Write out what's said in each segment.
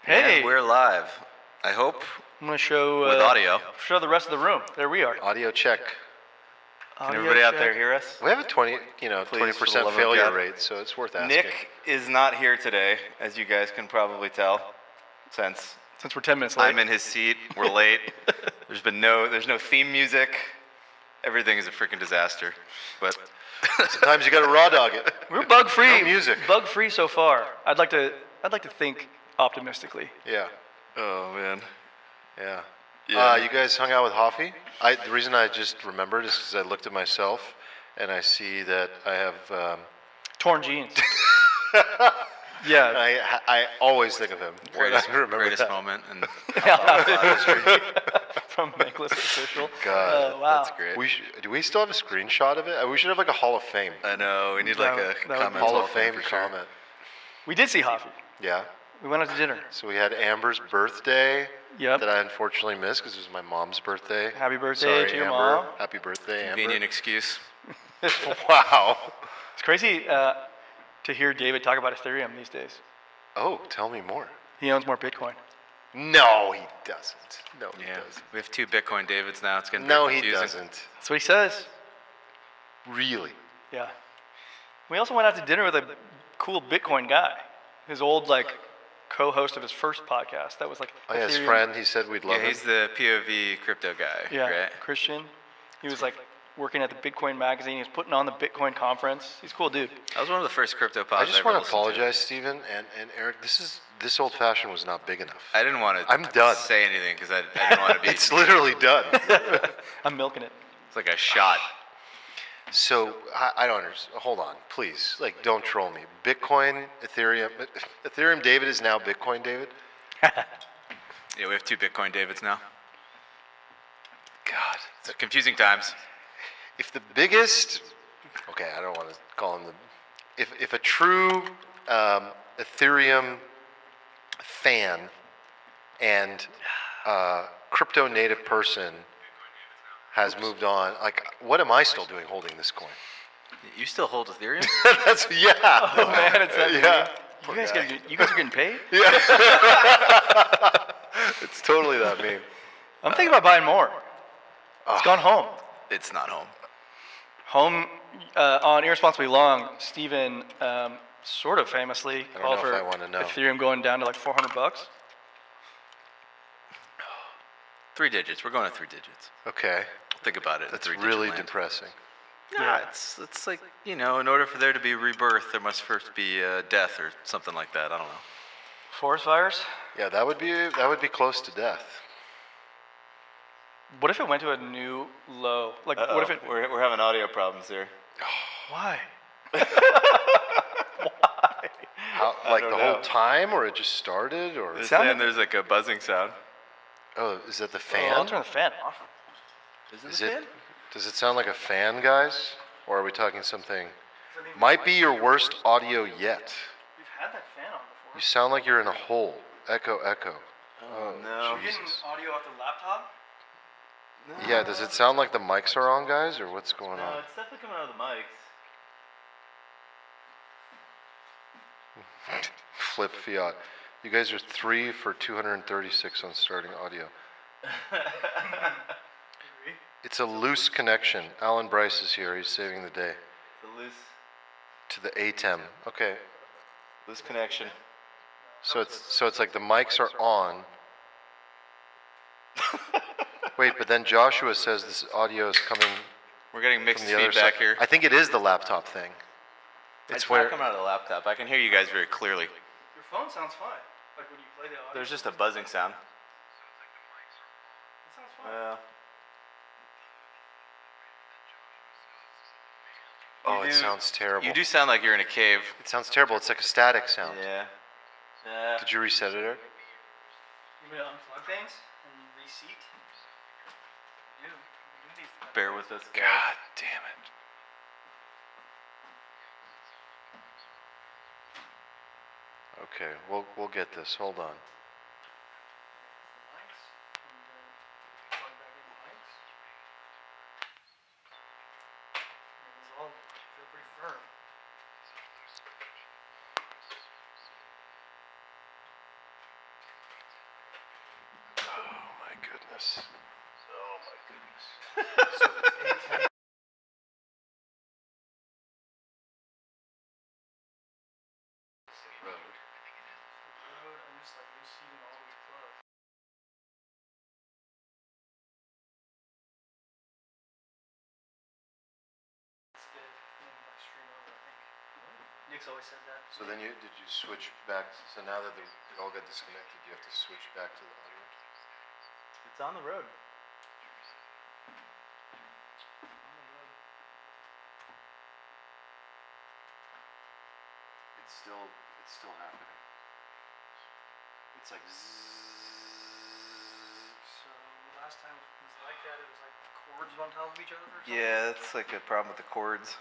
Hey. And we're live. I hope. I'm going to show... with audio. Show the rest of the room. There we are. Audio check. Can everybody out there hear us? We have a 20% failure rate, so it's worth asking. Nick is not here today, as you guys can probably tell, since we're 10 minutes late. I'm in his seat. We're late. There's no theme music. Everything is a freaking disaster. But sometimes you got to raw dog it. We're bug free. No music. Bug free so far. I'd like to think optimistically. Yeah. oh man. Yeah. Yeah. You guys hung out with Hoffy? The reason I just remembered is because I looked at myself and I see that I have... torn jeans. Yeah. I always think of him. Greatest moment in From Bankless Official. God, wow. That's great. Do we still have a screenshot of it? We should have like a Hall of Fame. I know. We need like a comment. Hall of Fame for sure. comment. We did see Hoffy. Yeah. We went out to dinner. So we had Amber's birthday. Yep. That I unfortunately missed because it was my mom's birthday. Happy birthday Sorry, to your Amber. mom. Happy birthday, Convenient Amber. excuse. Wow. It's crazy to hear David talk about Ethereum these days. Oh, tell me more. He owns more Bitcoin. No, he doesn't. No, he doesn't. We have two Bitcoin Davids now. It's getting No, very he confusing. doesn't. That's what he says. Really? Yeah. We also went out to dinner with a cool Bitcoin guy. His old co-host of his first podcast. That was like Oh, yeah, his Ethereum. friend. He said we'd love Yeah, him. he's the POV crypto guy, Yeah, right? Christian. He was working at the Bitcoin magazine. He was putting on the Bitcoin conference. He's a cool dude. That was one of the first crypto pods I just ever want to listened apologize, Stephen and Eric. This old fashioned was not big enough. I didn't want to I'm done. say anything because I didn't want to be. It's literally done. I'm milking it. It's like a shot. So I don't understand. Hold on, please. Don't troll me. Bitcoin, Ethereum. David is now Bitcoin David. Yeah, we have two Bitcoin Davids now. God, It's confusing times. if the biggest, okay, I don't want to call him if a true Ethereum fan and crypto native person has moved on, what am I still doing holding this coin? You still hold Ethereum? That's yeah. Oh man, it's that Yeah. You guys are getting paid? It's totally that meme. I'm thinking about buying more. It's gone home. It's not home. Home on Irresponsibly Long, Steven sort of famously I don't called know for if I wanna know. Ethereum going down to $400. 3 digits. We're going to 3 digits. Okay, Think about it. that's 3-digit really land. depressing. Yeah, it's like, in order for there to be rebirth, there must first be death or something like that. I don't know. Forest fires? Yeah, that would be close to death. What if it went to a new low? What if it... We're having audio problems here. Why? How, the whole time, or it just started, or They're sounded- saying there's like a buzzing sound. oh, is that the Oh, I'll fan? turn the fan off. Is it? Does it sound like a fan, guys? Or are we talking something? Might be your worst audio yet. We've had that fan on You before. sound like you're in a hole. Echo, echo. Oh, no. Are you getting audio off the laptop? Yeah, does it sound like the mics are on, guys, or what's going on? it's definitely coming out of the mics. Flip fiat. You guys are 3 for 236 on starting audio. It's a loose connection. Alan Bryce is here. He's saving the day. The loose To the ATEM. Okay. connection. So it's like the mics are on. Wait, but then Joshua says this audio is coming We're getting mixed from the other feedback side. here. I think it is the laptop thing. It's not coming out of the laptop. I can hear you guys very clearly. Your phone sounds fine. Like when you play the audio. There's just a buzzing sound. It sounds fine. Oh, You it do- sounds terrible. You do sound like you're in a cave. It sounds terrible. It's like a static sound. Yeah. Did you reset it, Eric? You want to unplug things and reseat? You do these. Bear with us, guys. God damn it. Okay, we'll get this. Hold on. this. Oh my goodness. Road. I'm just like receiving all these plugs. It's dead in like stream over, I think. Nick's always said that. So then did you switch back? So now that it all got disconnected, you have to switch back to the audio? It's on the road. It's still happening. It's like zzz. So last time it was like that, it was like the cords on top of each other or something? Yeah, that's like a problem with the cords.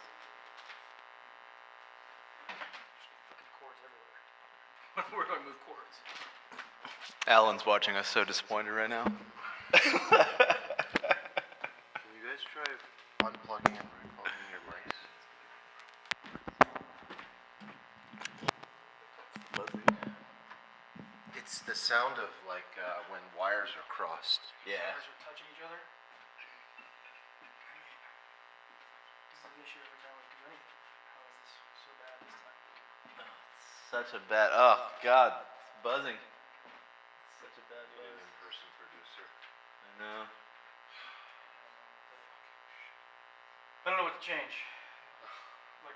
Fucking cords everywhere. Where do I move cords? Alan's watching us so disappointed right now. Can you guys try unplugging and replugging your mics? It's the sound of like when wires are crossed. Yeah. Wires are touching each other? This is an issue every time we do anything. How is this so bad this time? Such a bad. Oh God, it's buzzing. It's such a bad You need an in-person producer. I know. I don't know what to change. Like,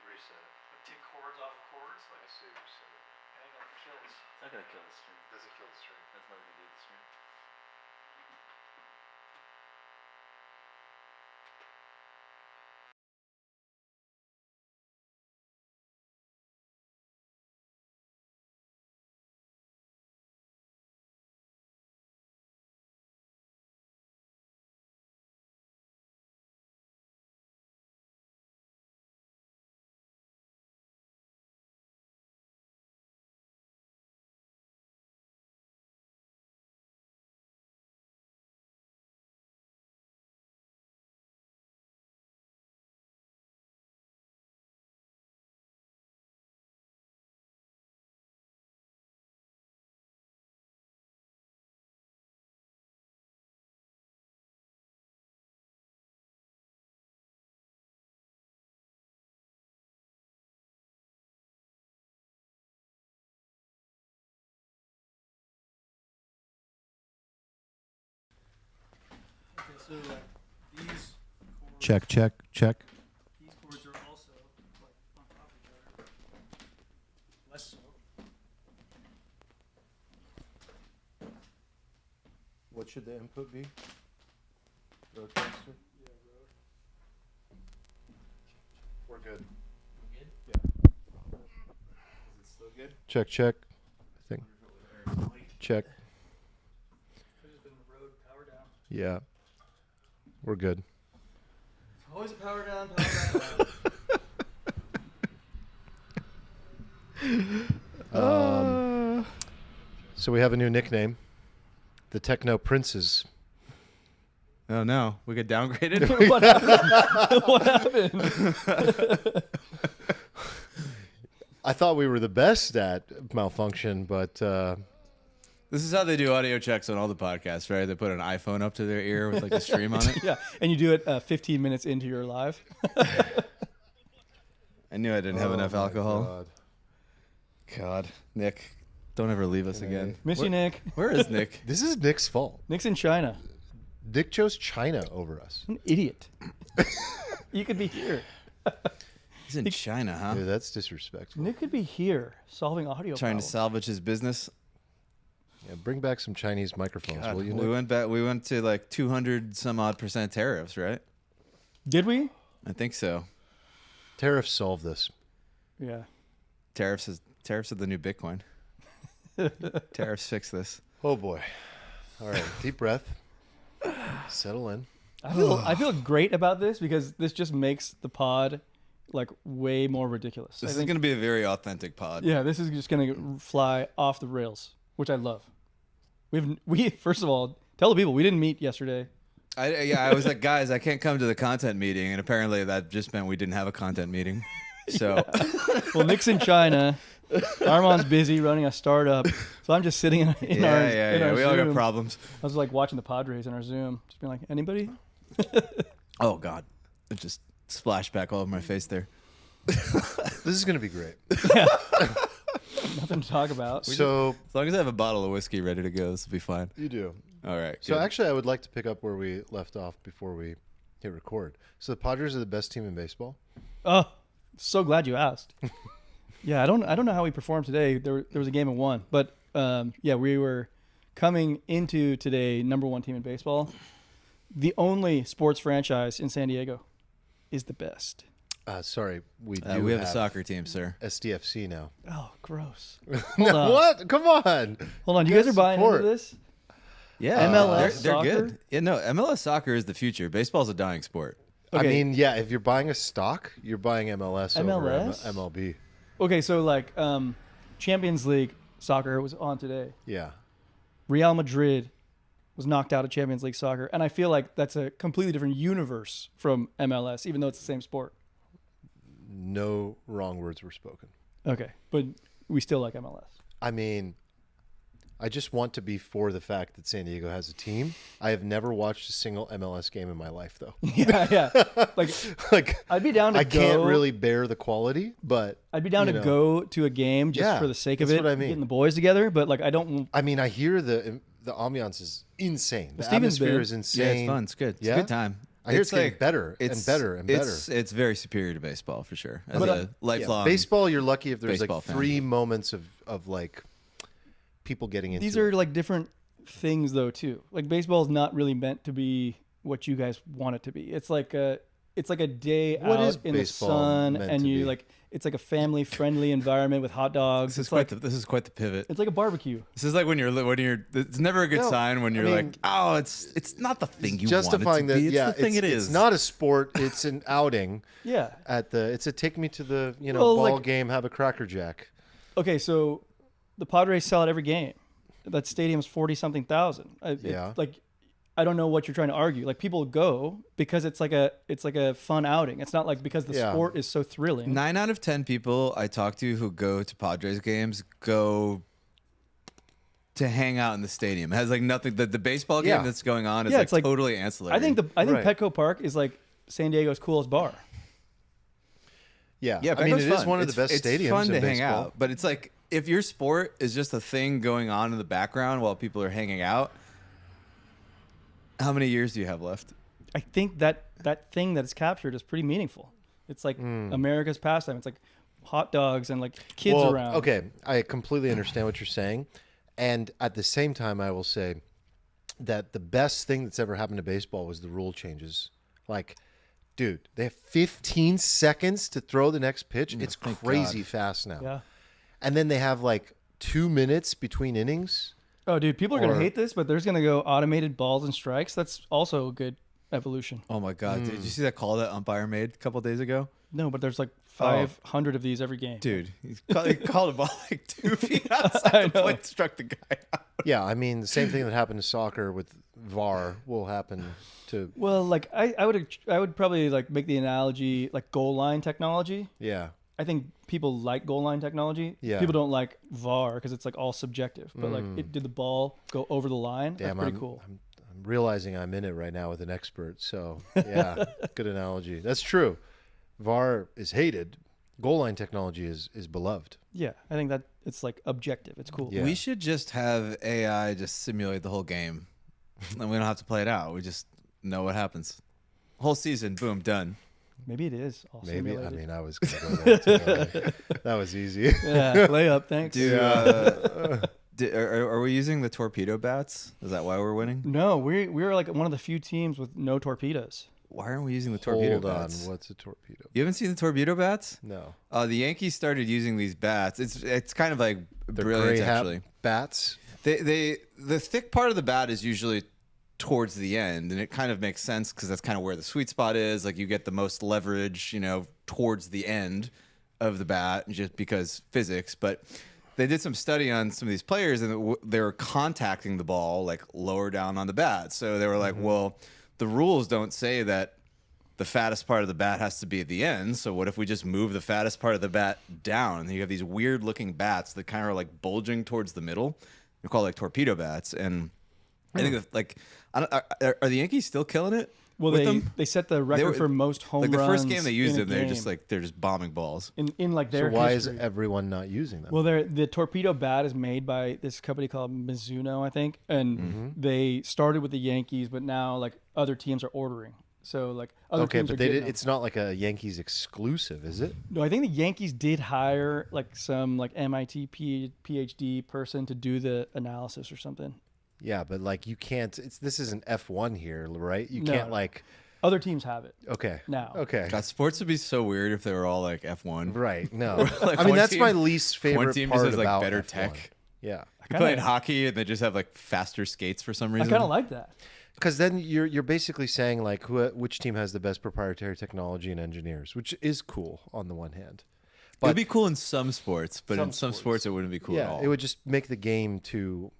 Reset it. take cords off of cords? I Like, see reset it. I think that kills. It's not gonna kill the stream. Doesn't kill the string. That's not gonna do the stream. Okay, so like these cords, Check. these cords are also like on top of each other. Less so. What should the input be? Roadcaster? Yeah, road. We're good. Good? Yeah. Is it still good? Check. I think. Check. I've just been the road power down. Yeah. We're good. Always a power down, power down. So we have a new nickname, the Techno Princes. Oh no, we got downgraded. What happened? What happened? I thought we were the best at malfunction, but This is how they do audio checks on all the podcasts, right? They put an iPhone up to their ear with like a stream on it. Yeah, and you do it 15 minutes into your live. I knew I didn't have enough my alcohol. God. God, Nick, don't ever leave us again. Miss you, Nick. Where is Nick? This is Nick's fault. Nick's in China. Nick chose China over us. An idiot. You could be here. He's in China, huh? Dude, that's disrespectful. Nick could be here solving audio Trying to problems. salvage his business. Yeah, bring back some Chinese microphones, God, will you, we Nick? went back. We went to like 200 some odd % tariffs, right? Did we? I think so. Tariffs solve this. Yeah. Tariffs are the new Bitcoin. Tariffs fix this. Oh boy. All right, deep breath. Settle in. I feel great about this because this just makes the pod like way more ridiculous. This I is think, going to be a very authentic pod. yeah, this is just gonna fly off the rails, which I love. We first of all tell the people we didn't meet yesterday. I was like, guys, I can't come to the content meeting, and apparently that just meant we didn't have a content meeting. So Well, Nick's in China, Armand's busy running a startup, so I'm just sitting in our We all got Zoom. problems. I was like watching the Padres in our Zoom, just being like, anybody? Oh God, it just splashed back all over my face there. This is going to be great. Nothing to talk about. So As long as I have a bottle of whiskey ready to go, this will be fine. you do. All right. So good. actually, I would like to pick up where we left off before we hit record. So the Padres are the best team in baseball. Oh, so glad you asked. Yeah, I don't know how we performed today. There was a game of one, but yeah, we were coming into today #1 team in baseball. The only sports franchise in San Diego is the best. Sorry, we we have a soccer team, sir. SDFC now. Oh, gross. No, on. what? Come on. Hold on, you guys are buying support. into this? Yeah, MLS they're soccer? good. Yeah, no, MLS soccer is the future. Baseball's a dying sport. I Okay. mean, yeah, if you're buying a stock, you're buying MLS, over MLS? MLB. Okay, so like Champions League soccer was on today. Yeah. Real Madrid was knocked out of Champions League soccer, and I feel like that's a completely different universe from MLS, even though it's the same sport. No wrong words were spoken. Okay, but we still like MLS. I mean, I just want to be for the fact that San Diego has a team. I have never watched a single MLS game in my life, though. yeah. Like Like, I'd be down to I can't go- really bear the quality, but I'd be down to you know. go to a game just Yeah, for the sake of that's it, what I mean. getting the boys together. But like, I don't. I mean, I hear the ambiance is insane. The Steven's atmosphere been- is Yeah, insane. it's fun. It's good. It's Yeah? a good time. I hear it's getting better and better and better. It's very superior to baseball for sure. As But, a Yeah, lifelong baseball, you're lucky if there's baseball like fan. 3 moments of like people getting into These it. are like different things, though, too. Like baseball is not really meant to be what you guys want it to be. It's like a day What out is in the baseball sun, meant and to you be? like it's like a family friendly environment with hot dogs. This is It's like this is quite the pivot. it's like a barbecue. This is like when you're. It's never a good No, sign when I you're mean, like, oh, it's not the thing you justifying want it to that. be. It's Yeah, the thing it is. It's not a sport. It's an outing Yeah. at the. It's a take me to the Well, ball like- game. Have a Cracker Jack. Okay, so the Padres sell out every game. That stadium's 40-something thousand. Yeah. Like, I don't know what you're trying to argue. Like, people go because it's like a fun outing. It's not like because the Yeah. sport is so thrilling. 9 out of 10 people I talk to who go to Padres games go to hang out in the stadium. It has like nothing. The baseball game Yeah. that's going on is Yeah, like it's like- totally ancillary. I think Right. Petco Park is like San Diego's coolest bar. Yeah. Yeah, I mean, Petco's it is fun. one of the best It's stadiums fun in to hang baseball. out, but it's like if your sport is just a thing going on in the background while people are hanging out. How many years do you have left? I think that thing that is captured is pretty meaningful. It's like America's pastime. It's like hot dogs and like kids Well, around. okay, I completely understand what you're saying, and at the same time, I will say that the best thing that's ever happened to baseball was the rule changes. Like, dude, they have 15 seconds to throw the next pitch. It's thank crazy God. fast now. Yeah. And then they have like 2 minutes between innings. Oh, dude, people are Or- gonna hate this, but there's gonna go automated balls and strikes. That's also a good evolution. Oh my God! Did you see that call that umpire made a couple days ago? No, but there's like 500 of these every game. Dude, he called a ball like 2 feet outside I the know. plate, struck the guy out. Yeah, I mean, the same thing that happened to soccer with VAR will happen to, Well, like I would probably like make the analogy like goal line technology. yeah. I think people like goal line technology. Yeah. People don't like VAR because it's like all subjective. But like, did the ball go over the line? Damn, That's pretty cool. I'm realizing I'm in it right now with an expert. So, yeah, good analogy. That's true. VAR is hated. Goal line technology is beloved. Yeah, I think that it's like objective. It's cool. Yeah. We should just have AI just simulate the whole game, and we don't have to play it out. We just know what happens. Whole season, boom, done. Maybe it is. All Maybe. simulated. I mean, I was going to go there too. That was easy. Yeah, layup. Thanks. Are we using the torpedo bats? Is that why we're winning? No, we're like one of the few teams with no torpedoes. Why aren't we using the torpedo Hold on. bats? What's a torpedo? You haven't seen the torpedo bats? No. The Yankees started using these bats. It's kind of like They're brilliant gray hat actually. bats. The thick part of the bat is usually towards the end, and it kind of makes sense because that's kind of where the sweet spot is. Like you get the most leverage, towards the end of the bat, just because physics. But they did some study on some of these players, and they were contacting the ball like lower down on the bat. So they were like, well, the rules don't say that the fattest part of the bat has to be at the end. So what if we just move the fattest part of the bat down? And you have these weird looking bats that kind of are like bulging towards the middle. They're called like torpedo bats. And I think that, like, are the Yankees still killing it? Well, they set the record for most home runs. Like the first game they used in them, a they're just bombing balls. In like their So why history. is everyone not using them? Well, the torpedo bat is made by this company called Mizuno, I think, and they started with the Yankees, but now like other teams are ordering. So like other okay, teams but are getting them. it's not like a Yankees exclusive, is it? No, I think the Yankees did hire like some like MIT PhD person to do the analysis or something. Yeah, but like you can't. This is an F1 here, right? You No. can't like. Other teams have it Okay. now. Okay. God, sports would be so weird if they were all like F1. Right. No. Like I mean, one that's team- my least favorite One team part just has like about better F1. tech. Yeah. You're playing hockey and they just have like faster skates for some I reason. kind of like that. Because then you're basically saying like which team has the best proprietary technology and engineers, which is cool on the one hand. It would be cool in some sports, but in some sports. sports it wouldn't be cool at Yeah, all. it would just make the game too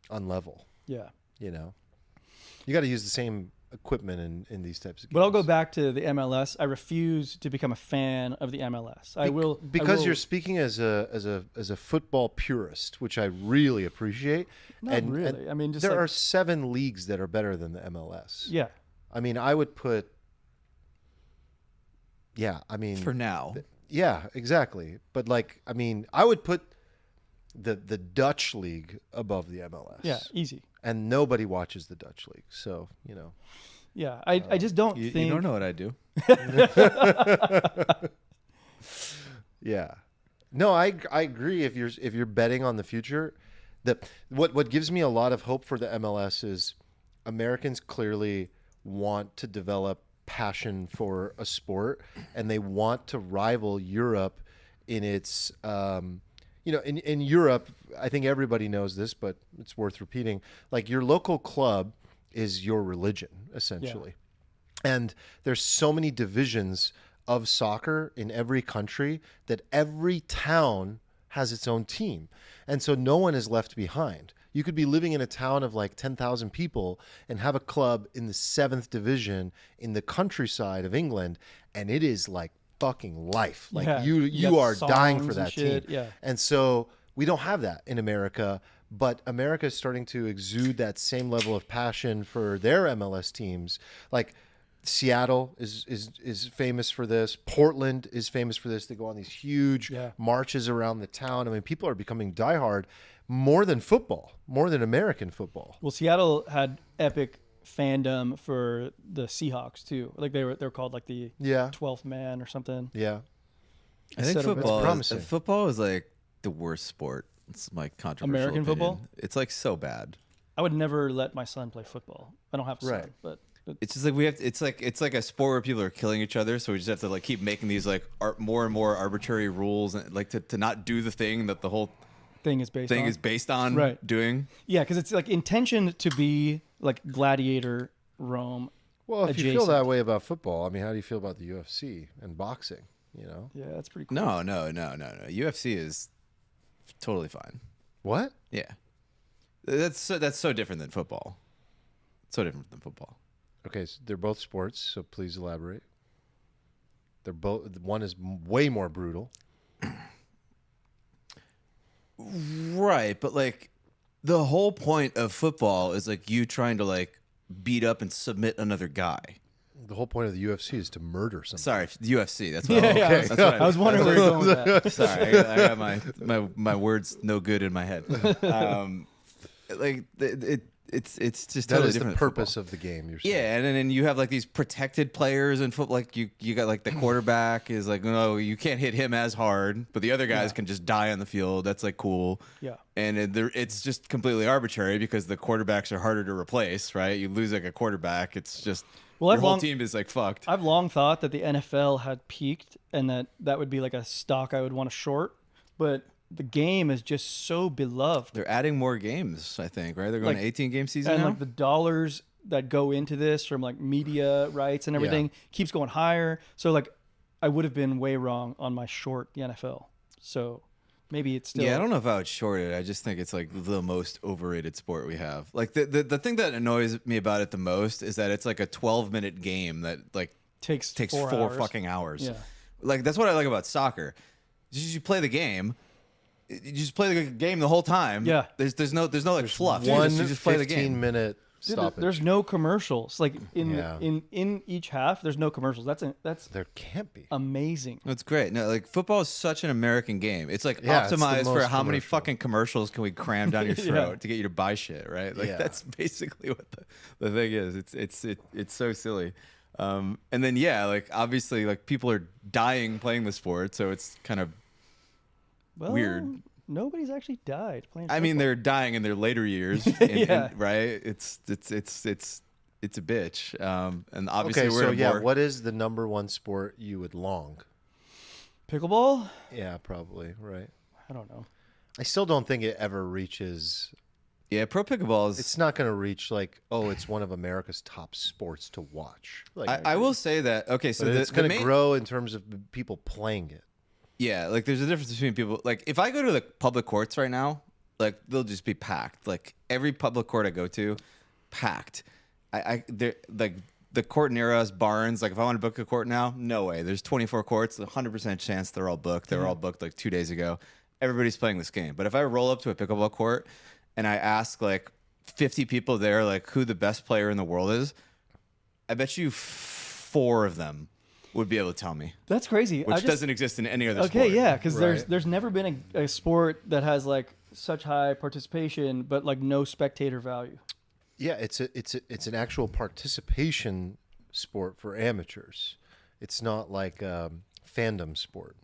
unlevel. Yeah. You know, you got to use the same equipment in these types of games. But I'll go back to the MLS. I refuse to become a fan of the MLS. I will because you're speaking as a football purist, which I really appreciate. Not really. I mean, just there like- are 7 leagues that are better than the MLS. Yeah. I mean, I would put. Yeah, I mean, for now. yeah, exactly. But like, I mean, I would put the Dutch league above the MLS. Yeah. Easy. And nobody watches the Dutch league, so you know. Yeah. I just don't You think. don't know what I do. Yeah, no, I agree. If you're betting on the future, what gives me a lot of hope for the MLS is Americans clearly want to develop passion for a sport, and they want to rival Europe in its. In Europe, I think everybody knows this, but it's worth repeating. Like your local club is your religion, essentially. And there's so many divisions of soccer in every country that every town has its own team. And so no one is left behind. You could be living in a town of like 10,000 people and have a club in the 7th division in the countryside of England, and it is like fucking life. Like Yeah. you got are dying songs for and that shit. team. Yeah. And so we don't have that in America, but America is starting to exude that same level of passion for their MLS teams. Like Seattle is famous for this. Portland is famous for this. They go on these huge marches around the town. I mean, people are becoming diehard more than football, more than American football. Well, Seattle had epic fandom for the Seahawks too. Like they're called like the 12th man or something. Yeah. I think Instead of- That's promising. football is like the worst sport. It's my controversial American opinion. football? It's like so bad. I would never let my son play football. I don't have a son, Right. but It's just like it's like a sport where people are killing each other, so we just have to like keep making these like more and more arbitrary rules, and like to not do the thing that the whole thing is based thing on. is based on Right. doing. Yeah, because it's like intentioned to be like gladiator Rome. Well, if you feel adjacent. that way about football, I mean, how do you feel about the UFC and boxing? You know? Yeah, that's pretty cool. No. UFC is totally fine. What? Yeah, that's so different than football. So different than football. Okay, so they're both sports, so please elaborate. They're both. One is way more brutal. Right, but like the whole point of football is like you trying to like beat up and submit another guy. The whole point of the UFC is to murder someone. Sorry, UFC. That's what Yeah, I, yeah. Okay. That's what I was wondering where you're going with that. Sorry, I got my words no good in my head. Like it's just That totally is the different than purpose football. of the game. You're saying. Yeah, and then you have like these protected players in football. Like you got like the quarterback is like, no, you can't hit him as hard, but the other guys can just die on the field. That's like cool. Yeah. And it's just completely arbitrary because the quarterbacks are harder to replace, right? You lose like a quarterback, it's just Well, your whole team is like fucked. I've long thought that the NFL had peaked and that would be like a stock I would want to short, but the game is just so beloved. They're adding more games, I think, right? They're going Like- to 18 game season And now. like the dollars that go into this from like media rights and everything keeps going higher. So like I would have been way wrong on my short the NFL. So maybe it's still Yeah, I don't know if I would short it. I just think it's like the most overrated sport we have. Like the thing that annoys me about it the most is that it's like a 12-minute game that like takes four hours. fucking hours. Yeah. Like that's what I like about soccer. You play the game. You just play the game the whole time. Yeah. There's no like fluff. One You just play the game. 15-minute Dude, stoppage. there's no commercials. Like Yeah. in each half, there's no commercials. That's There can't be. amazing. It's great. No, like football is such an American game. It's like Yeah, it's the optimized for most how many commercial. fucking commercials can we cram down your Yeah. throat to get you to buy shit, right? Like Yeah. that's basically what the thing is. It's so silly. And then yeah, like obviously like people are dying playing the sport, so it's kind of Well, weird. Nobody's actually died playing. I mean, football. they're dying in their later years, Yeah. right? It's a bitch. And obviously Okay, we're so in a yeah, more, what is the number one sport you would long? pickleball. Yeah, probably, right. I don't know. I still don't think it ever reaches. yeah, pro pickleball is. It's not going to reach like, oh, it's one of America's top sports to watch. Like, I will say that. Okay, so but the, it's the going to main- grow in terms of people playing it. Yeah, like there's a difference between people. Like if I go to the public courts right now, like they'll just be packed. Like every public court I go to, packed. They're like the court near us, Barnes. Like if I want to book a court now, no way. There's 24 courts, 100% chance they're all booked. They were all booked like 2 days ago. Everybody's playing this game. But if I roll up to a pickleball court and I ask like 50 people there, like who the best player in the world is, I bet you 4 of them would be able to tell me, That's crazy. which doesn't exist in any other Okay, sport. yeah, because Right. there's never been a sport that has like such high participation, but like no spectator value. Yeah, it's an actual participation sport for amateurs. It's not like fandom sport.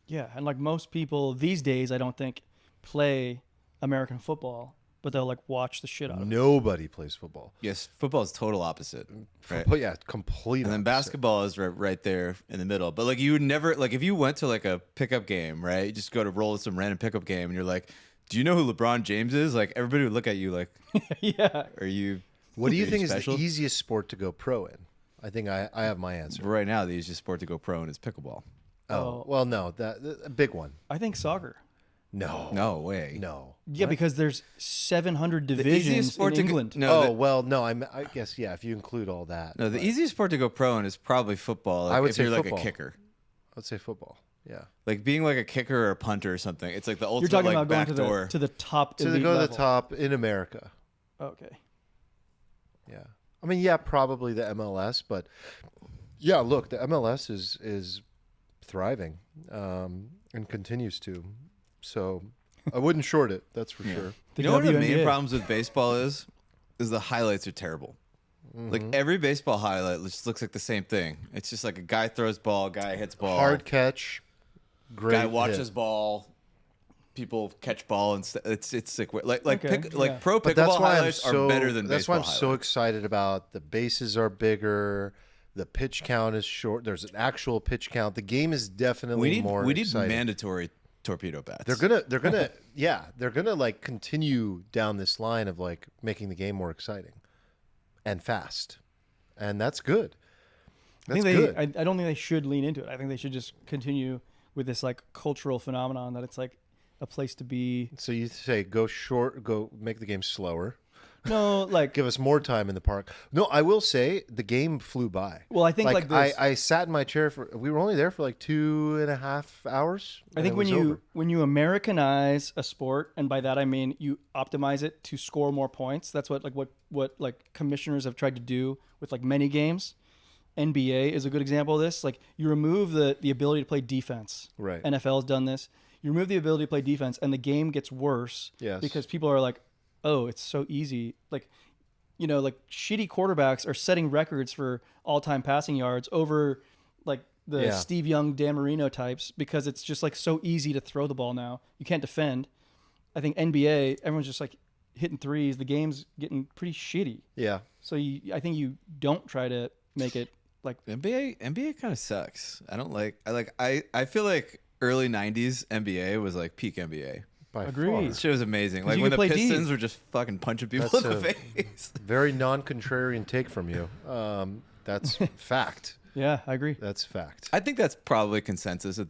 Yeah, and like most people these days, I don't think play American football, but they'll like watch the shit out of it. Nobody plays football. Yes, football is total opposite. Right? But yeah, complete. And then opposite. basketball is right there in the middle. But like you would never like if you went to like a pickup game, right? You just go to roll some random pickup game and you're like, do you know who LeBron James is? Like everybody would look at you like, Yeah, are you What do you are think is special? the easiest sport to go pro in? I think I have my answer. Right now the easiest sport to go pro in is pickleball. Oh, well, no, a big one. I think soccer. No. No way. No. Yeah, because there's 700 The divisions easiest sport in to England. no, Oh, well, no, I guess, yeah, if you include all that. no, the but easiest sport to go pro in is probably football. Like, I would if say you're like football. a kicker. I would say football. Yeah. Like being like a kicker or a punter or something. It's like the ultimate You're talking like about going backdoor. to the top. So they elite go to the level. top in America. Okay. Yeah. I mean, yeah, probably the MLS, but yeah, look, the MLS is thriving and continues to. So I wouldn't short it, that's for sure. You know what the main WNBA. problems with baseball is the highlights are terrible. Like every baseball highlight just looks like the same thing. It's just like a guy throws ball, guy hits ball, Hard catch, great guy watches hit. ball, people catch ball, and it's like Okay, yeah. pro But that's pickleball why highlights are better than that's why baseball I'm so highlights. excited about the bases are bigger, the pitch count is short. There's an actual pitch count. The game is definitely more we need exciting. mandatory torpedo bats. They're gonna yeah, they're gonna like continue down this line of like making the game more exciting and fast, and that's good. That's I think good. I don't think they should lean into it. I think they should just continue with this like cultural phenomenon that it's like a place to be. So you say go short, go make the game slower, No, like give us more time in the park. No, I will say the game flew by. Well, I think like this. I sat in my chair we were only there for like 2.5 hours. I and think it when was you over. when you Americanize a sport, and by that I mean you optimize it to score more points. That's what like commissioners have tried to do with like many games. NBA is a good example of this. Like you remove the ability to play defense. Right. NFL has done this. You remove the ability to play defense, and the game gets worse. Yes. Because people are like, oh, it's so easy. Like, you know, like shitty quarterbacks are setting records for all-time passing yards over like the Yeah. Steve Young, Dan Marino types because it's just like so easy to throw the ball now. You can't defend. I think NBA, everyone's just like hitting threes. The game's getting pretty shitty. Yeah. So I think you don't try to make it like NBA kind of sucks. I feel like early 90s NBA was like peak NBA. By Agreed. far. This shit was amazing. 'Cause Like you when could the play D. Pistons were just fucking punching people That's in the a- face. Very non-contrarian take from you. That's fact. yeah, I agree. That's fact. I think that's probably consensus. I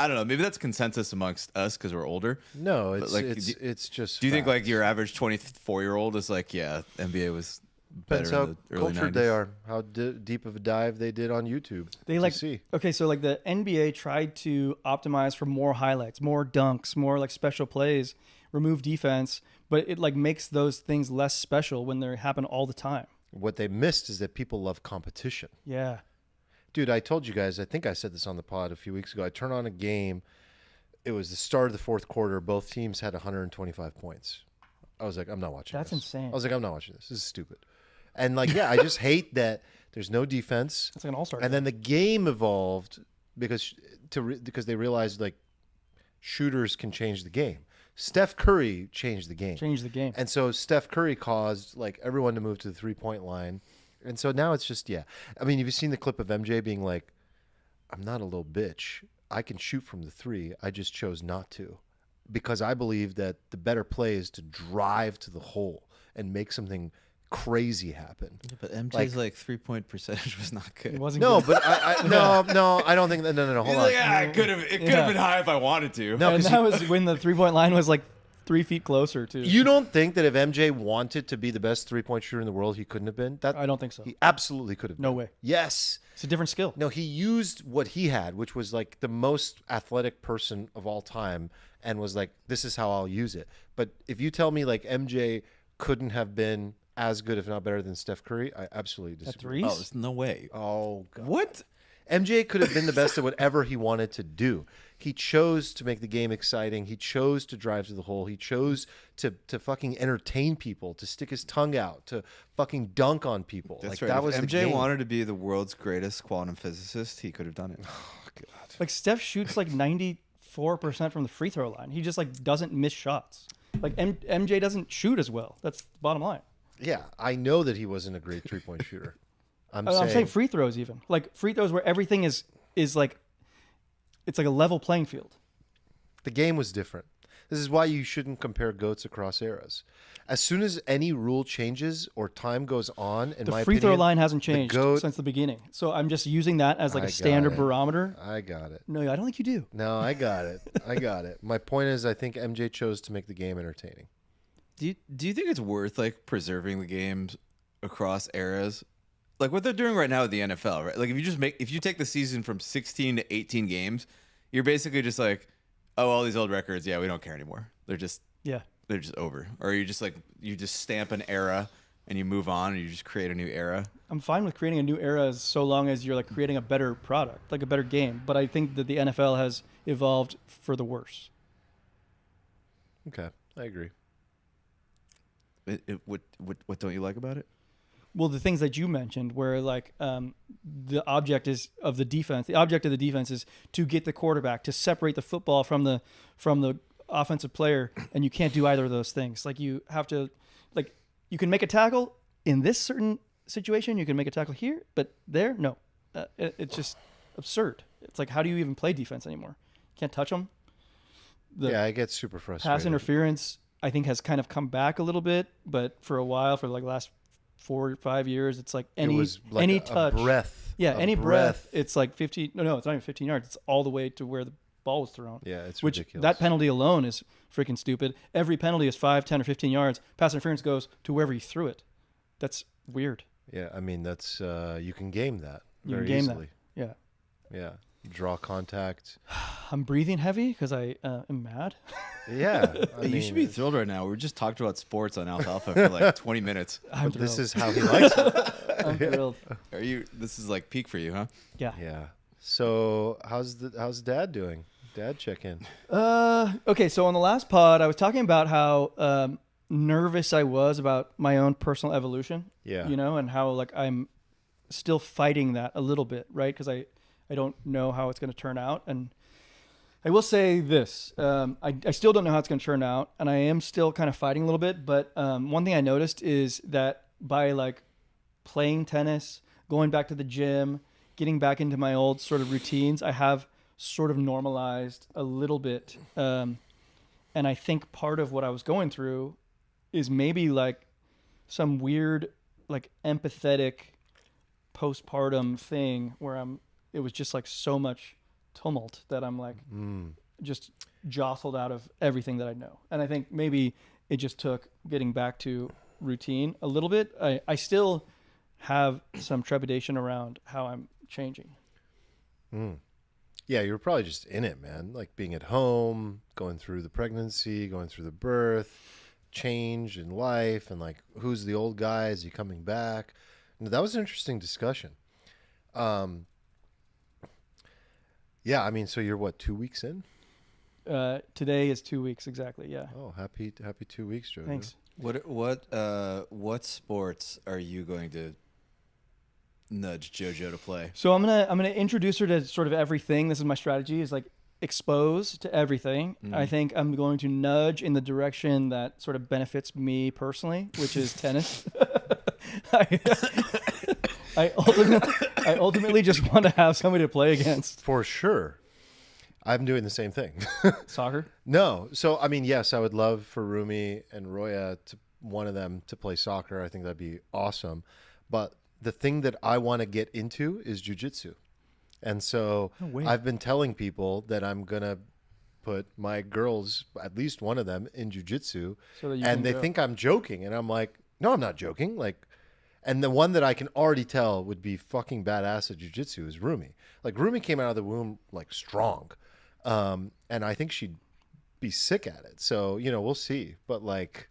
don't know. Maybe that's consensus amongst us because we're older. No, it's like, it's just. Do you think fact. like your average 24-year-old is like, yeah, NBA was better Depends in how the early cultured 90s. they are, how deep of a dive they did on YouTube. They to like see. okay, so like the NBA tried to optimize for more highlights, more dunks, more like special plays, remove defense, but it like makes those things less special when they happen all the time. What they missed is that people love competition. Yeah. Dude, I told you guys, I think I said this on the pod a few weeks ago. I turned on a game. It was the start of the fourth quarter. Both teams had 125 points. I was like, I'm not watching That's this. insane. I was like, I'm not watching this. This is stupid. And like, yeah, I just hate that there's no defense. It's like an all-star. And then the game evolved because they realized like shooters can change the game. Steph Curry changed the game. Change the game. And so Steph Curry caused like everyone to move to the 3-point line. And so now it's just, yeah. I mean, have you seen the clip of MJ being like, I'm not a little bitch. I can shoot from the 3. I just chose not to. Because I believe that the better play is to drive to the hole and make something crazy happen. Yeah, but MJ's like 3-point percentage was not good. It wasn't No, good. but I don't think that. No, hold on. It could have been high if I wanted to. No, and 'cause that was when the 3-point line was like 3 feet closer to. You don't think that if MJ wanted to be the best 3-point shooter in the world, he couldn't have been? That I don't think so. He absolutely could have been. No way. Yes. It's a different skill. No, he used what he had, which was like the most athletic person of all time, and was like, this is how I'll use it. But if you tell me like MJ couldn't have been as good, if not better, than Steph Curry, I absolutely At disagree. threes? Oh, there's no way. Oh, God. What? MJ could have been the best at whatever he wanted to do. He chose to make the game exciting. He chose to drive to the hole. He chose to fucking entertain people, to stick his tongue out, to fucking dunk on people. That's like right. that If was the MJ game. wanted to be the world's greatest quantum physicist, he could have done it. Like Steph shoots like 94% from the free throw line. He just like doesn't miss shots. Like MJ doesn't shoot as well. That's the bottom line. Yeah, I know that he wasn't a great 3-point shooter. I'm I'm saying saying free throws even. Like free throws where everything is like it's like a level playing field. the game was different. This is why you shouldn't compare GOATs across eras. As soon as any rule changes or time goes on, in The my free throw opinion, line hasn't the changed GOAT since the beginning. So I'm just using that as like I a got standard it. barometer. I got it. No, I don't think you do. No, I got it. I got it. My point is, I think MJ chose to make the game entertaining. Do you think it's worth like preserving the games across eras? Like what they're doing right now with the NFL, right? Like if you take the season from 16 to 18 games, you're basically just like, oh, all these old records, yeah, we don't care anymore. They're just over. Or you just stamp an era and you move on and you just create a new era. I'm fine with creating a new era so long as you're like creating a better product, like a better game. But I think that the NFL has evolved for the worse. Okay, I agree. What don't you like about it? Well, the things that you mentioned, where like the object is of the defense. The object of the defense is to get the quarterback, to separate the football from the offensive player, and you can't do either of those things. Like you have to, like you can make a tackle in this certain situation, you can make a tackle here, but there, no. It's just absurd. It's like, how do you even play defense anymore? Can't touch them. Yeah, I get super frustrated. Pass interference, I think, has kind of come back a little bit, but for a while, for like last 4 or 5 years, it's like It was like a touch, breath. yeah, A any breath, it's like 15. No, it's not even 15 yards. It's all the way to where the ball was thrown. Yeah, it's which ridiculous. that penalty alone is freaking stupid. Every penalty is 5, 10, or 15 yards. Pass interference goes to wherever you threw it. That's weird. Yeah, I mean that's you can game that You very can game easily. that. Yeah. Yeah, draw contact. I'm breathing heavy because I am mad. Yeah, I You should be thrilled right now. We just talked about sports on Alfalfa for like 20 minutes. I'm But this thrilled. is how he likes it. I'm thrilled. This is like peak for you, huh? Yeah. Yeah. So how's Dad doing? Dad check in. Okay, so on the last pod, I was talking about how nervous I was about my own personal evolution. Yeah. You know, and how like I'm still fighting that a little bit, right? Because I don't know how it's going to turn out. And I will say this, I still don't know how it's going to turn out, and I am still kind of fighting a little bit. But one thing I noticed is that by like playing tennis, going back to the gym, getting back into my old sort of routines, I have sort of normalized a little bit. And I think part of what I was going through is maybe like some weird, like empathetic postpartum thing where it was just like so much tumult that I'm like just jostled out of everything that I know. And I think maybe it just took getting back to routine a little bit. I still have some trepidation around how I'm changing. Yeah, you were probably just in it, man. Like being at home, going through the pregnancy, going through the birth, change in life, and like who's the old guy? Is he coming back? And that was an interesting discussion. Yeah, I mean, so you're what, 2 weeks in? Today is 2 weeks exactly. Yeah. Oh, happy 2 weeks, Joe. Thanks. What sports are you going to nudge JoJo to play? So I'm gonna introduce her to sort of everything. This is my strategy: is like expose to everything. I think I'm going to nudge in the direction that sort of benefits me personally, which is tennis. I ultimately just want to have somebody to play against. For sure. I'm doing the same thing. Soccer? No. So, I mean, yes, I would love for Rumi and Roya, one of them, to play soccer. I think that'd be awesome. But the thing that I want to get into is jiu-jitsu. And so I've been telling people that I'm going to put my girls, at least one of them, in jiu-jitsu. And they think I'm joking. And I'm like, no, I'm not joking. Like, and the one that I can already tell would be fucking badass at jiu-jitsu is Rumi. Like, Rumi came out of the womb, like, strong. And I think she'd be sick at it. So, we'll see. But, like,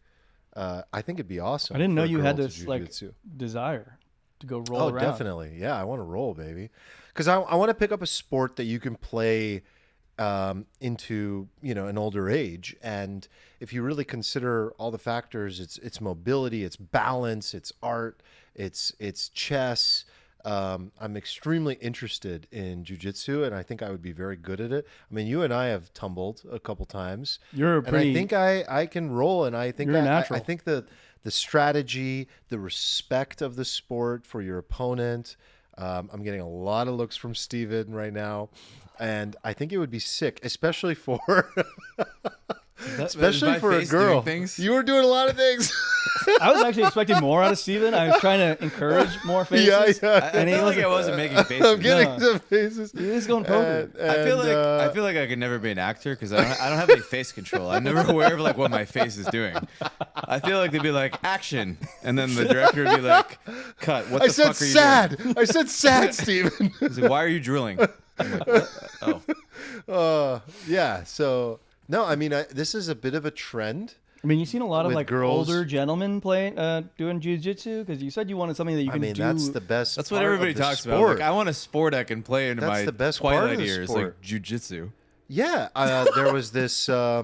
I think it'd be awesome. I didn't know you had this, jiu-jitsu. like, desire to go roll around. Oh, definitely. Yeah, I want to roll, baby. Because I want to pick up a sport that you can play into, an older age. And if you really consider all the factors, it's mobility, it's balance, it's art, it's chess. I'm extremely interested in jiu-jitsu, and I think I would be very good at it. I mean, you and I have tumbled a couple times. And I think I can roll, and I think you're natural. I think the strategy, the respect of the sport for your opponent. I'm getting a lot of looks from Steven right now, and I think it would be sick, especially for a girl. You were doing a lot of things. I was actually expecting more out of Steven. I was trying to encourage more faces. Yeah. I feel like I wasn't making faces. I'm getting some faces. He is going poker. I feel like I could never be an actor because I don't have any face control. I'm never aware of like what my face is doing. I feel like they'd be like action, and then the director would be like, cut. What the fuck are you doing? I said sad, Steven. He's like, why are you drooling? I'm like, oh. Yeah. So no, I mean, this is a bit of a trend. I mean, you've seen a lot of like girls. older gentlemen doing jiu-jitsu because you said you wanted something that you can do. That's the best. That's what everybody talks about. Like, I want a sport I can play into my the best twilight years, like jiu-jitsu. Yeah, there was this. Yeah,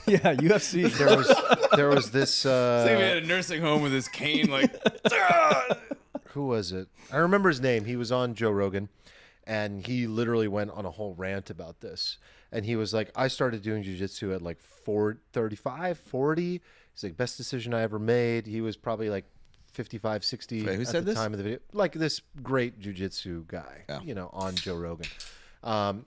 UFC. There was this. It's like we had a nursing home with his cane, like. Who was it? I remember his name. He was on Joe Rogan, and he literally went on a whole rant about this. And he was like, I started doing jiu-jitsu at like 35, 40. He's like, best decision I ever made. He was probably like 55, 60 Wait, who at said the this? time of the video. Like this great jiu-jitsu guy, Yeah. On Joe Rogan.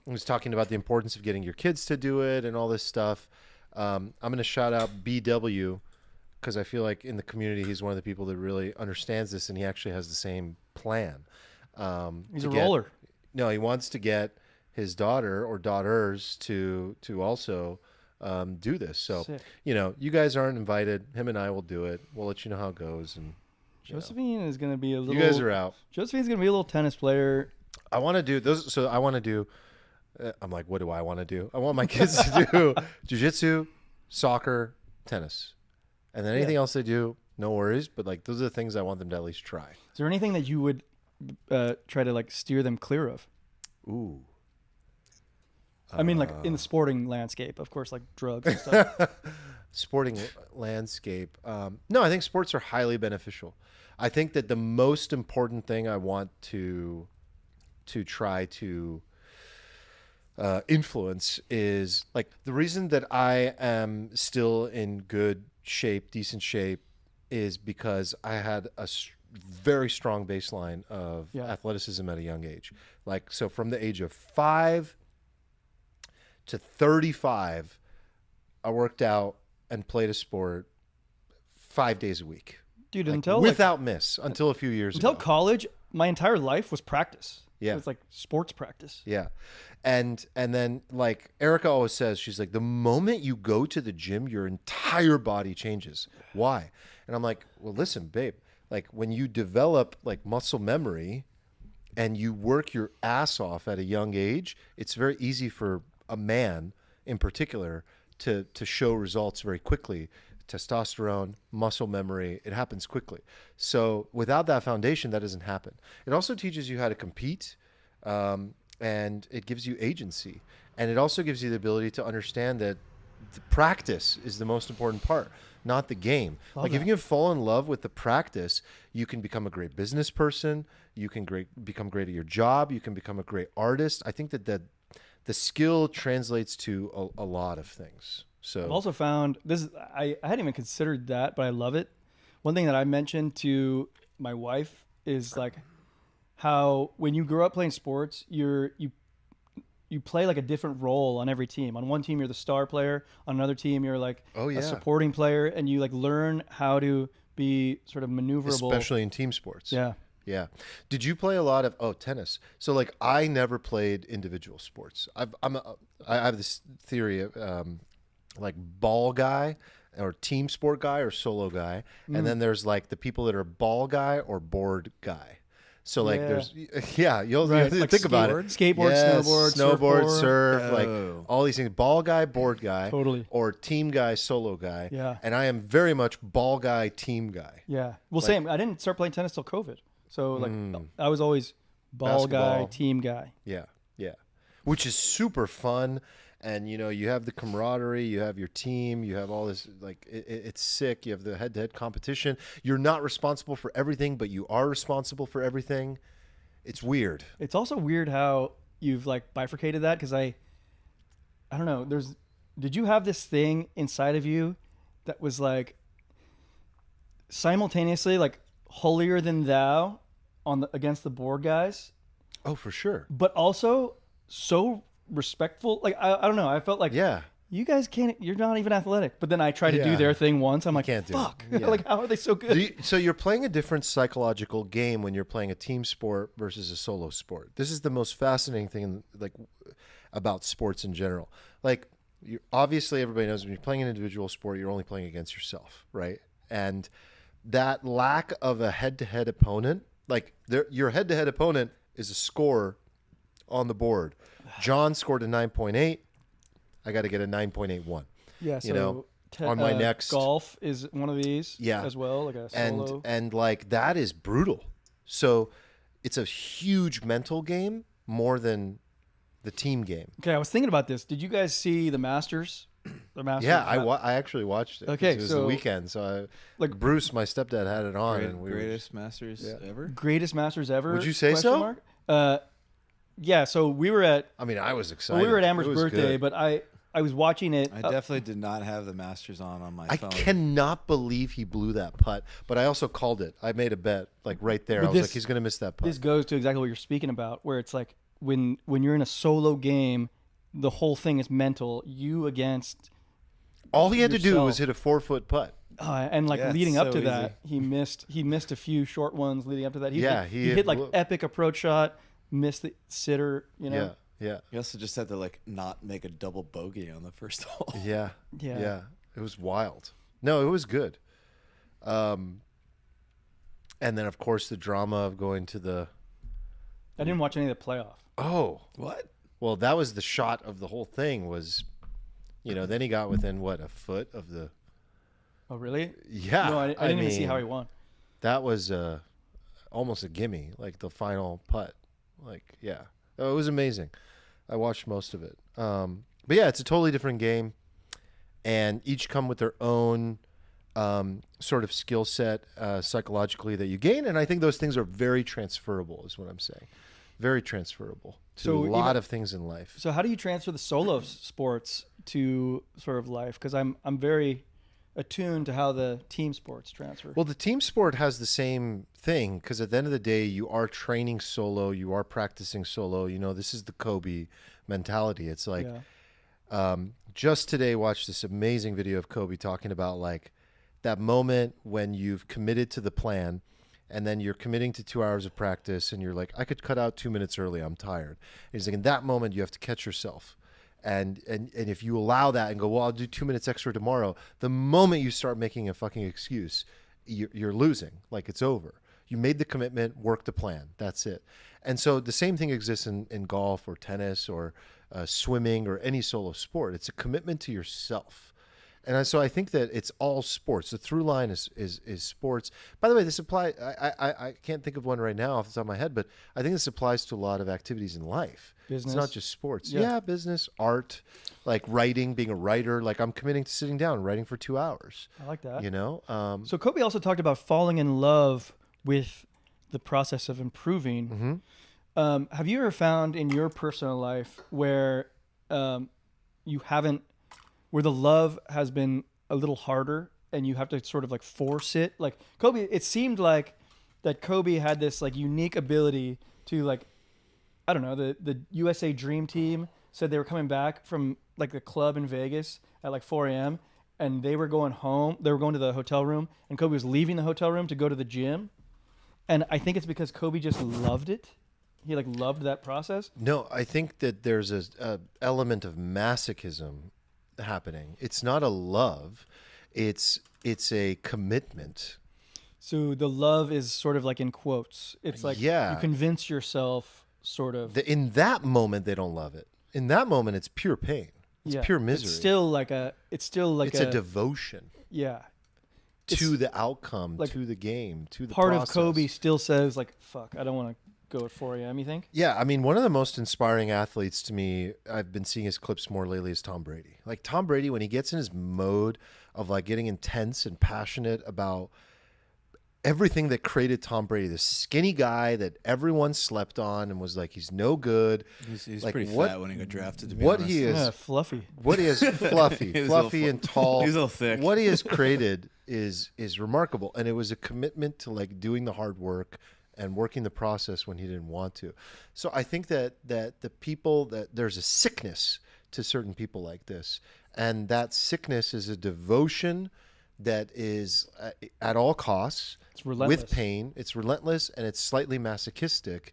He was talking about the importance of getting your kids to do it and all this stuff. I'm going to shout out BW because I feel like in the community, he's one of the people that really understands this, and he actually has the same plan. He's a roller. No, he wants to get his daughter or daughters to also do this. So, Sick. You guys aren't invited. Him and I will do it. We'll let you know how it goes. And Josephine is going to be a little. You guys are out. Josephine's going to be a little tennis player. I want to do those. So I want to do. I'm like, what do I want to do? I want my kids to do jiu-jitsu, soccer, tennis, and then anything else they do, no worries. But like, those are the things I want them to at least try. Is there anything that you would try to like steer them clear of? Ooh. I mean, like in the sporting landscape, of course, like drugs and stuff. Sporting landscape. No, I think sports are highly beneficial. I think that the most important thing I want to try to influence is like the reason that I am still in good shape, decent shape, is because I had a very strong baseline of athleticism at a young age. Like, so from the age of 5 to 35, I worked out and played a sport 5 days a week. Dude, like, until without miss until a few years until ago. college, my entire life was practice. Yeah. It was like sports practice. Yeah. And then like Erica always says, she's like, the moment you go to the gym, your entire body changes. Why? And I'm like, well, listen, babe, like when you develop like muscle memory and you work your ass off at a young age, it's very easy for a man in particular to show results very quickly. Testosterone, muscle memory, it happens quickly. So without that foundation, that doesn't happen. It also teaches you how to compete, and it gives you agency. And it also gives you the ability to understand that the practice is the most important part, not the game. Like if you can fall in love with the practice, you can become a great business person. You can become great at your job. You can become a great artist. I think that the skill translates to a lot of things. So I've also found this. I hadn't even considered that, but I love it. One thing that I mentioned to my wife is like how when you grow up playing sports, you play like a different role on every team. On one team, you're the star player. On another team, you're like a supporting player, and you like learn how to be sort of maneuverable, especially in team sports. Yeah. Yeah. Did you play a lot of tennis? So like I never played individual sports. I have this theory of like ball guy or team sport guy or solo guy, and then there's like the people that are ball guy or board guy. So like there's you'll Right. think Like about it. Skateboard, Yes, snowboard, surf, Oh. like all these things. Ball guy, board guy, Totally. or team guy, solo guy. Yeah. And I am very much ball guy, team guy. Yeah. Well, same. I didn't start playing tennis till COVID. So like I was always ball guy, Basketball. team guy. Yeah, yeah. Which is super fun. And, you know, you have the camaraderie, you have your team, you have all this, like, it's sick. You have the head-to-head competition. You're not responsible for everything, but you are responsible for everything. It's weird. It's also weird how you've like bifurcated that because I don't know. Did you have this thing inside of you that was like simultaneously like holier than thou against the board guys, Oh, for sure. but also so respectful? Like I don't know. I felt like Yeah. you guys can't. You're not even athletic. But then I try to do Yeah. their thing once. I'm like, can't do it. fuck. Yeah. Like how are they so good? So you're playing a different psychological game when you're playing a team sport versus a solo sport. This is the most fascinating thing, like, about sports in general. Like, obviously everybody knows when you're playing an individual sport, you're only playing against yourself, right? And that lack of a head-to-head opponent, like your head-to-head opponent is a score on the board. John scored a 9.8. I got to get a 9.81. Yeah. So you know, on my next golf is one of these. Yeah. As well, like a solo. and like that is brutal. So it's a huge mental game more than the team game. Okay, I was thinking about this. Did you guys see the Masters? The Masters. Yeah, I actually watched it. Okay, it was so, the weekend, so like, Bruce, my stepdad, had it on, and we Greatest Masters ever. greatest Masters ever. Would you say question so? Mark? Yeah. So we were at I mean, I was excited. we were at Amber's It was birthday, good. but I was watching it. I definitely did not have the Masters on my I phone. cannot believe he blew that putt, but I also called it. I made a bet, like right there. But I was like, this- he's going to miss that putt. This goes to exactly what you're speaking about, where it's like when you're in a solo game, the whole thing is mental. You against All he had to do yourself. was hit a 4-foot putt. and like Yeah, leading it's up to so that, he missed a few short ones leading up to that. He He hit like blew- epic approach shot, missed the sitter. You know. Yeah, yeah. You also just had to like not make a double bogey on the first hole. Yeah. Yeah. Yeah. It was wild. No, it was good. And then of course the drama of going to the I didn't watch any of the playoff. What? well, that was the shot of the whole thing was, you know, then he got within what, a foot of the Oh really? Yeah. No, I didn't even see mean, how he won. That was almost a gimme, like the final putt. Like, yeah. Oh, it was amazing. I watched most of it. But yeah, it's a totally different game. And each come with their own sort of skill set psychologically that you gain. And I think those things are very transferable, is what I'm saying. Very transferable to So a lot even- of things in life. So how do you transfer the solo sports to sort of life? Because I'm very attuned to how the team sports transfer. Well, the team sport has the same thing because at the end of the day, you are training solo, you are practicing solo. You know, this is the Kobe mentality. It's like, yeah. just today watched this amazing video of Kobe talking about like that moment when you've committed to the plan and then you're committing to 2 hours of practice and you're like, I could cut out 2 minutes early. I'm tired. And he's like, in that moment, you have to catch yourself. And if you allow that and go, well, I'll do 2 minutes extra tomorrow, the moment you start making a fucking excuse, you're losing. Like it's over. You made the commitment, work the plan. That's it. And so the same thing exists in golf or tennis or swimming or any solo sport. It's a commitment to yourself. And so I think that it's all sports. The through line is sports. By the way, this applies. I can't think of one right now off the top of my head, but I think this applies to a lot of activities in life. Business. It's not just sports. Yeah. Yeah, business, art, like writing, being a writer. Like I'm committing to sitting down and writing for 2 hours. I like that. You know. So Kobe also talked about falling in love with the process of improving. Have you ever found in your personal life where you haven't, where the love has been a little harder and you have to sort of like force it? Like Kobe, it seemed like that Kobe had this like unique ability to like, I don't know, the USA Dream Team said they were coming back from like the club in Vegas at like 4 a.m. and they were going home. They were going to the hotel room and Kobe was leaving the hotel room to go to the gym. And I think it's because Kobe just loved it. He like loved that process. No, I think that there's a element of masochism happening. It's not a love. It's a commitment. So the love is sort of like in quotes. It's like Yeah. you convince yourself sort of. In that moment, they don't love it. In that moment, it's pure pain. It's pure misery. It's still like it's a devotion yeah. to the outcome, like to the game, to the Part process. of Kobe still says like, fuck, I don't want to go at 4 a.m. You think? Yeah, I mean, one of the most inspiring athletes to me, I've been seeing his clips more lately, is Tom Brady. Like Tom Brady, when he gets in his mode of like getting intense and passionate about everything that created Tom Brady, this skinny guy that everyone slept on and was like, he's no good. He's like, pretty fat when he got drafted, to be what honest. he is, Yeah, fluffy. what he is fluffy, He was fluffy a little and tall. He's a little thick. What he has created is remarkable, and it was a commitment to like doing the hard work and working the process when he didn't want to. So I think that the people that there's a sickness to certain people like this, and that sickness is a devotion that is at all costs, It's relentless. with pain. It's relentless and it's slightly masochistic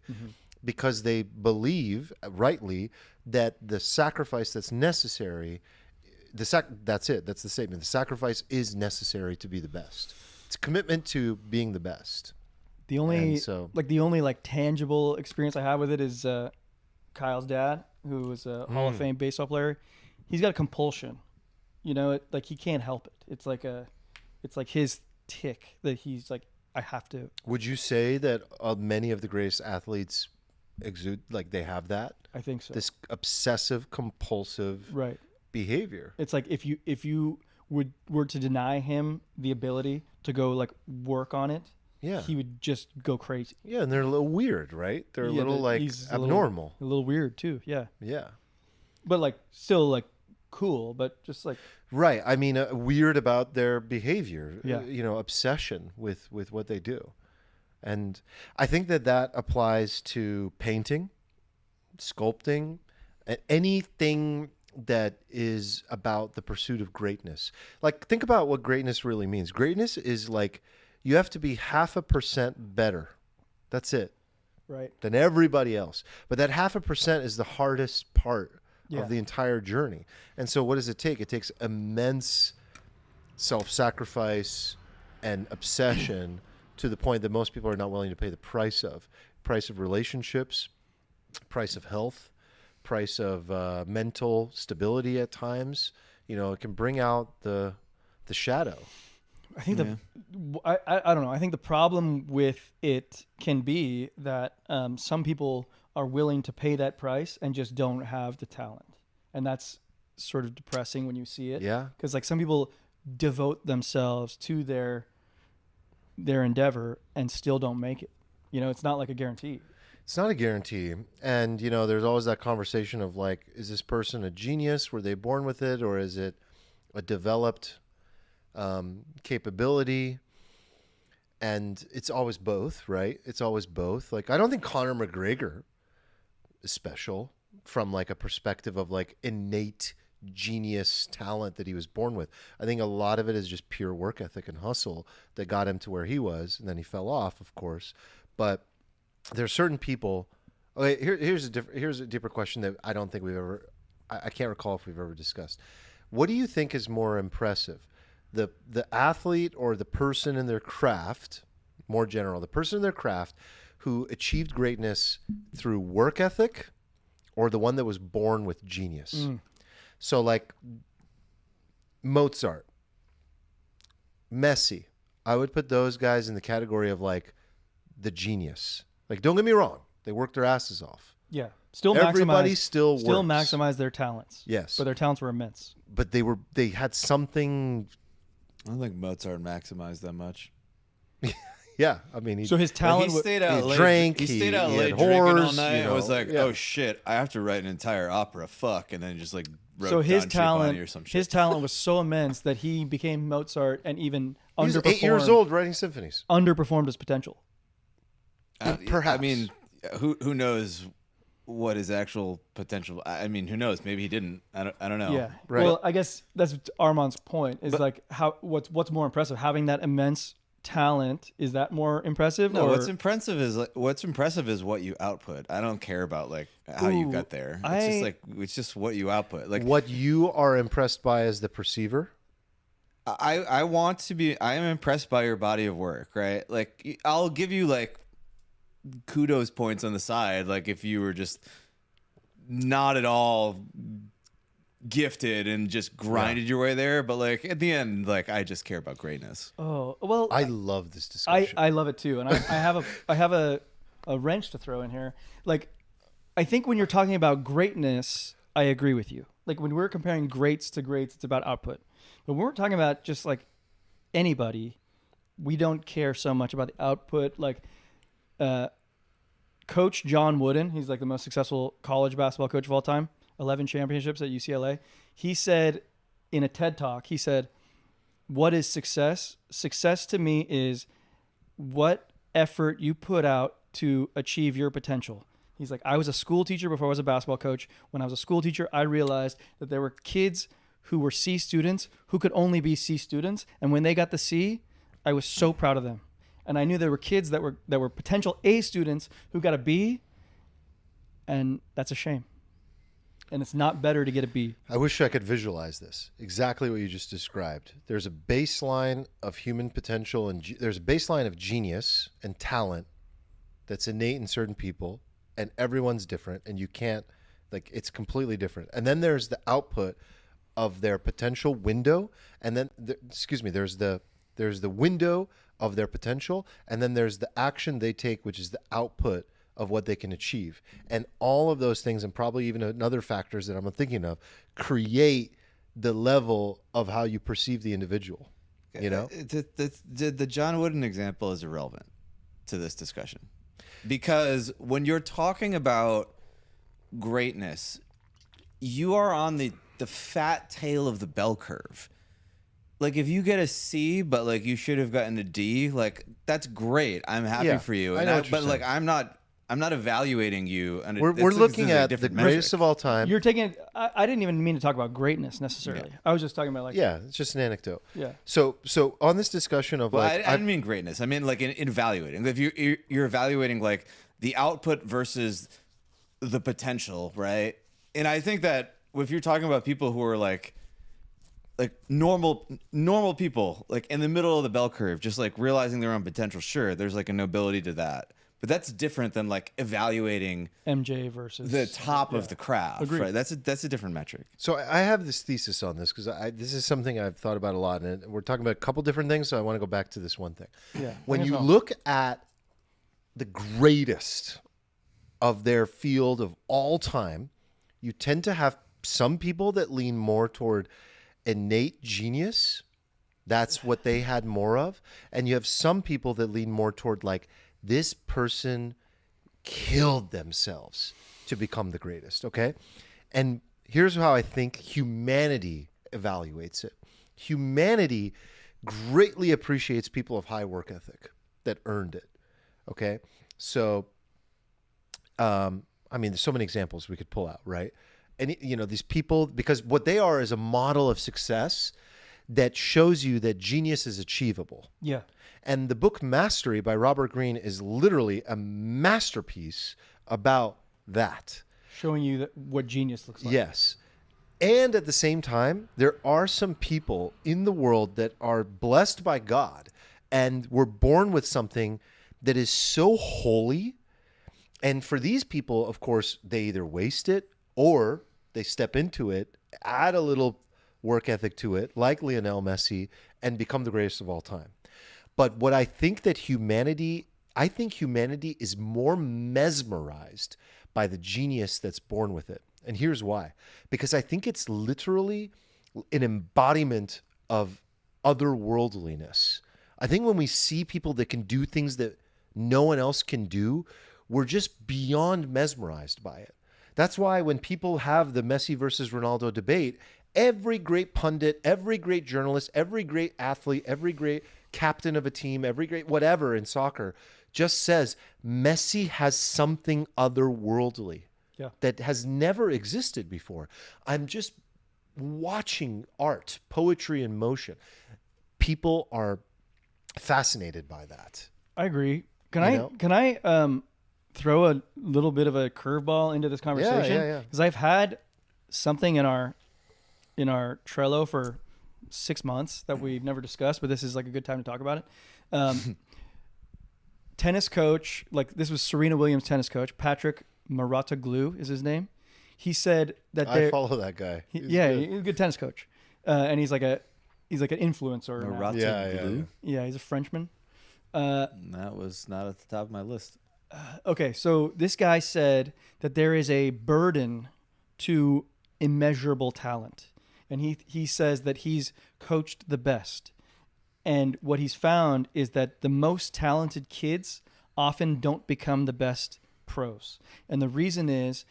because they believe rightly that the sacrifice that's necessary, that's it. That's the statement. The sacrifice is necessary to be the best. It's a commitment to being the best. The only And so- the only tangible experience I have with it is Kyle's dad, who was a Hall of Fame baseball player. He's got a compulsion, you know, like he can't help it. It's like his tick that he's like, I have to. Would you say that many of the greatest athletes exude, like they have that? I think so. This obsessive compulsive Right. behavior. It's like if you were to deny him the ability to go like work on it, Yeah. he would just go crazy. Yeah, and they're a little weird, right? They're a Yeah, little like he's abnormal. a little weird too. Yeah, Yeah. but like still like cool, but just like Right. I mean, weird about their behavior. Yeah. You know, obsession with what they do. And I think that applies to painting, sculpting, anything that is about the pursuit of greatness. Like, think about what greatness really means. Greatness is like you have to be 0.5% better. That's it. right. Than everybody else. But that 0.5% is the hardest part Yeah. of the entire journey. And so what does it take? It takes immense self-sacrifice and obsession to the point that most people are not willing to pay the price of. Price of relationships, price of health, price of mental stability at times. You know, it can bring out the shadow. I think I don't know. I think the problem with it can be that some people are willing to pay that price and just don't have the talent, and that's sort of depressing when you see it. Yeah. Because like some people devote themselves to their endeavor and still don't make it. You know, it's not like a guarantee. It's not a guarantee. And, you know, there's always that conversation of like, is this person a genius? Were they born with it? Or is it a developed capability? And it's always both, right? It's always both. Like, I don't think Conor McGregor is special from like a perspective of like innate genius talent that he was born with. I think a lot of it is just pure work ethic and hustle that got him to where he was. And then he fell off, of course. But there are certain people. Okay, here's a deeper question that I don't think we've ever. I can't recall if we've ever discussed. What do you think is more impressive, the athlete or the person in their craft, more general, the person in their craft who achieved greatness through work ethic or the one that was born with genius. So like Mozart, Messi, I would put those guys in the category of like the genius. Like, don't get me wrong, they worked their asses off. Yeah. Still Everybody maximize, still works. maximize their talents. Yes. But their talents were immense. But they had something. I don't think Mozart maximized that much. Yeah, I mean, So his talent he stayed out he late. drank, He stayed out he late had drinking all whores, night. you know, It was like, yeah. oh shit, I have to write an entire opera. Fuck, and then just like wrote so his Don Giovanni or some talent, shit. his talent was so immense that he became Mozart and even he was underperformed. 8 years old writing symphonies. Underperformed his potential. Perhaps. I mean, who knows what his actual potential? I mean, who knows? Maybe he didn't. I don't know. Yeah. Right. Well, I guess that's Armand's point. Is like what's more impressive, having that immense talent? Is that more impressive? No, or? what's impressive is what you output. I don't care about like how you got there. It's just what you output. Like what you are impressed by as the perceiver. I am impressed by your body of work, right? Like I'll give you like kudos points on the side, like if you were just not at all gifted and just grinded your way there, but like at the end, like I just care about greatness. Oh well, I love this discussion. I love it too, and I have a wrench to throw in here. Like, I think when you're talking about greatness, I agree with you. Like when we're comparing greats to greats, it's about output. But when we're talking about just like anybody, we don't care so much about the output. Like, Coach John Wooden, he's like the most successful college basketball coach of all time, 11 championships at UCLA. He said in a TED Talk, he said, what is success? Success to me is what effort you put out to achieve your potential. He's like, I was a school teacher before I was a basketball coach. When I was a school teacher, I realized that there were kids who were C students who could only be C students. And when they got the C, I was so proud of them. And I knew there were kids that were potential A students who got a B, and that's a shame. And it's not better to get a B. I wish I could visualize this. Exactly what you just described. There's a baseline of human potential and there's a baseline of genius and talent that's innate in certain people, and everyone's different, and you can't, like, it's completely different. And then there's the output of their potential window, and then there's the window of their potential, and then there's the action they take, which is the output of what they can achieve. And all of those things, and probably even another factors that I'm thinking of, create the level of how you perceive the individual. You know, the John Wooden example is irrelevant to this discussion, because when you're talking about greatness, you are on the fat tail of the bell curve. Like if you get a C, but like you should have gotten a D, like that's great. I'm happy for you. But like I'm not evaluating you. And we're looking at the greatest of all time. You're taking. I didn't even mean to talk about greatness necessarily. Yeah. I was just talking about like. Yeah, it's just an anecdote. Yeah. So on this discussion of I didn't mean greatness. I mean like in evaluating. If you're evaluating like the output versus the potential, right? And I think that if you're talking about people who are like normal people, like in the middle of the bell curve, just like realizing their own potential, sure, there's like a nobility to that. But that's different than like evaluating MJ versus the top of the craft. Agreed. Right? That's a different metric. So I have this thesis on this because this is something I've thought about a lot, and we're talking about a couple different things. So I want to go back to this one thing. Yeah. When you look at the greatest of their field of all time, you tend to have some people that lean more toward innate genius. That's what they had more of. And you have some people that lean more toward like, this person killed themselves to become the greatest, okay? And here's how I think humanity evaluates it. Humanity greatly appreciates people of high work ethic that earned it, okay? So, I mean, there's so many examples we could pull out, right? And, you know, these people, because what they are is a model of success that shows you that genius is achievable. Yeah. And the book Mastery by Robert Greene is literally a masterpiece about that. Showing you what genius looks like. Yes. And at the same time, there are some people in the world that are blessed by God and were born with something that is so holy. And for these people, of course, they either waste it or they step into it, add a little work ethic to it, like Lionel Messi, and become the greatest of all time. But what I think humanity is more mesmerized by the genius that's born with it. And here's why. Because I think it's literally an embodiment of otherworldliness. I think when we see people that can do things that no one else can do, we're just beyond mesmerized by it. That's why when people have the Messi versus Ronaldo debate, every great pundit, every great journalist, every great athlete, every great captain of a team, every great whatever in soccer just says Messi has something otherworldly that has never existed before. I'm just watching art, poetry in motion. People are fascinated by that. I agree. Can I throw a little bit of a curveball into this conversation? Yeah. Because I've had something in our Trello for 6 months that we've never discussed, but this is like a good time to talk about it. Tennis coach, like this was Serena Williams' tennis coach, Patrick Mouratoglou is his name. He said that I follow that guy. He's a good tennis coach, and he's like an influencer. Mouratoglou? Yeah, he's a Frenchman. That was not at the top of my list. Okay, so this guy said that there is a burden to immeasurable talent, and he says that he's coached the best, and what he's found is that the most talented kids often don't become the best pros, and the reason is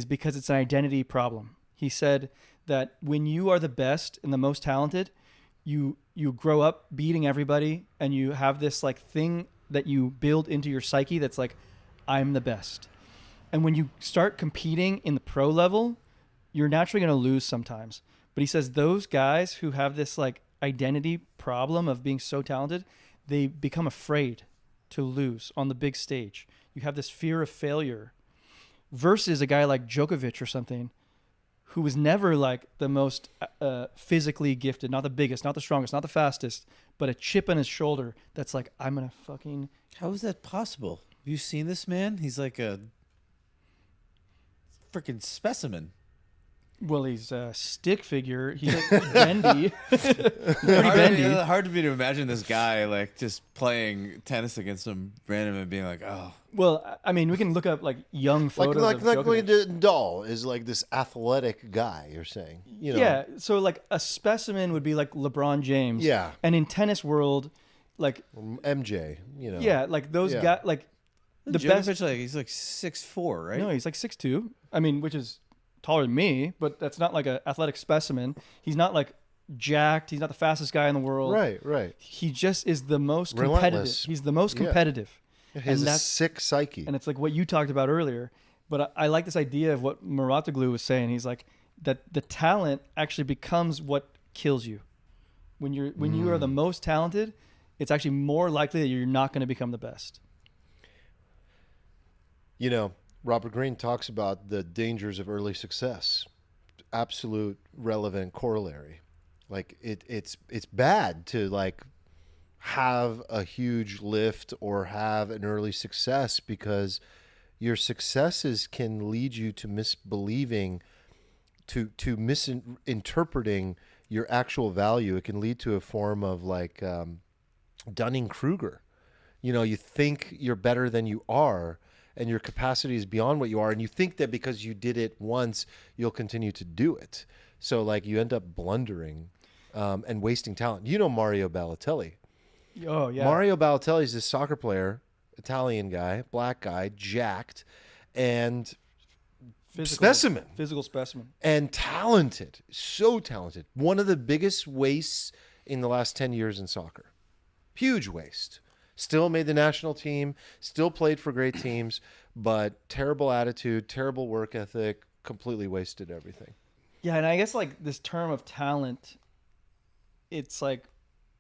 because it's an identity problem. He said that when you are the best and the most talented, you grow up beating everybody, and you have this like thing that you build into your psyche that's like, I'm the best. And when you start competing in the pro level, you're naturally going to lose sometimes. But he says those guys who have this like identity problem of being so talented, they become afraid to lose on the big stage. You have this fear of failure versus a guy like Djokovic or something who was never like the most physically gifted, not the biggest, not the strongest, not the fastest, but a chip on his shoulder that's like, I'm going to fucking... How is that possible? Have you seen this man? He's like a freaking specimen. Well, he's a stick figure. He's bendy. Hard for me to imagine this guy like just playing tennis against some random and being like, oh. Well, I mean, we can look up like young photos of Djokovic. Nadal is like this athletic guy. You're saying, Yeah. So like a specimen would be like LeBron James. Yeah. And in tennis world, like MJ. Yeah, like those guys, like the Djokovic, best. like he's like 6'4", right? No, he's like 6'2". I mean, which is taller than me, but that's not like an athletic specimen. He's not like jacked. He's not the fastest guy in the world. Right. He just is the most competitive. Relentless. He's the most competitive. He has a sick psyche. And it's like what you talked about earlier. But I like this idea of what Mouratoglou was saying. He's like that the talent actually becomes what kills you. When you are the most talented, it's actually more likely that you're not going to become the best. Robert Greene talks about the dangers of early success. Absolute relevant corollary. Like it's bad to like have a huge lift or have an early success, because your successes can lead you to misbelieving, to misinterpreting your actual value. It can lead to a form of like Dunning-Kruger. You think you're better than you are, and your capacity is beyond what you are, and you think that because you did it once, you'll continue to do it. So like you end up blundering and wasting talent. Mario Balotelli. Oh yeah. Mario Balotelli is this soccer player, Italian guy, black guy, jacked, and physical specimen, and talented, so talented. One of the biggest wastes in the last 10 years in soccer. Huge waste. Still made the national team, still played for great teams, but terrible attitude, terrible work ethic, completely wasted everything. Yeah, and I guess like this term of talent, it's like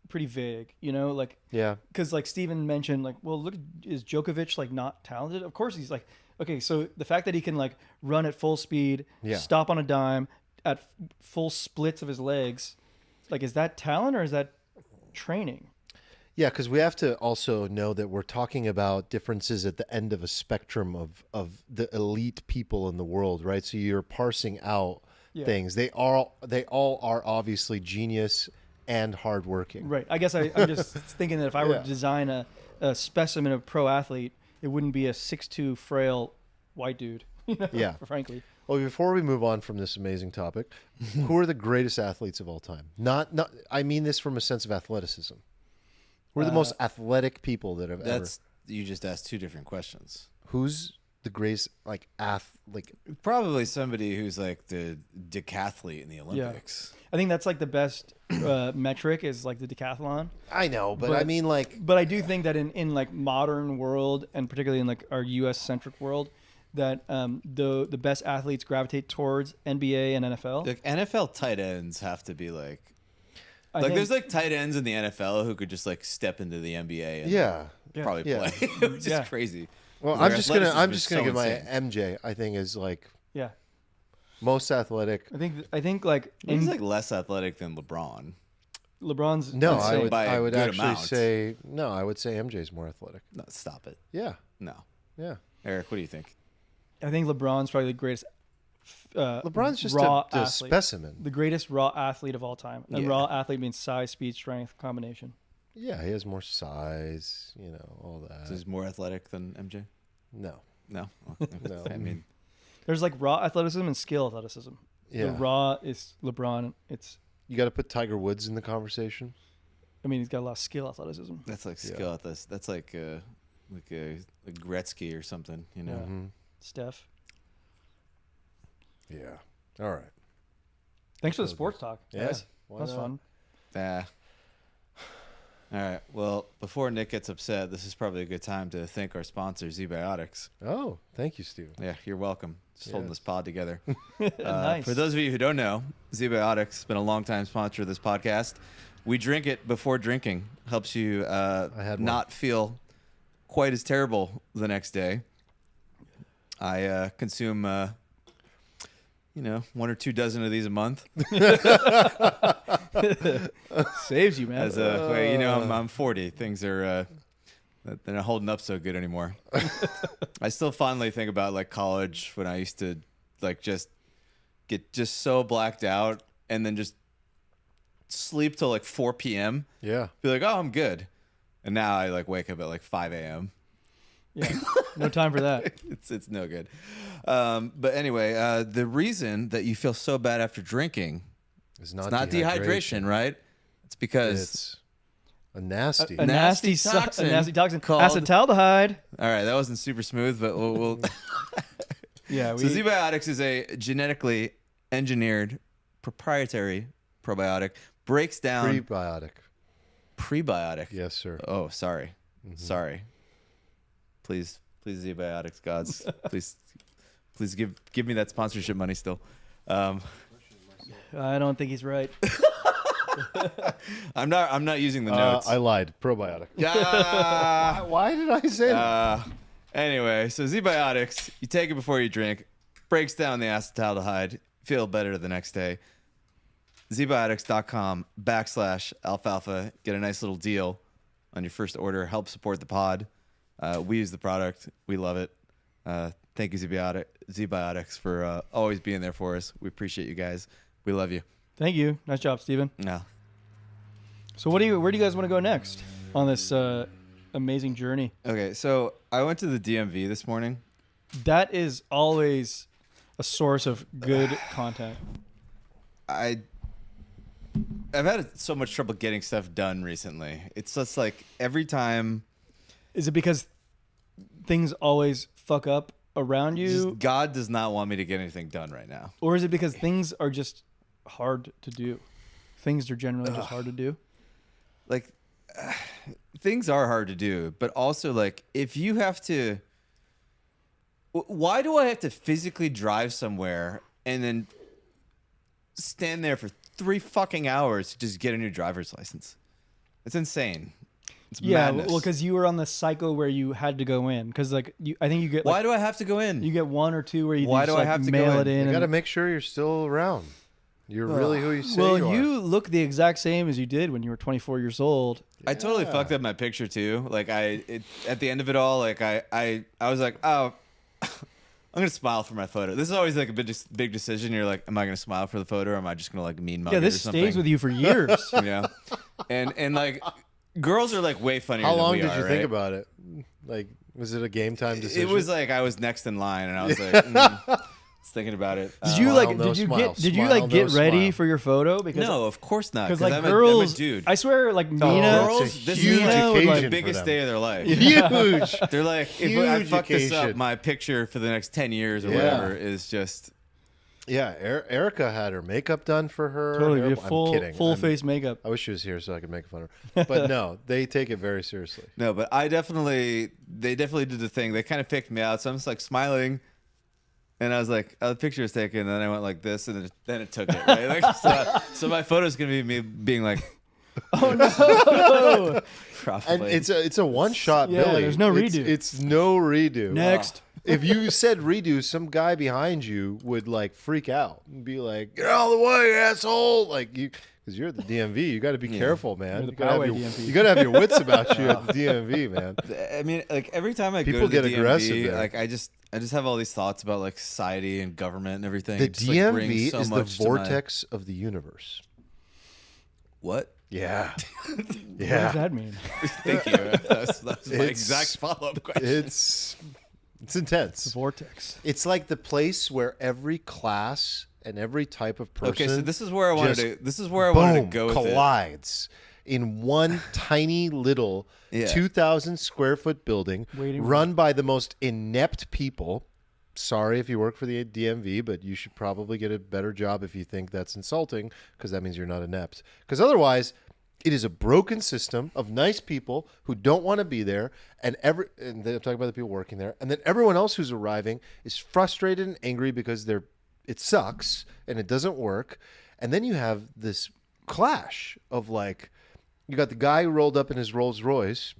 pretty vague, like, yeah, because like Steven mentioned, like, well, look, is Djokovic like not talented? Of course he's like, okay, so the fact that he can like run at full speed, stop on a dime, at full splits of his legs. Like, is that talent or is that training? Yeah, because we have to also know that we're talking about differences at the end of a spectrum of the elite people in the world, right? So you're parsing out things. They all are obviously genius and hardworking. Right. I guess I'm just thinking that if I were to design a specimen of pro athlete, it wouldn't be a 6'2" frail white dude. Yeah. Frankly. Well, before we move on from this amazing topic, who are the greatest athletes of all time? Not. I mean this from a sense of athleticism. Who are the most athletic people that have ever? You just asked two different questions. Who's the greatest Probably somebody who's like the decathlete in the Olympics. I think that's like the best metric is like the decathlon. I know, but I mean like. But I do think that in like modern world and particularly in like our U.S. centric world, that the best athletes gravitate towards NBA and NFL. Like NFL tight ends have to be like there's like tight ends in the NFL who could just like step into the NBA and probably play, which is crazy. Well, I'm just gonna give my MJ. I think is like most athletic. I think like he's like less athletic than LeBron. LeBron's I would actually say no. I would say MJ's more athletic. No, stop it. Yeah. No. Yeah. Eric, what do you think? I think LeBron's probably the greatest. LeBron's just raw a athlete, specimen. the greatest raw athlete of all time. And raw athlete means size, speed, strength combination. Yeah, he has more size, all that. So he's more athletic than MJ? No. No. No. I mean, there's like raw athleticism and skill athleticism. Yeah. The raw is LeBron. You got to put Tiger Woods in the conversation. I mean, he's got a lot of skill athleticism. that's like skill at this. That's like a Gretzky or something, Mm-hmm. Steph. Yeah. All right. Thanks for the sports talk, guys. Why That's not? fun. All right. Well, before Nick gets upset, this is probably a good time to thank our sponsor, ZBiotics. Oh, thank you, Steve. Yeah, you're welcome. Just holding this pod together. Nice. For those of you who don't know, ZBiotics has been a longtime sponsor of this podcast. We drink it before drinking. Helps you not feel quite as terrible the next day. I consume, 1 or 2 dozen of these a month. Saves you, man. I'm 40. Things are they're not holding up so good anymore. I still fondly think about like college when I used to like just get just so blacked out and then just sleep till like 4 p.m. Yeah. Be like, oh, I'm good. And now I like wake up at like 5 a.m. Yeah. No time for that. It's no good. But anyway, the reason that you feel so bad after drinking It's not dehydration, right? It's because it's a nasty. A nasty toxin. A nasty toxin called acetaldehyde. All right, that wasn't super smooth, but we'll Yeah. So ZBiotics is a genetically engineered proprietary probiotic. Breaks down Prebiotic. Prebiotic. Yes, sir. Oh, sorry. Sorry. Please, ZBiotics gods. please give me that sponsorship money still. I don't think he's right. I'm not using the notes. I lied. Probiotic. Yeah. Why did I say that? Anyway, so ZBiotics, you take it before you drink, breaks down the acetaldehyde, feel better the next day. ZBiotics.com/alfalfa. Get a nice little deal on your first order. Help support the pod. We use the product. We love it. Thank you, ZBiotics, for always being there for us. We appreciate you guys. We love you. Thank you. Nice job, Steven. Yeah. So where do you guys want to go next on this amazing journey? Okay, so I went to the DMV this morning. That is always a source of good content. I've had so much trouble getting stuff done recently. It's just like every time. Is it because things always fuck up around you? God does not want me to get anything done right now. Or is it because things are just hard to do? Things are generally just hard to do. Like, things are hard to do, but also like if you have to, why do I have to physically drive somewhere and then stand there for 3 fucking hours to just get a new driver's license? It's insane. It's madness. Well, because you were on the cycle where you had to go in. Because I think you get. Why do I have to go in? You get 1 or 2 where you Why just, do I have to mail go it in? in. You got to make sure you're still around. You're really who you say Well, you are. you look the exact same as you did when you were 24 years old. I totally fucked up my picture too. Like at the end of it all, like I was like, oh, I'm gonna smile for my photo. This is always like a big decision. You're like, am I gonna smile for the photo, or am I just gonna like mean mug Yeah, it this or something? stays with you for years. You know, and like girls are like way funnier. How than long we did are, you right? think about it? Like, was it a game time decision? It was like I was next in line, and I was like, was thinking about it. Did you Smile, like? no Did you smile. get? Did you Smile, like no get ready smile. for your photo? Because No, of course not. because like I'm girls, a dude. I swear, like Mina, it's a Girls, this huge is like occasion the for biggest them. day of their life. Huge. They're like, if I Huge fuck this up, occasion. my picture for the next 10 years or Yeah. whatever is just. Yeah, Erica had her makeup done for her. totally I'm did full kidding. full I'm- face makeup. I wish she was here so I could make fun of her. But no, they take it very seriously. No, but they definitely did the thing. They kind of picked me out. So I'm just like smiling. And I was like, oh, the picture was taken. And then I went like this. And then it took it. Right? Like, so my photo's going to be me being like, Oh no! probably. And it's a one shot, Yeah, Billy. there's no It's- redo. It's no redo. Next. If you said redo, some guy behind you would like freak out and be like, "Get out of the way, asshole!" Like you, because you're at the DMV. You got to be careful, man. You're the You gotta have Poway your, DMV. you got to have your wits about you at the DMV, man. I mean, like every time I People go to get the aggressive DMV, there. like I just have all these thoughts about like society and government and everything. The It just, like, brings DMV so is the much to my- vortex of the universe. What? Yeah, What does yeah. that mean? Thank you. That's my It's- exact follow-up question. It's intense. Vortex. It's like the place where every class and every type of person. Okay, so this is where I wanted just to. This is where I wanted to boom, go with it. collides in one tiny little Yeah. 2,000 square foot building Waiting run by the most inept people. Sorry if you work for the DMV, but you should probably get a better job if you think that's insulting, because that means you're not inept. Because otherwise, it is a broken system of nice people who don't want to be there, and I'm talking about the people working there, and then everyone else who's arriving is frustrated and angry because it sucks and it doesn't work, and then you have this clash of like, you got the guy who rolled up in his Rolls Royce,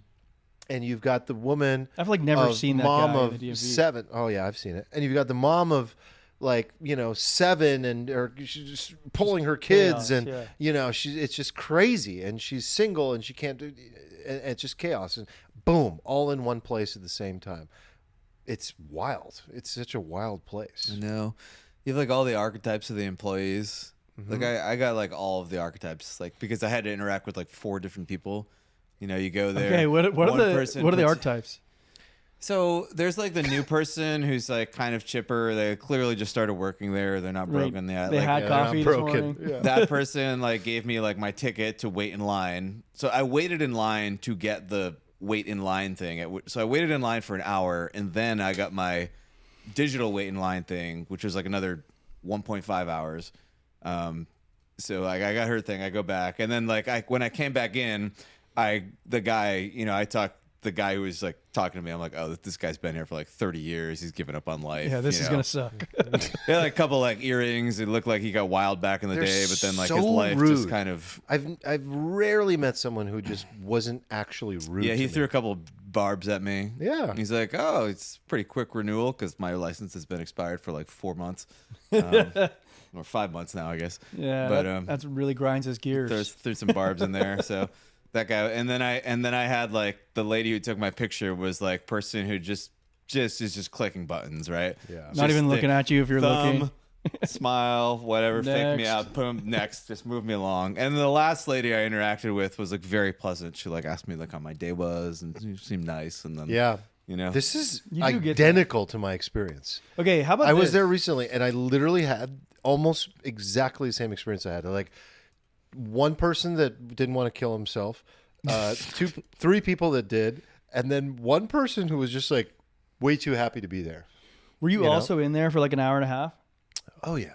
and you've got the woman. I've like never of seen that mom guy of in the DMV. 7. Oh yeah, I've seen it. And you've got the mom of like 7, and or she's just pulling her kids, Chaos, and yeah. it's just crazy, and she's single and she can't do, and it's just chaos, and boom, all in one place at the same time. It's wild. It's such a wild place. I know. You have like all the archetypes of the employees. Like I got like all of the archetypes, like because I had to interact with like 4 different people. You know, you go there. Okay, what are one the person what are the puts- archetypes? So there's like the new person who's like kind of chipper. They clearly just started working there. They're not Right. broken yet. They Like, had Yeah, they're not coffee this broken. morning. Yeah. that person like gave me like my ticket to wait in line. So I waited in line to get the wait in line thing. So I waited in line for an hour, and then I got my digital wait in line thing, which was like another 1.5 hours. So like I got her thing. I go back, and then like when I came back in, the guy who was like talking to me, I'm like, oh, this guy's been here for like 30 years. He's given up on life. Yeah, this you is know? gonna suck. He had like a couple like earrings. It looked like he got wild back in the They're day, but then like so his life rude. just kind of. I've rarely met someone who just wasn't actually rude. Yeah, he to threw me. a couple barbs at me. Yeah. He's like, oh, it's pretty quick renewal because my license has been expired for like 4 months. Or 5 months now, I guess. Yeah, But that's really grinds his gears. threw some barbs in there. So that guy, and then I had like the lady who took my picture was like person who just is just clicking buttons, right? Yeah. Not Just even looking at you if you're looking. smile, whatever, fake me Next. out, put him next, just move me along. And the last lady I interacted with was like very pleasant. She like asked me like how my day was, and she seemed nice. And then Yeah. you know, This is You do get that. identical to my experience. Okay, how about I was this? there recently, and I literally had almost exactly the same experience I had. Like one person that didn't want to kill himself, 3 people that did, and then one person who was just like way too happy to be there. Were you you know? also in there for like an hour and a half? Oh yeah.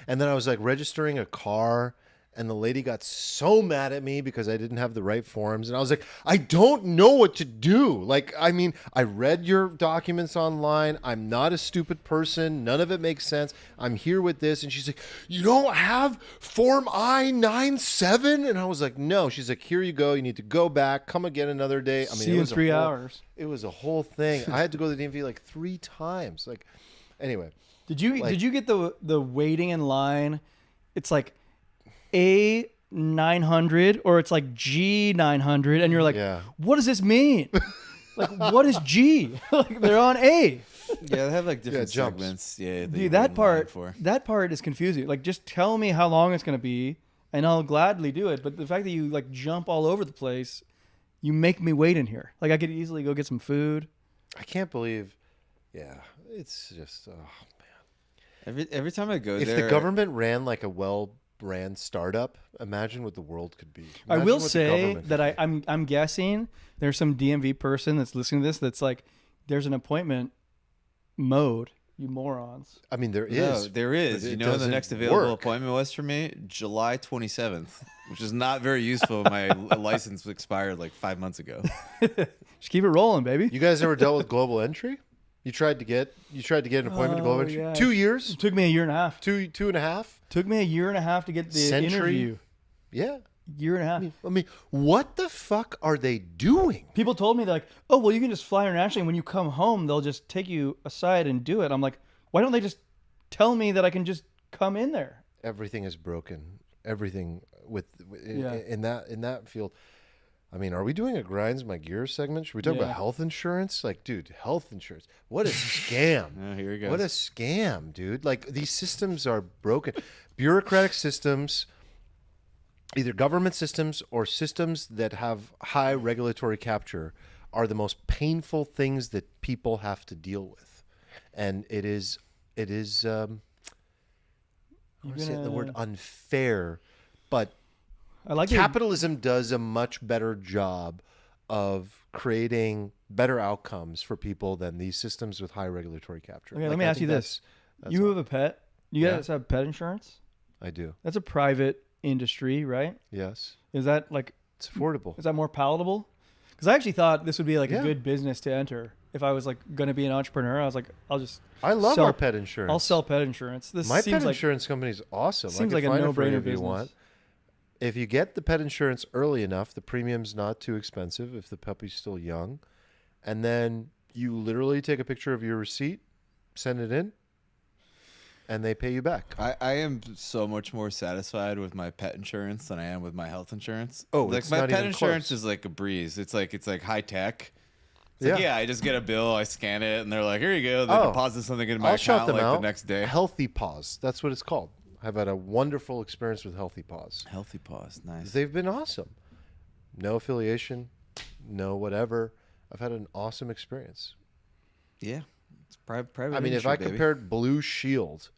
And then I was like registering a car, and the lady got so mad at me because I didn't have the right forms. And I was like, I don't know what to do. Like, I mean, I read your documents online. I'm not a stupid person. None of it makes sense. I'm here with this. And she's like, you don't have Form I-97? And I was like, no. She's like, here you go. You need to go back. Come again another day. I mean, See it you in was a 3 whole- hours. It was a whole thing. I had to go to the DMV like 3 times. Like, anyway. Did you get the waiting in line it's like A900 or it's like G900, and you're like, what does this mean? Like, what is G? Like, they're on A. Yeah, they have like different jumps. segments. Yeah, Dude, that part is confusing. Like, just tell me how long it's gonna be, and I'll gladly do it. But the fact that you like jump all over the place, you make me wait in here. Like, I could easily go get some food. I can't believe. Yeah, it's just. Oh man. Every time I go If there, the government ran like a well-brand startup, imagine what the world could be. I Imagine will what the say government- that I'm guessing there's some DMV person that's listening to this that's like, there's an appointment mode, you morons. I mean, there no, is. there is. but You it know, when the doesn't next available work. appointment was for me, July 27th, which is not very useful. My license expired like 5 months ago. Just keep it rolling, baby. You guys ever dealt with global entry? You tried to get an appointment to global entry. yeah. 2 years, It took me a year and a half. two and a half. Took me a year and a half to get the Century? interview. Yeah. Year and a half. I mean, what the fuck are they doing? People told me, they're like, oh, well, you can just fly internationally. And when you come home, they'll just take you aside and do it. I'm like, why don't they just tell me that I can just come in there? Everything is broken. Everything Yeah. in that field. I mean, are we doing a Grinds My Gears segment? Should we talk Yeah. about health insurance? Like, dude, health insurance. What a scam. Oh, here he goes. What a scam, dude. Like, these systems are broken. Bureaucratic systems, either government systems or systems that have high regulatory capture, are the most painful things that people have to deal with. And it is I want to say the word unfair, but I like capitalism does a much better job of creating better outcomes for people than these systems with high regulatory capture. Okay, let me I ask you think this. that's You all. have a pet. You Yeah. guys have pet insurance? I do. That's a private industry, right? Yes. Is that like, It's affordable. is that more palatable? Because I actually thought this would be like Yeah. a good business to enter. If I was like going to be an entrepreneur, I was like, I love sell- our pet insurance. I'll sell pet insurance. This My seems pet like insurance company is awesome. seems I like can a find it for you no-brainer if you business. want. If you get the pet insurance early enough, the premium's not too expensive if the puppy's still young. And then you literally take a picture of your receipt, send it in, and they pay you back. I am so much more satisfied with my pet insurance than I am with my health insurance. Oh, like it's my not pet even insurance close. is like a breeze. It's like high tech. It's like, Yeah. I just get a bill, I scan it, and they're like, here you go. They Oh. deposit something into my I'll shout account them like out. the next day. Healthy Paws. That's what it's called. I've had a wonderful experience with Healthy Paws. Healthy paws, nice. They've been awesome. No affiliation, no whatever. I've had an awesome experience. Yeah, it's private. I mean, if industry, I baby. compared Blue Shield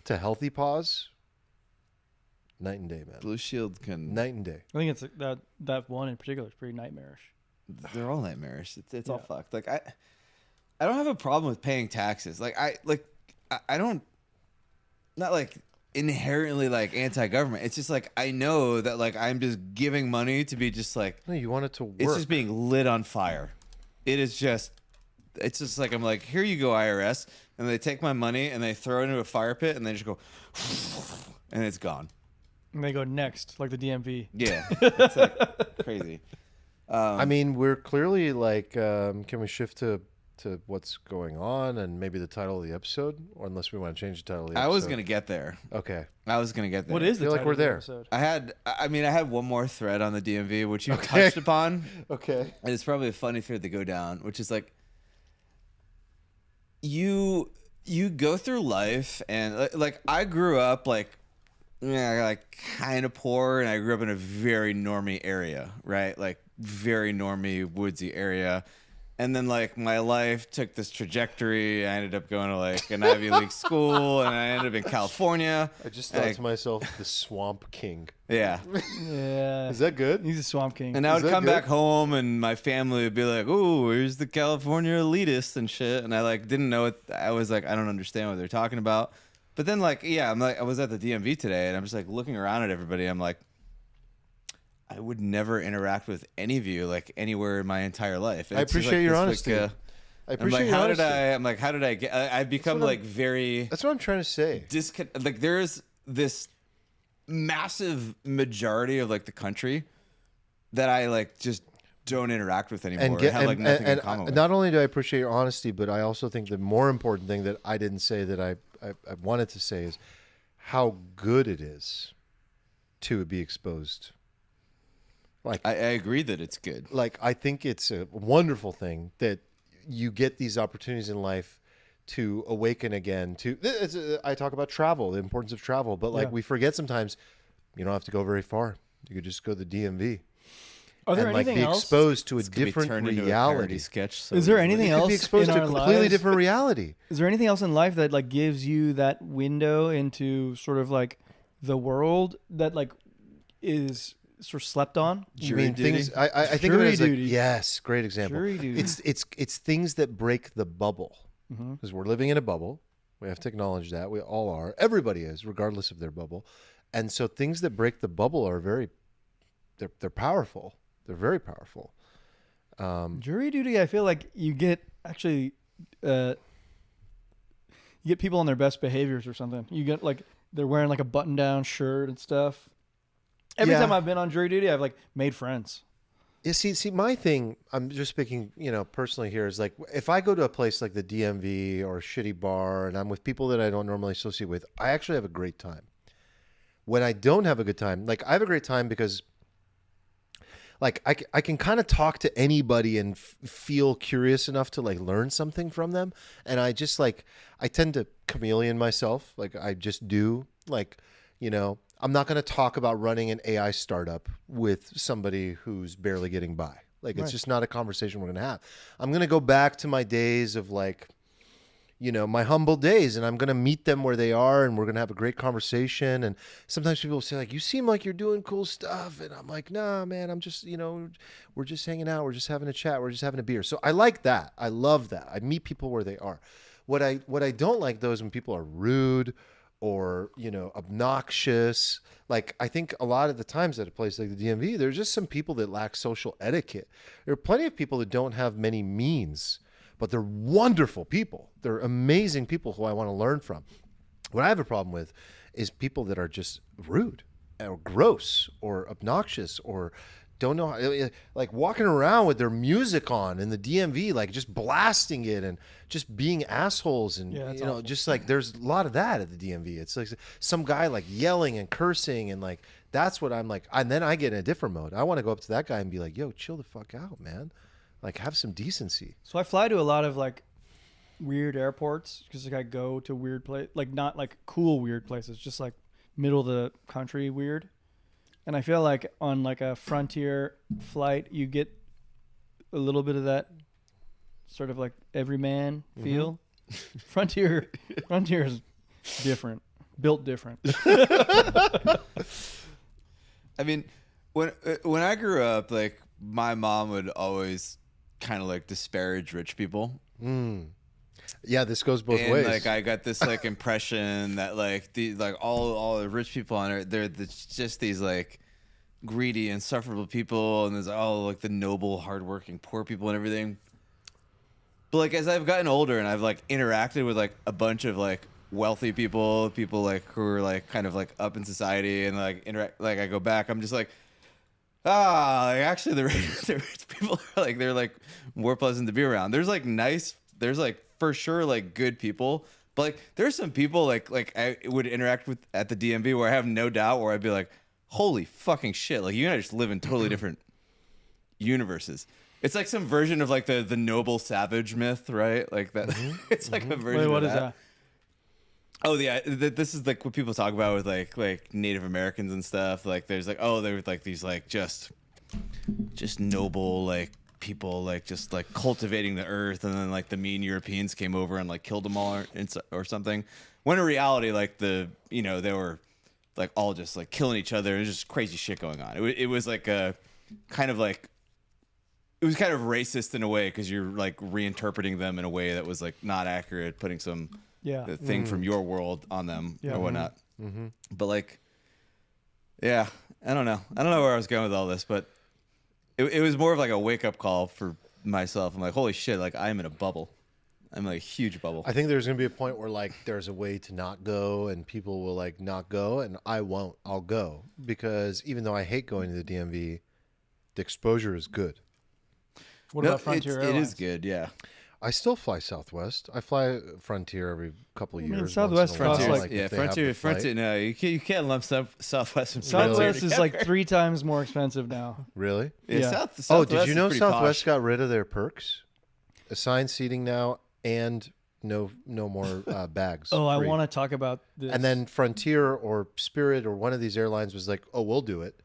to Healthy Paws, night and day, man. Blue Shield can, Night and day. I think it's that one in particular is pretty nightmarish. they're all nightmarish. It's all Yeah. fucked. Like I don't have a problem with paying taxes. Like I don't, not like inherently like anti-government. It's just like I know that like I'm just giving money to be just like No, you want it to work. it's just being lit on fire. It's just like I'm like, here you go, IRS, and they take my money and they throw it into a fire pit and they just go, and it's gone. And they go next, like the DMV. Yeah, it's like crazy. I mean, we're clearly like, can we shift to what's going on and maybe the title of the episode, or unless we want to change the title of the episode? I was gonna get there. Okay. I was gonna get there. What is the feel like title we're of the there. episode? I had one more thread on the DMV, which you touched upon. Okay. And it's probably a funny thread to go down, which is like you go through life and like I grew up like kind of poor, and I grew up in a very normie area, right? Like very normie woodsy area. And then like my life took this trajectory. I ended up going to like an Ivy League school, and I ended up in California. I just thought to myself, the Swamp King. Yeah. Yeah. Is that good? He's a Swamp King. And I Is would that come good? back home, and my family would be like, "Ooh, here's the California elitist and shit." And I like didn't know it. I was like, I don't understand what they're talking about. But then like, yeah, I'm like, I was at the DMV today, and I'm just like looking around at everybody. I'm like, I would never interact with any of you like anywhere in my entire life. And I it's just, appreciate like, your this, honesty. Like, I appreciate your how honesty. did I get? I've become what like very That's what I'm trying to say. like there's this massive majority of like the country that I like just don't interact with anymore. And, get, have like nothing in and common with. not only do I appreciate your honesty, but I also think the more important thing that I didn't say that I wanted to say is how good it is to be exposed. Like I agree that it's good. Like I think it's a wonderful thing that you get these opportunities in life to awaken again. I talk about travel, the importance of travel, but like we forget sometimes you don't have to go very far. You could just go to the DMV. Are there and like anything be else? exposed to a It's gonna be different turned into a reality. parody sketch. So Is there easily. anything You could else be exposed in to a our completely lives? different reality. Is there anything else in life that like gives you that window into sort of like the world that like is sort of slept on? You mean duty? things? I think of it Jury as like, duty. yes, great example. Jury duty. It's things that break the bubble Mm-hmm. because we're living in a bubble. We have to acknowledge that we all are. Everybody is, regardless of their bubble. And so things that break the bubble are they're powerful. They're very powerful. Jury duty, I feel like you get actually, you get people on their best behaviors or something. You get like they're wearing like a button-down shirt and stuff. Every Yeah. time I've been on jury duty, I've like made friends. Yeah, see, my thing, I'm just speaking, personally here, is like if I go to a place like the DMV or a shitty bar and I'm with people that I don't normally associate with, I actually have a great time. When I don't have a good time, like I have a great time because like I can kind of talk to anybody and feel curious enough to like learn something from them. And I just like, I tend to chameleon myself. Like I just do like, I'm not going to talk about running an AI startup with somebody who's barely getting by. Like, it's just not a conversation we're going to have. I'm going to go back to my days of like, my humble days, and I'm going to meet them where they are, and we're going to have a great conversation. And sometimes people will say like, you seem like you're doing cool stuff. And I'm like, nah, man, I'm just, we're just hanging out. We're just having a chat. We're just having a beer. So I like that. I love that. I meet people where they are. What I don't like though is when people are rude or obnoxious. Like I think a lot of the times at a place like the DMV, there's just some people that lack social etiquette. There are plenty of people that don't have many means, but they're wonderful people. They're amazing people who I want to learn from. What I have a problem with is people that are just rude or gross or obnoxious or don't know how, like walking around with their music on in the DMV, like just blasting it and just being assholes. And, awful. just like there's a lot of that at the DMV. It's like some guy like yelling and cursing. And like, that's what I'm like. And then I get in a different mode. I want to go up to that guy and be like, yo, chill the fuck out, man. Like have some decency. So I fly to a lot of like weird airports because like I go to weird place, like not like cool weird places, just like middle of the country weird. And I feel like on like a Frontier flight, you get a little bit of that sort of like everyman feel. Frontier is different, built different. I mean, when I grew up, like my mom would always kind of like disparage rich people. Yeah, this goes both And ways. like I got this like impression that like all the rich people on Earth, they're just these like greedy, insufferable people, and there's all like the noble, hardworking, poor people and everything. But like as I've gotten older and I've like interacted with like a bunch of like wealthy people like who are like kind of like up in society and like interact, like I go back, I'm just like, like actually the rich people are like they're like more pleasant to be around. There's like for sure like good people, but like there's some people like I would interact with at the DMV where I have no doubt where I'd be like, holy fucking shit, like you and I just live in totally different universes. It's like some version of like the noble savage myth, right? Like that. It's like a version. Wait, what of is that? Oh yeah, this is like what people talk about with like Native Americans and stuff. Like there's like they're like these like just noble like people like just like cultivating the earth, and then like the mean Europeans came over and like killed them all or something. When in reality, like they were like all just like killing each other. There's just crazy shit going on. It was like a kind of like. It was kind of racist in a way because you're like reinterpreting them in a way that was like not accurate, putting some thing from your world on them or whatnot. But like, yeah, I don't know where I was going with all this, but it was more of like a wake up call for myself. I'm like, holy shit, like I'm in a bubble. I'm like a huge bubble. I think there's going to be a point where like there's a way to not go and people will like not go, and I won't. I'll go because even though I hate going to the DMV, the exposure is good. What about Frontier It Airlines? is good, yeah. I still fly Southwest. I fly Frontier every couple of I mean, years. Southwest once in a while, costs like, like- if they have the flight. Frontier. No, you can't lump Southwest and Southwest Frontier is like together. 3 times more expensive now. Really? Yeah, Yeah. Southwest Oh, did you is know pretty Southwest posh. got rid of their perks? Assigned seating now, and no more bags. Oh, I free. want to talk about this. And then Frontier or Spirit or one of these airlines was like, "Oh, we'll do it."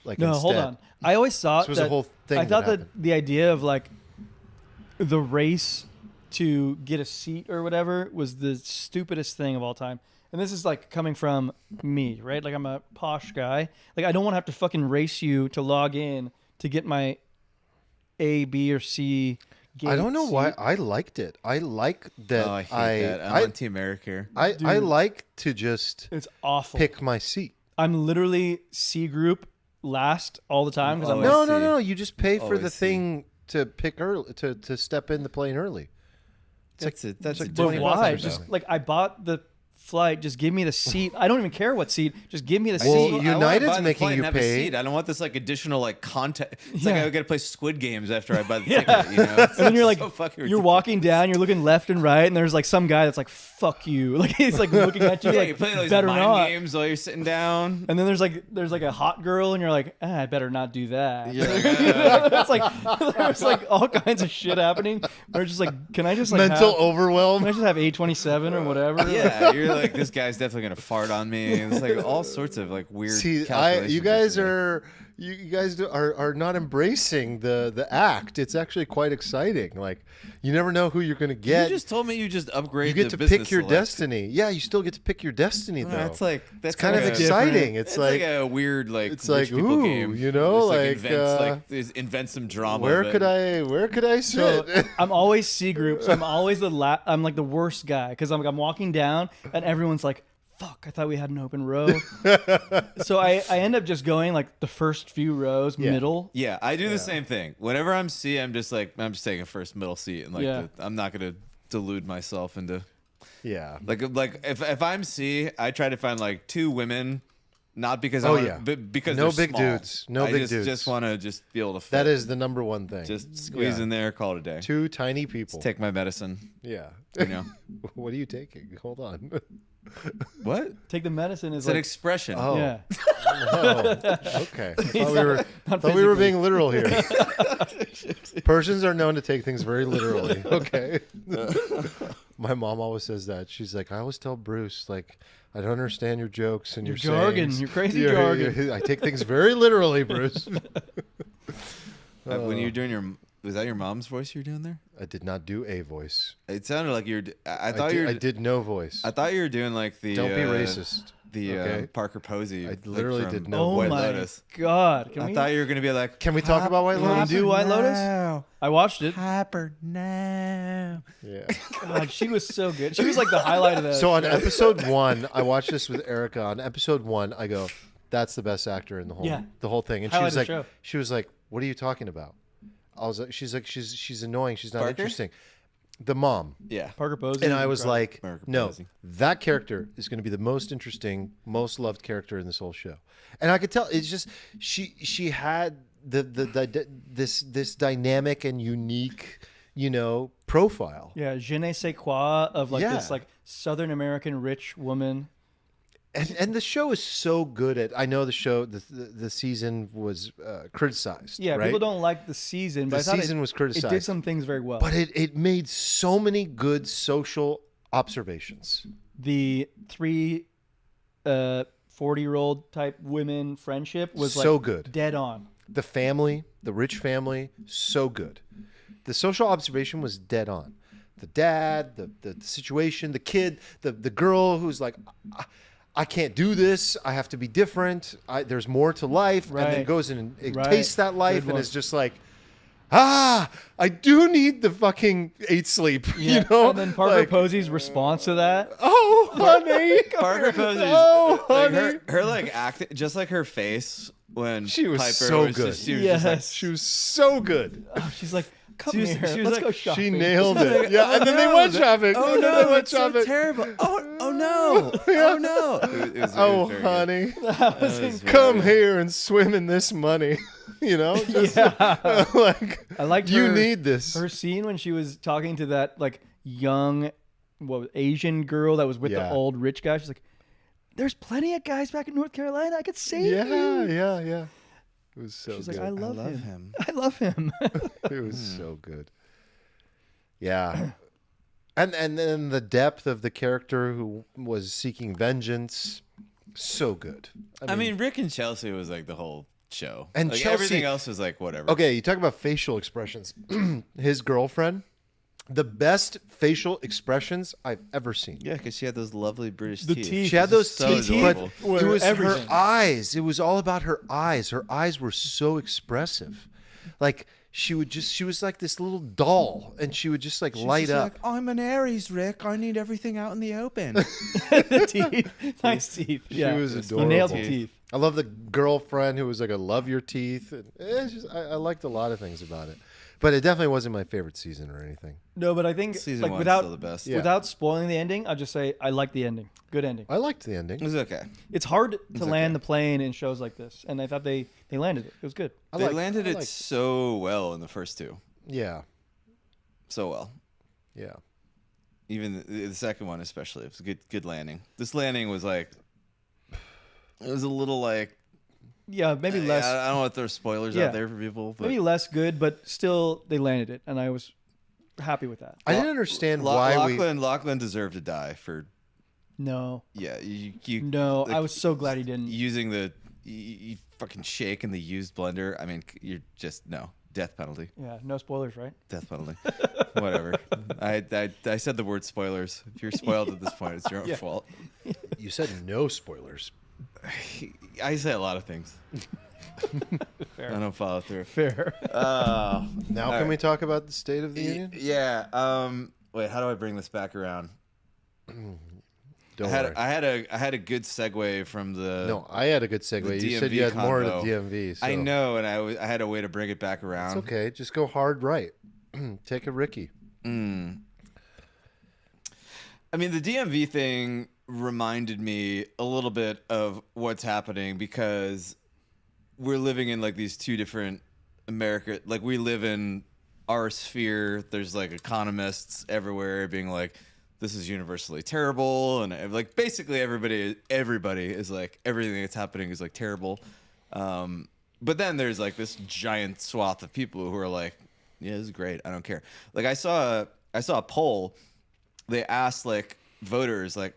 Like, no, hold instead. on. I always thought This was that a whole thing. I thought that happened. the idea of like the race to get a seat or whatever was the stupidest thing of all time. And this is like coming from me, right? Like I'm a posh guy. Like I don't want to have to fucking race you to log in to get my A, B, or C. I don't know seat. why I liked it. I like that. Oh, I hate that. I'm on Team America. I Dude. like to just It's awful. pick my seat. I'm literally C group last all the time because I'm Oh, like, I No. see. You just pay for Always the see. thing to pick early to step in the plane early. That's it. That's like a but 20 different bucks why? or Just something. like I bought the flight. Just give me the seat. I don't even care what seat. Just give me the Well, seat. you- United's making you I pay. don't want this like additional like content. It's Yeah. like I gotta play Squid Games after I buy the Yeah. ticket. You know, And then you're like, so fucking you're ridiculous. walking down, you're looking left and right, and there's like some guy that's like, "Fuck you!" Like he's like looking at you, Yeah, like, you're playing all these better mind not. games while you're sitting down. And then there's like a hot girl, and you're like, I better not do that. Yeah. It's like there's like all kinds of shit happening. Or just like, can I just like Mental have, overwhelm. can I just have A27 or whatever? Yeah, you're like, this guy's definitely gonna fart on me. It's like all sorts of like weird. See, calculations you guys have to be. are you guys are not embracing the act. It's actually quite exciting. Like you never know who you're going to You get. just told me you just upgrade. You get the to business pick your select. destiny. Yeah, you still get to pick your destiny though. That's like that's kind of like a- exciting. It's like a weird like it's rich like, people ooh, game. you know, Just, like, invent some drama. where but- could I So sit? I'm always C group, so I'm always I'm like the worst guy because I'm walking down and everyone's like, "Fuck, I thought we had an open row." So I end up just going like the first few rows, Yeah. middle. Yeah, I do the same thing. Whenever I'm C, I'm just taking first middle seat, and like Yeah. I'm not gonna delude myself into Yeah. like if I'm C, I try to find like 2 women, not because Oh, I yeah. but because No they're big small. dudes. No I big just, dudes. Just want to just be able to fit. That is the number one thing. just squeeze Yeah. in there, call it a day. Two tiny people. Take my medicine. Yeah. You know What are you taking? Hold on. what? Take the medicine is It's an like, expression. Oh. yeah. Oh, okay. Thought we were being literal here. Persians are known to take things very literally. Okay. My mom always says that. She's like, I always tell Bruce, like, I don't understand your jokes and Your your jargon, sayings. your crazy jargon." I take things very literally, Bruce. When you're doing was that your mom's voice you were doing there? I did not do a voice. It sounded like you're. I thought did, you were. I did no voice. I thought you were doing like the. Don't be racist. The okay? Parker Posey. I like, literally from did no Oh White my Lotus. god! Can I we? thought you were gonna be like. Can we talk about White Can we Lotus? do White Lotus? Now. I watched it. Hyper now. Yeah. God, she was so good. She was like the highlight of that. So on episode 1, I watched this with Erica. On episode 1, I go, "That's the best actor in the whole Yeah. thing." And Highlight of the show. she was like, "What are you talking about?" I was like, she's annoying. She's not Parker? interesting. The mom. Yeah. Parker Posey. And I was incredible. like, Parker no, Posey. that character is going to be the most interesting, most loved character in this whole show. And I could tell it's just she had this dynamic and unique, profile. yeah, je ne sais quoi of like Yeah. this like Southern American rich woman. And the show is so good at. I know the show, the season was criticized. Yeah, right? people don't like the season, but The I thought season was It criticized. did some things very well. But it made so many good social observations. The 3 40-year-old type women friendship was So like good. dead on. The family, the rich family, so good. The social observation was dead on. The dad, the situation, the kid, the girl who's like, I can't do this. I have to be different. There's more to life. And then Right. goes in and Right. tastes that life Good and one. is just like, I do need the fucking 8 sleep. Yeah. You know? And then Parker Like, Posey's response to that. oh, honey. Parker Posey's. Oh, like, honey. her like acting, just like her face when She was Piper so was good. Just, she was just like, Yes. She was so good. Oh, she's like, Come She was- here. she was Let's like- go she shopping. She nailed it. Yeah, and then they went shopping. Oh And then no, they went it's so shopping. terrible. Oh no. Oh no. It was Oh, very good. honey, That was That was very come good. here and swim in this money. You know, just Yeah. like I liked you her- need this. Her scene when she was talking to that like young, Asian girl that was with the Yeah. old rich guy. She's like, "There's plenty of guys back in North Carolina. I could save Yeah, you." yeah. It was so She's good. like, "I love him. him. I love him." It was so good. Yeah. And then the depth of the character who was seeking vengeance, so good. I mean, Rick and Chelsea was like the whole show. And like, Chelsea- everything else was like whatever. okay, you talk about facial expressions. His girlfriend, the best facial expressions I've ever seen. Yeah, because she had those lovely British The teeth. teeth. She had those So teeth, adorable. but it was everything. her eyes. It was all about her eyes. Her eyes were so expressive. Like she was like this little doll, and she would just like light up. I'm an Aries, Rick. I need everything out in the open. The teeth, nice teeth. Yeah, was He adorable. nailed the teeth. I love the girlfriend who was like, "I love your teeth." And it's just, I liked a lot of things about it, but it definitely wasn't my favorite season or anything. No, but I think Season like one's without still the best. Yeah. without spoiling the ending, I'll just say I like the ending. Good ending. I liked the It ending. was okay. It's hard to land the plane in shows like this, and I thought they landed it. It was good. I They liked- landed I it liked- so well in the first two. Yeah, So well. yeah. Even the second one, especially, it was a good landing. This landing was like, it was a little like, Yeah, maybe less. I don't know if there's spoilers Yeah. out there for people, but Maybe less good, but still they landed it, and I was happy with that. I didn't understand why we. Lachlan deserved to die for No, you I was so glad he didn't. using the you fucking shake in the used blender. I mean, you're just death penalty. Yeah, no spoilers, right? Death penalty. Whatever. I said the word spoilers. If you're spoiled at this point, it's your own Yeah. fault. You said no spoilers. I say a lot of things. Fair. I don't follow through. Fair. Now can right. we talk about the State of the Union? Yeah. Wait, how do I bring this back around? Don't worry. I had a good segue from the. No, I had a good segue. the You said DMV you had more to convo. DMV. So. I know, and I had a way to bring it back around. It's okay. Just go hard right. Take a Ricky. I mean, the DMV thing reminded me a little bit of what's happening because we're living in like these two different America. Like we live in our sphere. There's like economists everywhere being like, this is universally terrible. And like basically everybody is like, everything that's happening is like terrible. But then there's like this giant swath of people who are like, yeah, this is great. I don't care. Like I saw a poll. They asked like voters, like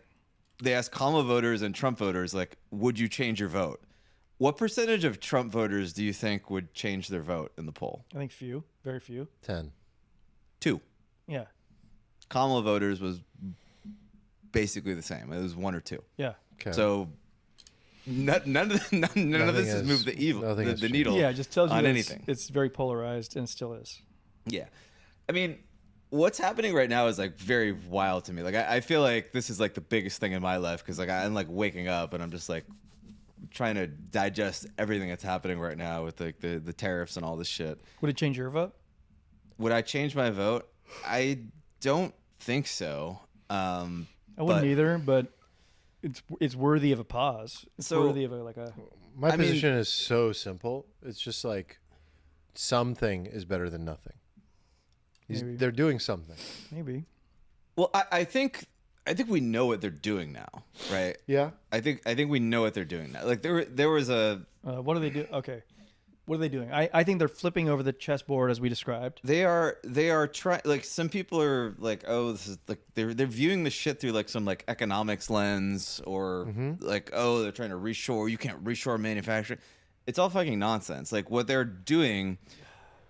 they asked Kamala voters and Trump voters, like, would you change your vote? What percentage of Trump voters do you think would change their vote in the poll? I think few, very few. 10. 2. Yeah, Kamala voters was basically the same. It was 1 or 2. yeah, Okay. So none of this has has- moved nothing has the changed. needle. yeah. It just tells you on that anything. It's very polarized and still is. Yeah. I mean, what's happening right now is like very wild to me. Like I feel like this is like the biggest thing in my life because like I'm like waking up and I'm just like trying to digest everything that's happening right now with like the tariffs and all this shit. Would it change your vote? Would I change my vote? I don't think so. I wouldn't either, but it's worthy of a pause. It's So- worthy of a My I mean- position is so simple. It's just like something is better than nothing. Maybe. They're doing something. maybe. Well, I think we know what they're doing now, right? Yeah. I think we know what they're doing now. Like there was a What do they do? Okay, what are they doing? I think they're flipping over the chessboard as we described. They are trying. Like some people are like, oh, this is like they're viewing the shit through like some like economics lens or like, oh, they're trying to reshore. You can't reshore manufacturing. It's all fucking nonsense. Like what they're doing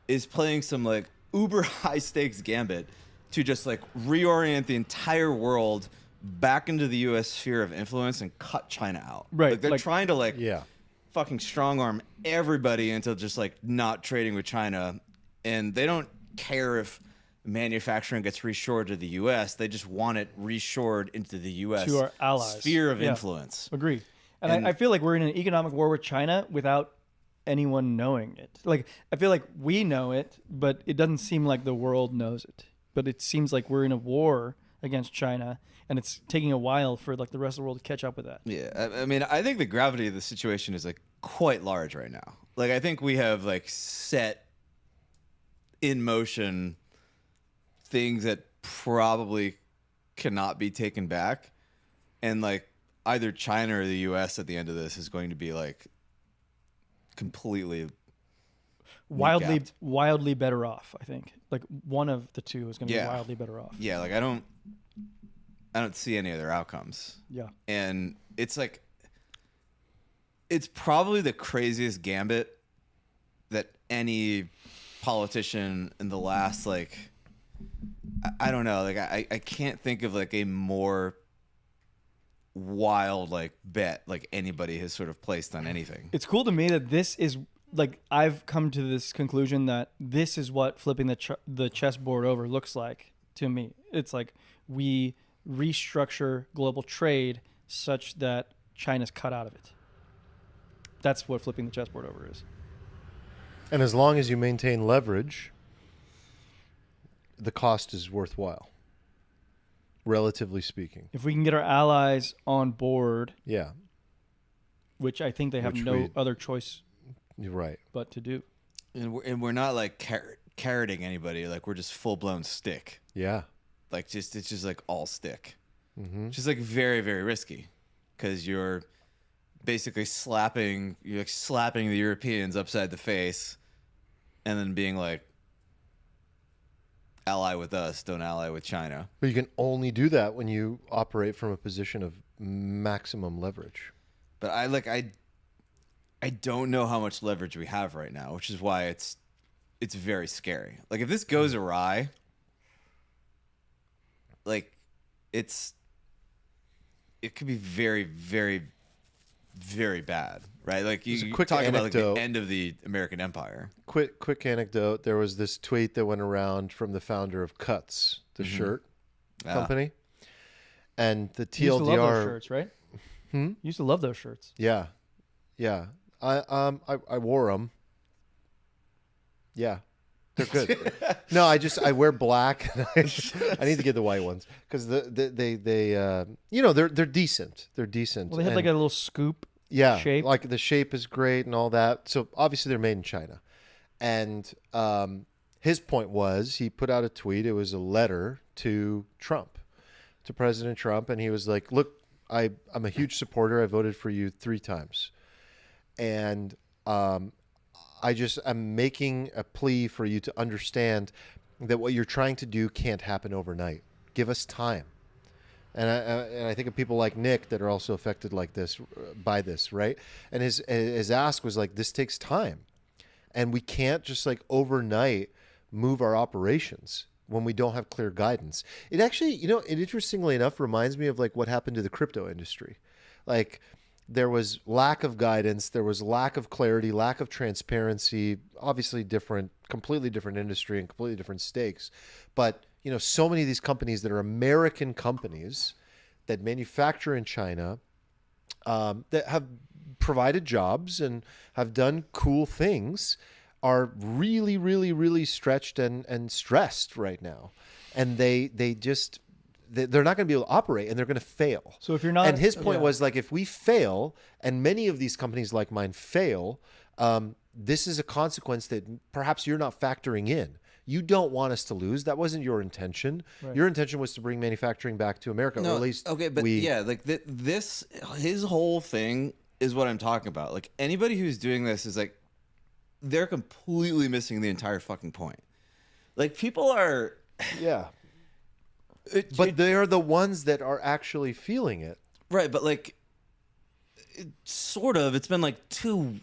is playing some like uber high stakes gambit to just like reorient the entire world back into the U.S. sphere of influence and cut China out. Right, Like they're like- trying to like Yeah. fucking strong arm everybody into just like not trading with China, and they don't care if manufacturing gets reshored to the U.S. They just want it reshored into the U.S. To our allies. sphere of Yeah. influence. Agree. And I feel like we're in an economic war with China without anyone knowing it. Like, I feel like we know it, but it doesn't seem like the world knows it. But it seems like we're in a war against China, and it's taking a while for like the rest of the world to catch up with that. Yeah, I mean, I think the gravity of the situation is like quite large right now. Like, I think we have like set in motion things that probably cannot be taken back, and like either China or the U.S. at the end of this is going to be like completely wildly better off. I think like one of the two is going to be wildly better off. Yeah, like I don't see any other outcomes. Yeah, and it's like it's probably the craziest gambit that any politician in the last like I don't know, like I can't think of like a more wild like bet like anybody has sort of placed on anything. It's cool to me that this is like I've come to this conclusion that this is what flipping the chessboard over looks like to me. It's like we restructure global trade such that China's cut out of it. That's what flipping the chessboard over is. And as long as you maintain leverage, the cost is worthwhile, relatively speaking. If we can get our allies on board, yeah, which I think they have no other choice, you're right, but to do. And we're not like carroting anybody. Like we're just full blown stick. Yeah, like it's just like all stick. Mm-hmm. Just like very very risky, because you're basically slapping the Europeans upside the face, and then being like, ally with us, don't ally with China. But you can only do that when you operate from a position of maximum leverage. But I don't know how much leverage we have right now, which is why it's very scary. Like if this goes awry, like it could be very very very bad, right? Like you talk about like the end of the American Empire. Quick anecdote. There was this tweet that went around from the founder of Cuts, the shirt company. And the TLDR... You used to love those shirts, right? You used to love those shirts. Yeah. Yeah. I wore them. Yeah. They're good. No, I wear black. I need to get the white ones because they you know, they're decent. They're decent. Well, they had like a little scoop. Yeah, shape. Like the shape is great and all that. So obviously they're made in China. And his point was he put out a tweet. It was a letter to Trump, to President Trump, and he was like, "Look, I'm a huge supporter. I voted for you 3 times, and I'm making a plea for you to understand that what you're trying to do can't happen overnight. Give us time." And I think of people like Nick that are also affected like this by this, right? And his ask was like, this takes time, and we can't just like overnight move our operations when we don't have clear guidance. It actually, you know, it interestingly enough reminds me of like what happened to the crypto industry. Like there was lack of guidance, there was lack of clarity, lack of transparency, obviously completely different industry and completely different stakes. But, you know, so many of these companies that are American companies that manufacture in China, that have provided jobs and have done cool things are really, really, really stretched and stressed right now. And they're not going to be able to operate, and they're going to fail. So if you're not, and his point was like, if we fail, and many of these companies like mine fail, this is a consequence that perhaps you're not factoring in. You don't want us to lose. That wasn't your intention. Right. Your intention was to bring manufacturing back to America, or at least okay. But like his whole thing is what I'm talking about. Like anybody who's doing this is like, they're completely missing the entire fucking point. Like people are, but they are the ones that are actually feeling it, right? But like, sort of. It's been like 2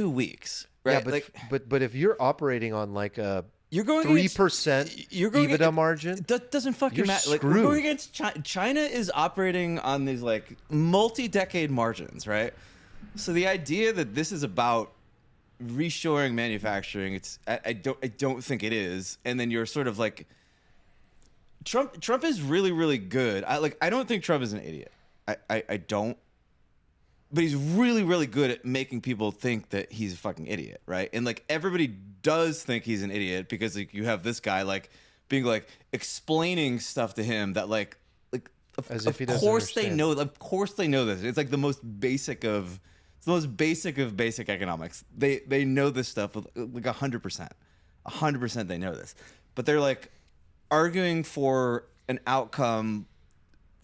weeks, right? Yeah, but but if you're operating on like a you're going 3% EBITDA margin, that doesn't fucking matter. Like we're going against China. China is operating on these like multi-decade margins, right? So the idea that this is about reshoring manufacturing, I don't think it is. And then you're sort of like Trump is really really good. I don't think Trump is an idiot. I don't. but he's really, really good at making people think that he's a fucking idiot, right? And like everybody does think he's an idiot because like you have this guy like being like explaining stuff to him that like As if he doesn't course they understand. know. Of course they know this. It's like the most basic of basic economics. They know this stuff with like 100%. 100% they know this, but they're like arguing for an outcome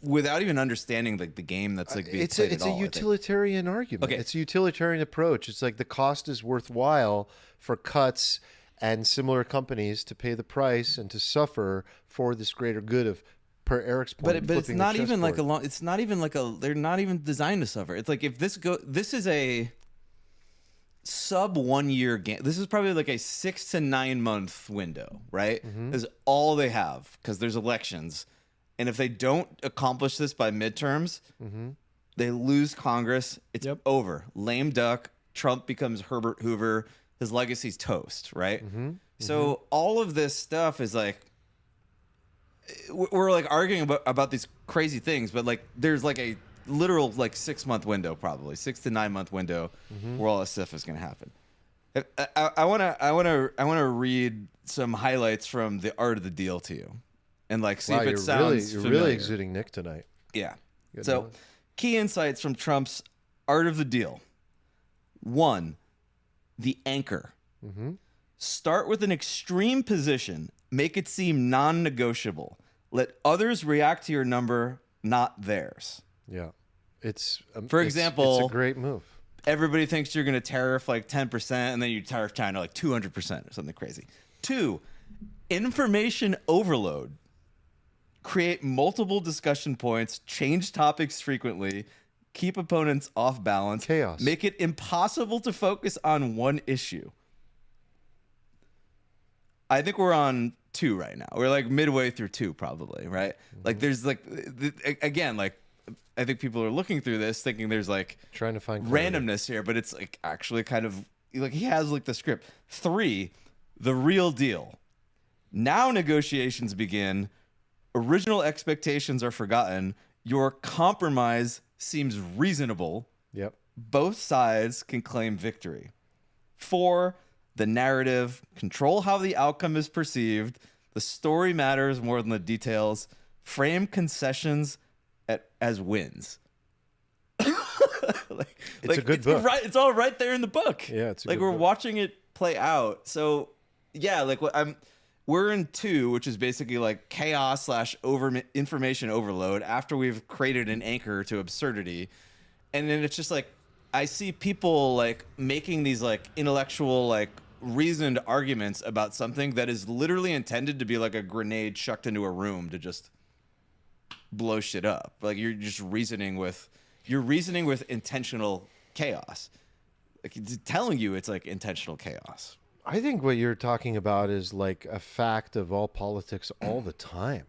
without even understanding like the game that's like being played it's at a all, I think. utilitarian argument. Okay. It's a utilitarian approach. It's like the cost is worthwhile for Cuts and similar companies to pay the price and to suffer for this greater good of, per Eric's point. But it's flipping not the even like a chessboard. long. It's not even like a. They're not even designed to suffer. It's like if this is a sub 1 year game. This is probably like a 6 to 9 month window, right? Is all they have because there's elections, and if they don't accomplish this by midterms, they lose Congress. It's over. Lame duck. Trump becomes Herbert Hoover. His legacy's toast, right? So all of this stuff is like we're like arguing about these crazy things, but like there's like a literal like 6 month window, probably 6 to 9 month window where all this stuff is going to happen. I want to read some highlights from The Art of the Deal to you, and like see if it sounds you're familiar. really exuding Nick tonight. Yeah. Good So, knowledge. key insights from Trump's Art of the Deal. 1, the anchor. Start with an extreme position. Make it seem non-negotiable. Let others react to your number, not theirs. Yeah, it's For it's example, a great move. Everybody thinks you're going to tariff like 10%, and then you tariff China like 200% or something crazy. 2, information overload. Create multiple discussion points, change topics frequently, keep opponents off balance. Chaos. Make it impossible to focus on one issue. I think we're on 2 right now. We're like midway through 2 probably, right? Like there's like, again, like I think people are looking through this thinking there's like Trying to find clarity. randomness here, but it's like actually kind of like he has like the script. 3, the real deal. Now negotiations begin. Original expectations are forgotten. Your compromise seems reasonable. Yep. Both sides can claim victory. 4, the narrative. Control how the outcome is perceived. The story matters more than the details. Frame concessions as wins. It's a good book. Right, it's all right there in the book. Yeah, it's a like good we're book. watching it play out. So yeah, like we're in 2, which is basically like chaos / information overload after we've created an anchor to absurdity. And then it's just like, I see people like making these like intellectual, like reasoned arguments about something that is literally intended to be like a grenade chucked into a room to just blow shit up. Like you're reasoning with intentional chaos. Like it's telling you it's like intentional chaos. I think what you're talking about is like a fact of all politics all the time.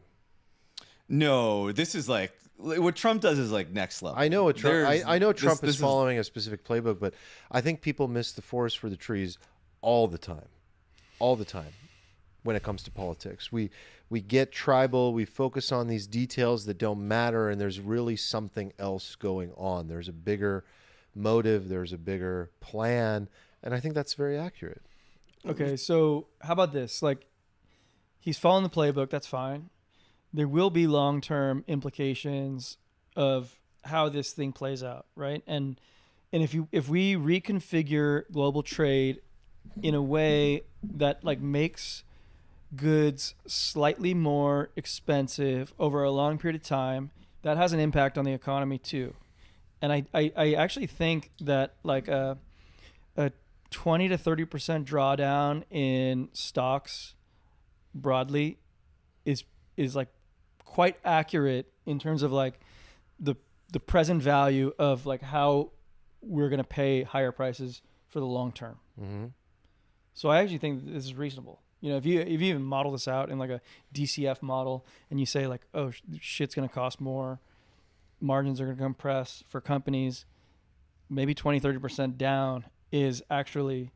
No, this is like what Trump does is like next level. I know what Trump. I know Trump this is following a specific playbook, but I think people miss the forest for the trees all the time, when it comes to politics. We get tribal. We focus on these details that don't matter, and there's really something else going on. There's a bigger motive. There's a bigger plan, and I think that's very accurate. Okay, so how about this? Like, he's following the playbook. That's fine. There will be long-term implications of how this thing plays out, right? And if we reconfigure global trade in a way that like makes goods slightly more expensive over a long period of time, that has an impact on the economy too. And I actually think that like a 20 to 30% drawdown in stocks broadly is like quite accurate in terms of like the present value of like how we're going to pay higher prices for the long term. Mm-hmm. So I actually think this is reasonable. You know, if you even model this out in like a DCF model and you say like, oh, shit's going to cost more, margins are going to compress for companies, maybe 20, 30% down is actually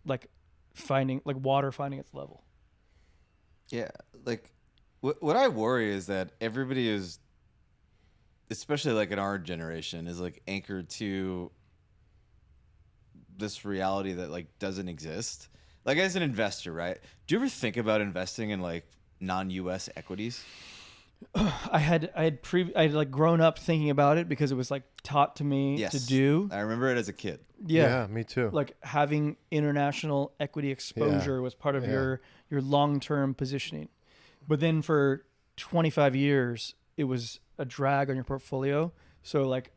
like finding like water finding its level. Yeah, like what I worry is that everybody is especially like in our generation, is like anchored to this reality that like doesn't exist. Like as an investor, right? Do you ever think about investing in like non-US equities? I had like grown up thinking about it because it was like taught to me Yes. to do. I remember it as a kid. Yeah. me too. Like having international equity exposure was part of your long-term positioning. But then for 25 years, it was a drag on your portfolio. So like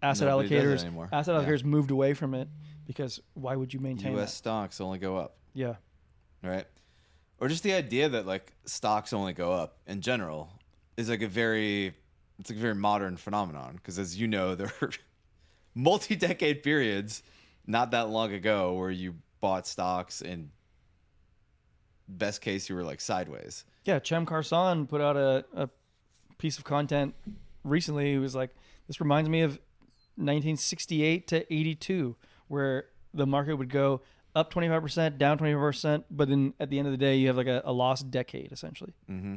asset Nobody does it allocators anymore. moved away from it because why would you maintain US that? stocks only go up, Yeah. right? Or just the idea that like stocks only go up in general is like it's like a very modern phenomenon, because as you know, there were multi-decade periods not that long ago where you bought stocks and best case you were like sideways. Yeah, Chem Carson put out a piece of content recently. It was like, this reminds me of 1968 to 82, where the market would go up 25%, down 25%, but then at the end of the day, you have like a lost decade essentially. Mm-hmm.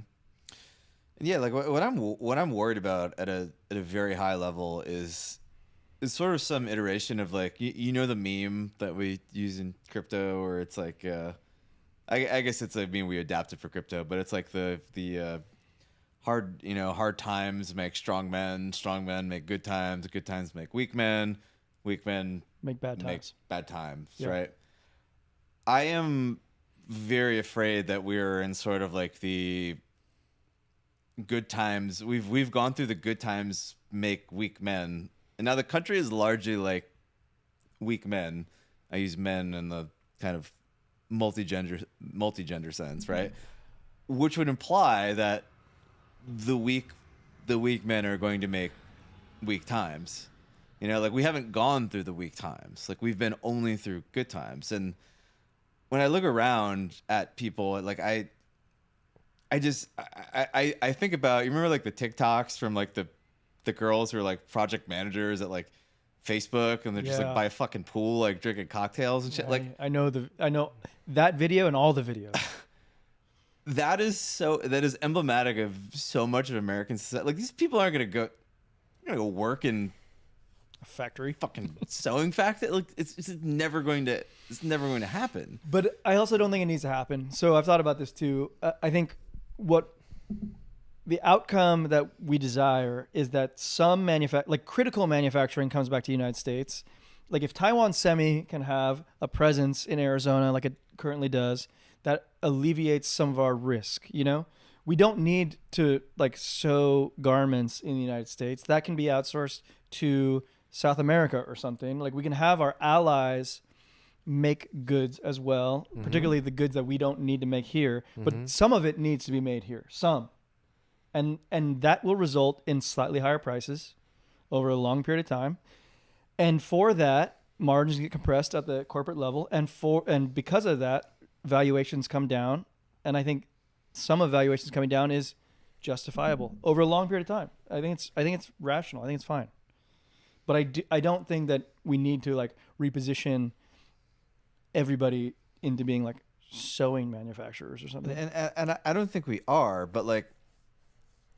And yeah, like what I'm worried about at a very high level is sort of some iteration of like you know the meme that we use in crypto, where it's like I guess it's a meme we adapted for crypto, but it's like the hard times make strong men make good times make weak men Make bad times. Yeah. Right? I am very afraid that we're in sort of like the good times. We've gone through the good times make weak men, and now the country is largely like weak men. I use men in the kind of multi-gender sense, right? Which would imply that the weak men are going to make weak times. You know, like we haven't gone through the weak times. Like we've been only through good times. And when I look around at people, like I think about, you remember like the TikToks from like the girls who are like project managers at like Facebook, and they're just like by a fucking pool, like drinking cocktails and shit. Like I know that video and all the videos. that is emblematic of so much of American society. Like these people aren't gonna go work in A factory. fucking sewing factory. Like it's never going to happen. But I also don't think it needs to happen. So I've thought about this too. I think what the outcome that we desire is that some critical manufacturing comes back to the United States. Like if Taiwan Semi can have a presence in Arizona like it currently does, that alleviates some of our risk, you know? We don't need to like sew garments in the United States. That can be outsourced to South America or something. Like we can have our allies make goods as well, particularly the goods that we don't need to make here, but some of it needs to be made here. Some. And that will result in slightly higher prices over a long period of time. And for that, margins get compressed at the corporate level, and because of that, valuations come down. And I think some of valuations coming down is justifiable over a long period of time. I think it's rational. I think it's fine. But I don't think that we need to like reposition everybody into being like sewing manufacturers or something. And I don't think we are, but like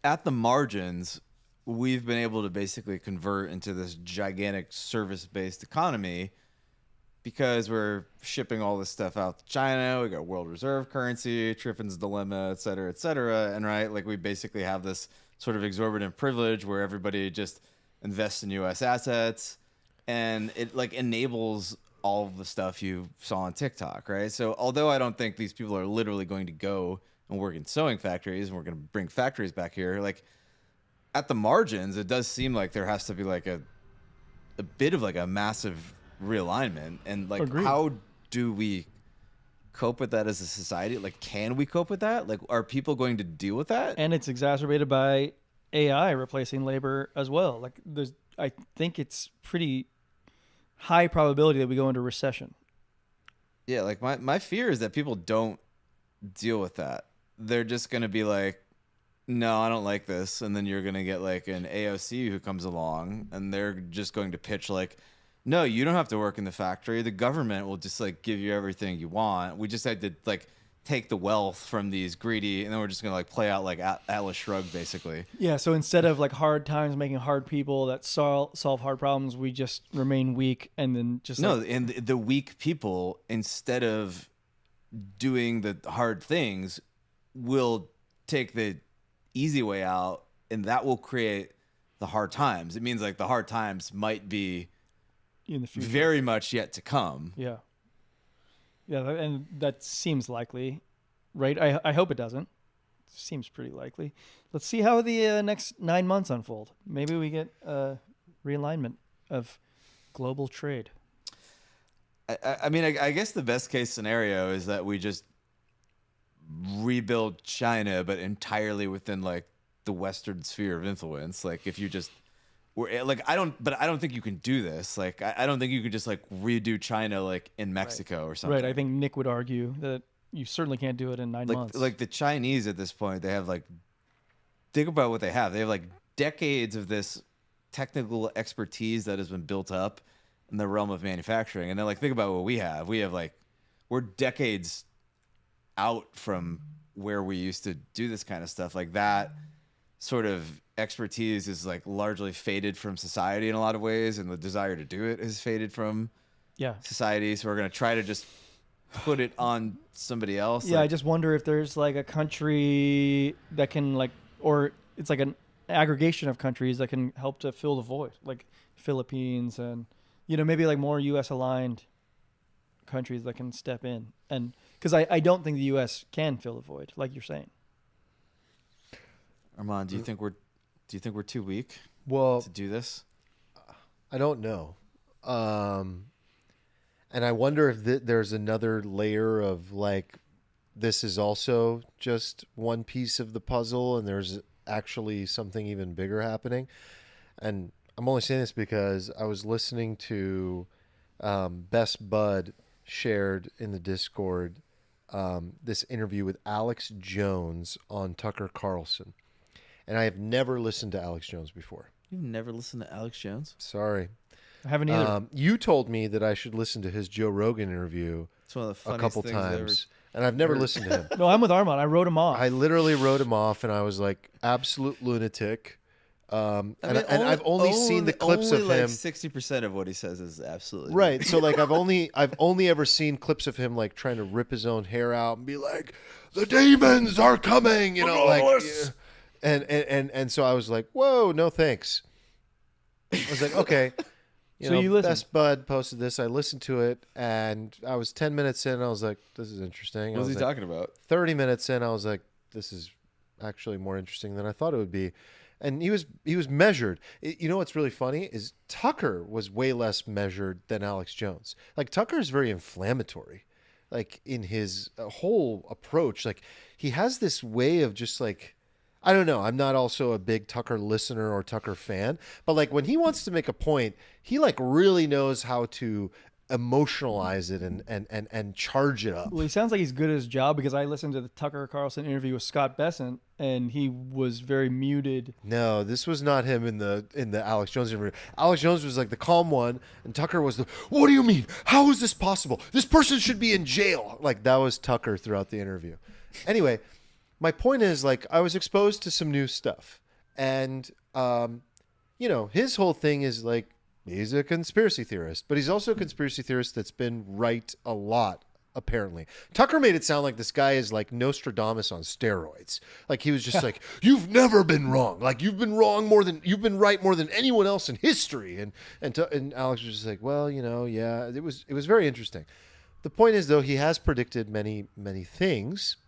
at the margins, we've been able to basically convert into this gigantic service-based economy because we're shipping all this stuff out to China. We got world reserve currency, Triffin's dilemma, et cetera, and right, like we basically have this sort of exorbitant privilege where everybody just invests in U.S. assets, and it like enables all of the stuff you saw on TikTok, right? So although I don't think these people are literally going to go and work in sewing factories, and we're going to bring factories back here, like at the margins, it does seem like there has to be like a bit of like a massive realignment. And like, Agreed. How do we cope with that as a society? Like, can we cope with that? Like, are people going to deal with that? And it's exacerbated by AI replacing labor as well. Like I think it's pretty high probability that we go into recession. Yeah, like my fear is that people don't deal with that. They're just going to be like, no, I don't like this. And then you're going to get like an AOC who comes along, and they're just going to pitch like, no, you don't have to work in the factory. The government will just like give you everything you want. We just had to like take the wealth from these greedy, and then we're just gonna like play out like Atlas Shrugged, basically. Yeah. So instead of like hard times making hard people that solve hard problems, we just remain weak and then just No, and the weak people, instead of doing the hard things, will take the easy way out, and that will create the hard times. It means like the hard times might be in the future. very much yet to come. Yeah. Yeah, and that seems likely, right? I hope it doesn't. Seems pretty likely. Let's see how the next 9 months unfold. Maybe we get realignment of global trade. I mean, I guess the best case scenario is that we just rebuild China, but entirely within like the Western sphere of influence. Like if you just I don't think you can do this. Like I don't think you could just like redo China like in Mexico or something. Right. I think Nick would argue that you certainly can't do it in 9 months. Like the Chinese at this point, they have like, think about what they have. They have like decades of this technical expertise that has been built up in the realm of manufacturing. And then like, think about what we have. We have like, we're decades out from where we used to do this kind of stuff. Like that sort of expertise is like largely faded from society in a lot of ways, and the desire to do it is faded from society. So we're going to try to just put it on somebody else. Yeah, I just wonder if there's like a country that can like, or it's like an aggregation of countries that can help to fill the void, like Philippines and, you know, maybe like more U.S. aligned countries that can step in. And because I don't think the U.S. can fill the void, like you're saying. Armand, do you think we're too weak to do this? I don't know. And I wonder if there's another layer of like, this is also just one piece of the puzzle and there's actually something even bigger happening. And I'm only saying this because I was listening to Best Bud shared in the Discord this interview with Alex Jones on Tucker Carlson. And I have never listened to Alex Jones before. You've never listened to Alex Jones? Sorry. I haven't either. You told me that I should listen to his Joe Rogan interview It's one of the a couple funniest things times. And I've never listened to him. No, I'm with Armand. I wrote him off. I literally wrote him off, and I was like, absolute lunatic. I've only seen the clips of him. 60% of what he says is absolutely Right. So like I've only ever seen clips of him like trying to rip his own hair out and be like, the demons are coming, you know, like and so I was like, whoa, no thanks. I was like, okay. You know, Best Bud posted this. I listened to it, and I was 10 minutes in. And I was like, this is interesting. What was he talking about? 30 minutes in, I was like, this is actually more interesting than I thought it would be. And he was measured. You know what's really funny is Tucker was way less measured than Alex Jones. Like Tucker is very inflammatory, like in his whole approach. Like he has this way of just like, I don't know. I'm not also a big Tucker listener or Tucker fan, but like when he wants to make a point, he like really knows how to emotionalize it and charge it up. Well, he sounds like he's good at his job because I listened to the Tucker Carlson interview with Scott Besant and he was very muted. No, this was not him in the Alex Jones interview. Alex Jones was like the calm one, and Tucker was the, what do you mean? How is this possible? This person should be in jail. Like that was Tucker throughout the interview. Anyway, my point is like I was exposed to some new stuff, and you know, his whole thing is like he's a conspiracy theorist, but he's also a conspiracy theorist that's been right a lot. Apparently, Tucker made it sound like this guy is like Nostradamus on steroids. Like he was just like, "You've never been wrong. Like you've been right more than anyone else in history." And Alex was just like, "Well, you know, yeah." It was very interesting. The point is, though, he has predicted many things.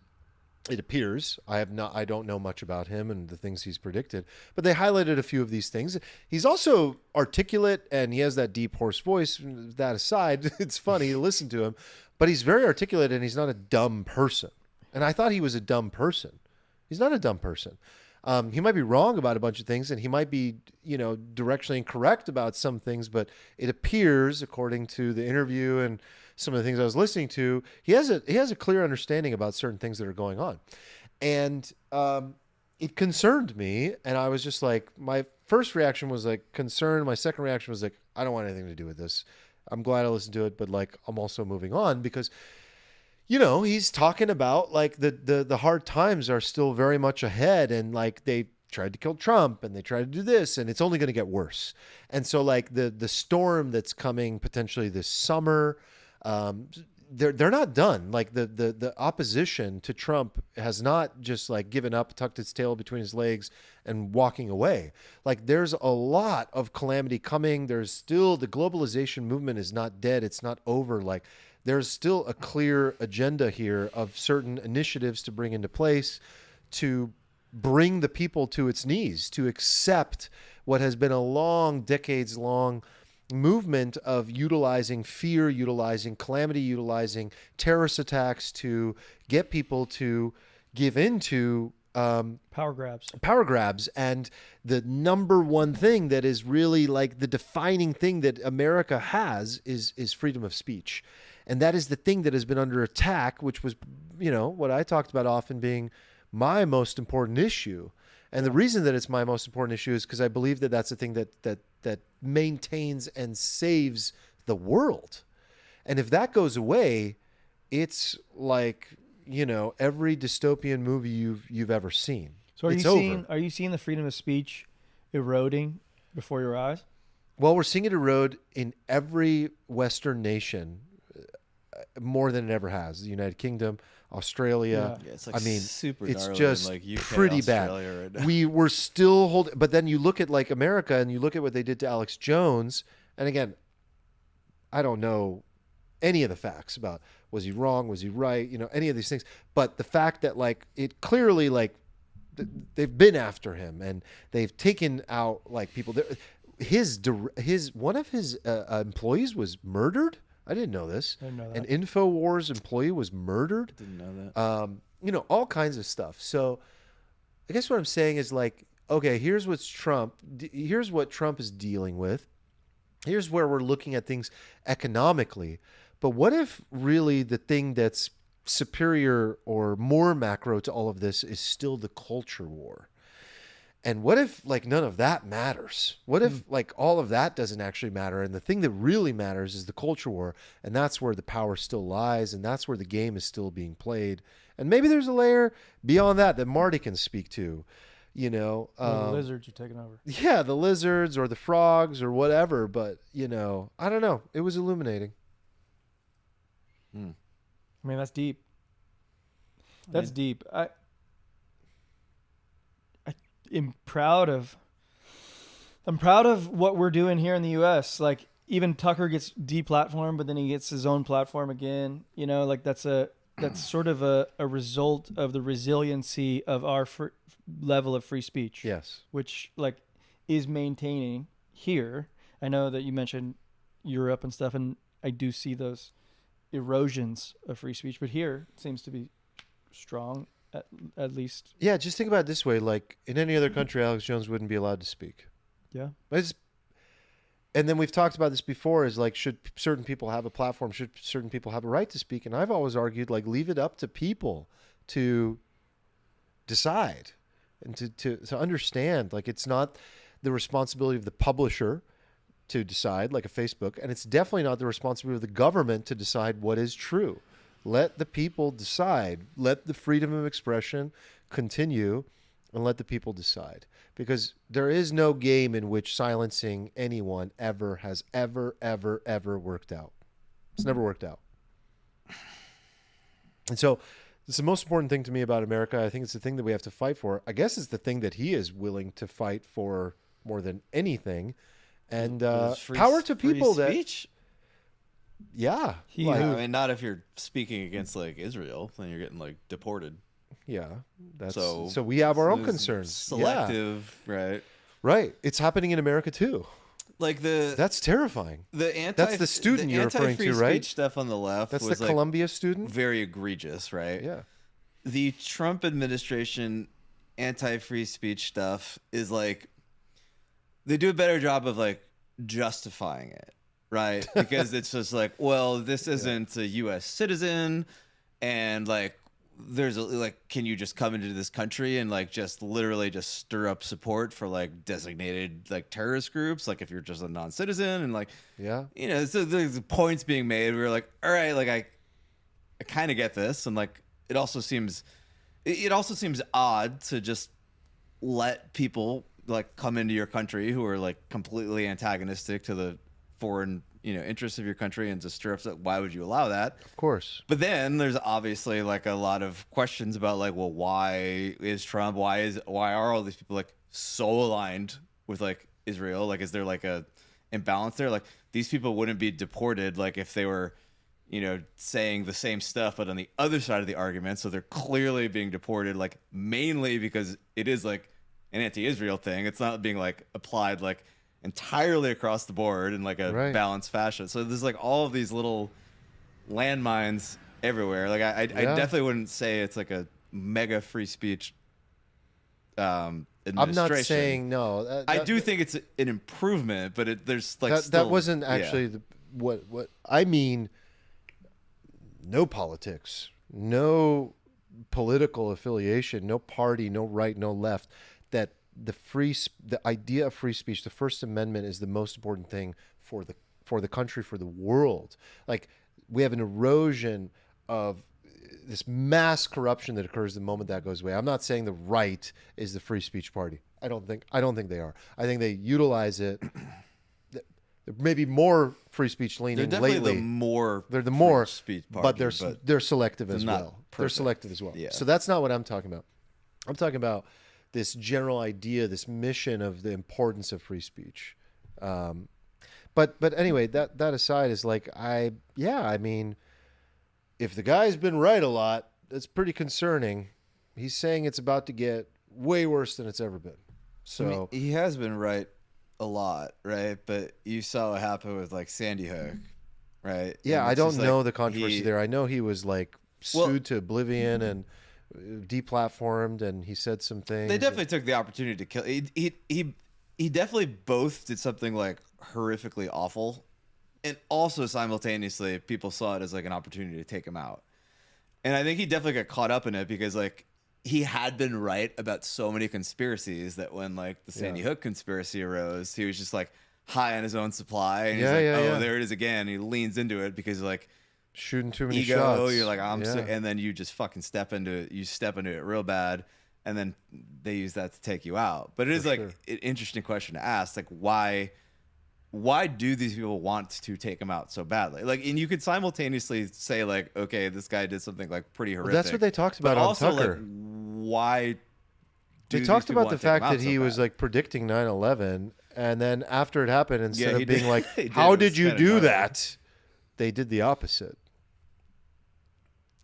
It appears. I don't know much about him and the things he's predicted, but they highlighted a few of these things. He's also articulate and he has that deep, hoarse voice. That aside, it's funny to listen to him, but he's very articulate and he's not a dumb person. And I thought he was a dumb person. He's not a dumb person. He might be wrong about a bunch of things and he might be, you know, directionally incorrect about some things, but it appears, according to the interview and some of the things I was listening to, he has a clear understanding about certain things that are going on. And it concerned me. And I was just like, my first reaction was like concern. My second reaction was like, I don't want anything to do with this. I'm glad I listened to it, but like, I'm also moving on because, he's talking about like the hard times are still very much ahead, and like they tried to kill Trump and they tried to do this, and it's only going to get worse. And so like the storm that's coming potentially this summer, they're not done. Like the opposition to Trump has not just like given up, tucked its tail between his legs and walking away. Like there's a lot of calamity coming. There's still the globalization movement is not dead. It's not over. Like there's still a clear agenda here of certain initiatives to bring into place to bring the people to its knees, to accept what has been a long, decades-long movement of utilizing fear, utilizing calamity, utilizing terrorist attacks to get people to give into Power grabs. And the number one thing that is really like the defining thing that America has is freedom of speech. And that is the thing that has been under attack, which was, what I talked about often being my most important issue. And the reason that it's my most important issue is because I believe that that's the thing that maintains and saves the world. And if that goes away, it's like, every dystopian movie you've ever seen. So are you seeing the freedom of speech eroding before your eyes? Well, we're seeing it erode in every Western nation more than it ever has. The United Kingdom, Australia. Yeah, it's like super it's gnarly just in like UK, pretty Australia bad. Right now. We were still holding, but then you look at like America and you look at what they did to Alex Jones. And again, I don't know any of the facts about was he wrong, was he right, any of these things. But the fact that like it clearly like they've been after him and they've taken out like people. His one of his employees was murdered. I didn't know this. I didn't know that. An InfoWars employee was murdered. Didn't know that. All kinds of stuff. So I guess what I'm saying is like, okay, here's what Trump is dealing with. Here's where we're looking at things economically. But what if really the thing that's superior or more macro to all of this is still the culture war? And what if like none of that matters? What if like all of that doesn't actually matter? And the thing that really matters is the culture war. And that's where the power still lies. And that's where the game is still being played. And maybe there's a layer beyond that Marty can speak to, The lizards are taking over. Yeah, the lizards or the frogs or whatever. But, I don't know. It was illuminating. I mean, that's deep. That's deep. I'm proud of what we're doing here in the U.S. Like even Tucker gets deplatformed, but then he gets his own platform again. Like that's sort of a result of the resiliency of our level of free speech. Yes, which like is maintaining here. I know that you mentioned Europe and stuff, and I do see those erosions of free speech, but here it seems to be strong. At least. Yeah, just think about it this way. Like in any other country, Alex Jones wouldn't be allowed to speak. Yeah. And then we've talked about this before is like, should certain people have a platform? Should certain people have a right to speak? And I've always argued like, leave it up to people to decide and to understand. Like it's not the responsibility of the publisher to decide like a Facebook. And it's definitely not the responsibility of the government to decide what is true. Let the people decide. Let the freedom of expression continue and let the people decide. Because there is no game in which silencing anyone has ever worked out. It's never worked out. And so it's the most important thing to me about America. I think it's the thing that we have to fight for. I guess it's the thing that he is willing to fight for more than anything. And power to people that... Speech? Yeah. I mean, not if you're speaking against like Israel, then you're getting like deported. Yeah. So we have our own concerns. Selective, right? Right. It's happening in America too. Like that's terrifying. That's the student you're referring to, right? Stuff on the left. That's was the Columbia student. Very egregious, right? Yeah. The Trump administration anti-free speech stuff is like they do a better job of like justifying it. Right, because it's just like, well, this isn't a U.S. citizen, and like, there's can you just come into this country and like just literally just stir up support for like designated like terrorist groups, like if you're just a non-citizen and like, yeah, so there's points being made. We're like, all right, like I kind of get this, and like it also seems odd to just let people like come into your country who are like completely antagonistic to the foreign interests of your country and just stir up. Why would you allow that? Of course. But then there's obviously like a lot of questions about like, well, why is Trump? Why are all these people like so aligned with like Israel? Like, is there like a imbalance there? Like, these people wouldn't be deported like if they were saying the same stuff but on the other side of the argument. So they're clearly being deported like mainly because it is like an anti-Israel thing. It's not being like applied like entirely across the board in like a balanced fashion. So there's like all of these little landmines everywhere. Like I definitely wouldn't say it's like a mega free speech administration. I'm not saying no. I do think it's an improvement, but there's like that wasn't actually what I mean. No politics, no political affiliation, no party, no right, no left. That the idea of free speech, the First Amendment, is the most important thing for the country, for the world. Like, we have an erosion of this mass corruption that occurs the moment that goes away. I'm not saying the right is the free speech party. I don't think they are. I think they utilize it. Maybe more free speech leaning they're definitely lately. They're the more free speech party, but they're selective as well. Perfect. They're selective as well. Yeah. So that's not what I'm talking about. I'm talking about this general idea, this mission of the importance of free speech. But anyway, that aside is like I mean, if the guy's been right a lot, that's pretty concerning. He's saying it's about to get way worse than it's ever been. So I mean, he has been right a lot, right? But you saw what happened with like Sandy Hook, right? Yeah, And I it's don't just, know like, the controversy there. I know he was like sued to oblivion and deplatformed, and he said some things. They definitely took the opportunity to kill. He definitely both did something like horrifically awful, and also simultaneously people saw it as like an opportunity to take him out. And I think he definitely got caught up in it because like he had been right about so many conspiracies that when like the Sandy Hook conspiracy arose, he was just like high on his own supply, and he's like, there it is again. And he leans into it because like shooting too many ego, shots. you're like, and then you just fucking step into it. You step into it real bad, and then they use that to take you out. But it is like an interesting question to ask, like why do these people want to take him out so badly? Like, and you could simultaneously say like, okay, this guy did something like pretty horrific. Well, that's what they talked about but on also, Tucker. like, why? They talked about the fact that he was like predicting 9/11, and then after it happened, instead of being like, "How did you do that?" they did the opposite.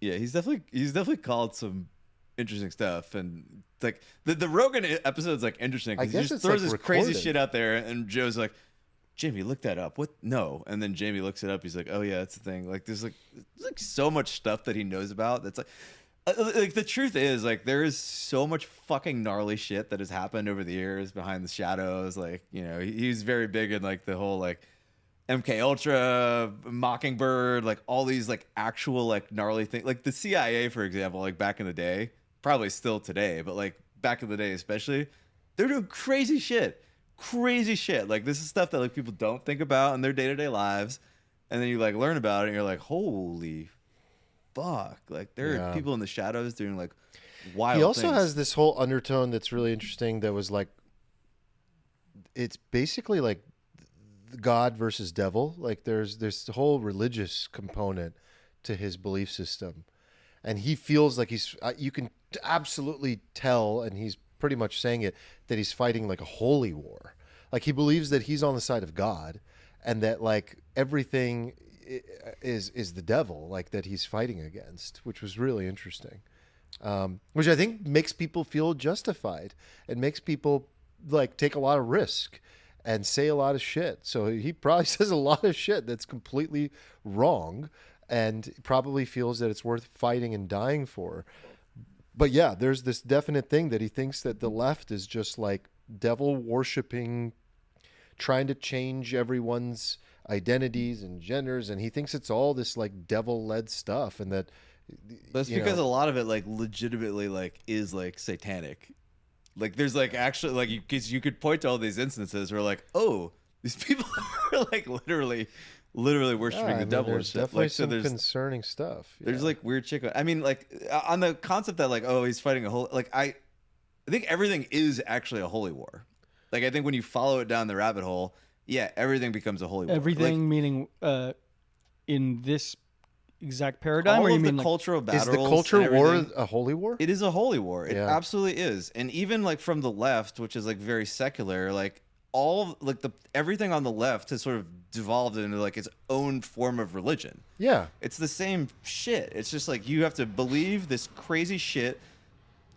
Yeah, he's definitely called some interesting stuff, and like the Rogan episode is like interesting because he just throws this crazy shit out there, and Joe's like, Jamie, look that up. What? No. And then Jamie looks it up. He's like, oh yeah, that's the thing. Like there's like so much stuff that he knows about. That's like the truth is like there is so much fucking gnarly shit that has happened over the years behind the shadows. Like, he's very big in like the whole like MK Ultra, Mockingbird, like all these like actual like gnarly things. Like the CIA, for example, like back in the day, probably still today, but like back in the day especially, they're doing crazy shit. Like this is stuff that like people don't think about in their day-to-day lives, and then you like learn about it and you're like, holy fuck, like there are people in the shadows doing like wild he also things. has this whole undertone that's really interesting that was like, it's basically like God versus devil. Like there's this whole religious component to his belief system, and he feels like you can absolutely tell, and he's pretty much saying it, that he's fighting like a holy war. Like he believes that he's on the side of God, and that like everything is the devil, like that he's fighting against, which was really interesting. Which I think makes people feel justified and makes people like take a lot of risk and say a lot of shit. So he probably says a lot of shit that's completely wrong, and probably feels that it's worth fighting and dying for. But yeah, there's this definite thing that he thinks that the left is just like devil worshipping, trying to change everyone's identities and genders, and he thinks it's all this like devil-led stuff, and that. But it's because a lot of it like legitimately like is like satanic. Like there's like actually like you could point to all these instances where like, oh, these people are like literally literally worshiping I the mean, devil. there's and shit. definitely Like, so some there's concerning stuff. there's yeah. like weird chick. I mean, like on the concept that like, oh, he's fighting a whole like I think everything is actually a holy war. Like I think when you follow it down the rabbit hole, yeah, everything becomes a holy war. Everything Like, meaning in this exact paradigm, all or you of the mean like, cultural battles. Is the and culture war everything, a holy war? it is a holy war. It Yeah. absolutely is. And even like from the left, which is like very secular, like all like the everything on the left has sort of devolved into like its own form of religion. Yeah. It's the same shit. It's just like you have to believe this crazy shit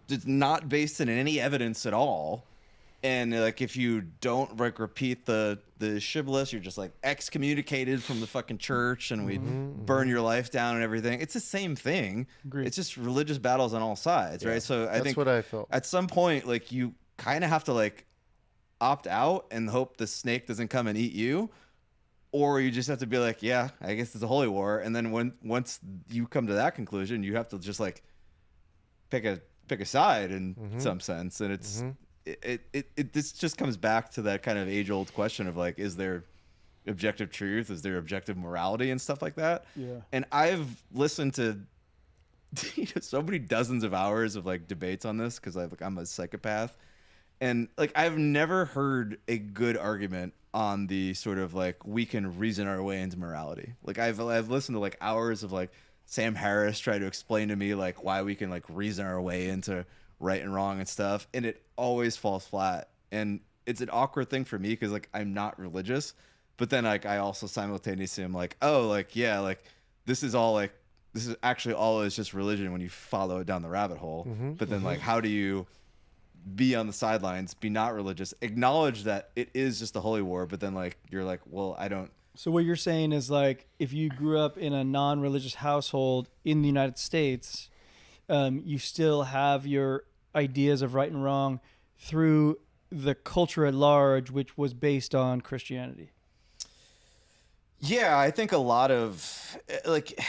that's not based in any evidence at all. And like if you don't like repeat the shibboleth, you're just like excommunicated from the fucking church, and we burn your life down and everything. It's the same thing. Agreed. It's just religious battles on all sides, right? So I That's think what I felt. at some point, like you kind of have to like opt out and hope the snake doesn't come and eat you, or you just have to be like, yeah, I guess it's a holy war. And then once you come to that conclusion, you have to just like pick a side in some sense. And it's this just comes back to that kind of age old question of like, is there objective truth? Is there objective morality and stuff like that? Yeah. And I've listened to so many dozens of hours of like debates on this because I'm a psychopath, and like I've never heard a good argument on the sort of like we can reason our way into morality. Like I've listened to like hours of like Sam Harris try to explain to me like why we can like reason our way into right and wrong and stuff, and it always falls flat. And it's an awkward thing for me because like I'm not religious, but then like I also simultaneously am like, oh, like yeah, like this is actually all is just religion when you follow it down the rabbit hole. But then like how do you be on the sidelines, be not religious, acknowledge that it is just a holy war, but then like you're like, well, I don't. So what you're saying is like if you grew up in a non-religious household in the United States, you still have your ideas of right and wrong through the culture at large, which was based on Christianity. Yeah, I think a lot of like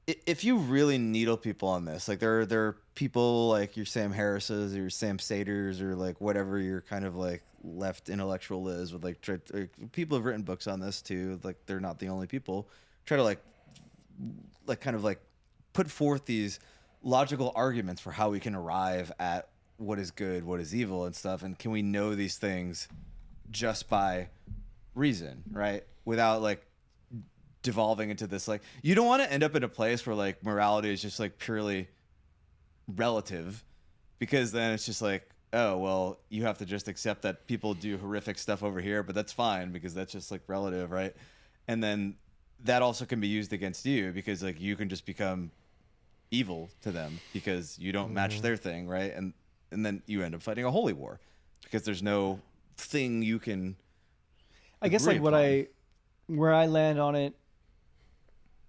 if you really needle people on this, like there are people like your Sam Harris's or your Sam Saders or like whatever your kind of like left intellectual is with like people have written books on this too. Like they're not the only people try to like kind of like put forth these logical arguments for how we can arrive at what is good, what is evil and stuff. And can we know these things just by reason, right? Without like devolving into this, like you don't want to end up in a place where like morality is just like purely relative, because then it's just like, oh, well, you have to just accept that people do horrific stuff over here, but that's fine because that's just like relative, right? And then that also can be used against you because like you can just become evil to them because you don't match their thing, right? And then you end up fighting a holy war because there's no thing you can. I guess like where I land on it,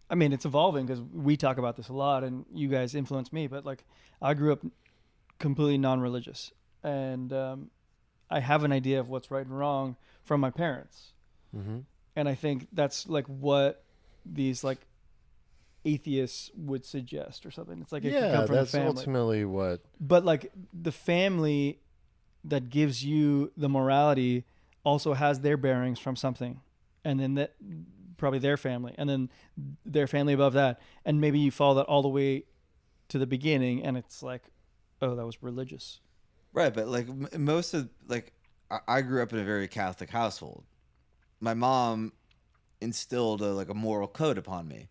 I mean, it's evolving because we talk about this a lot and you guys influence me, but like I grew up completely non-religious and I have an idea of what's right and wrong from my parents. And I think that's like what these like atheists would suggest or something. It's like it could come from that's the family. ultimately what. But like the family that gives you the morality also has their bearings from something, and then that probably their family, and then their family above that, and maybe you follow that all the way to the beginning, and it's like, oh, that was religious, right? But like most of like I grew up in a very Catholic household. My mom instilled a moral code upon me.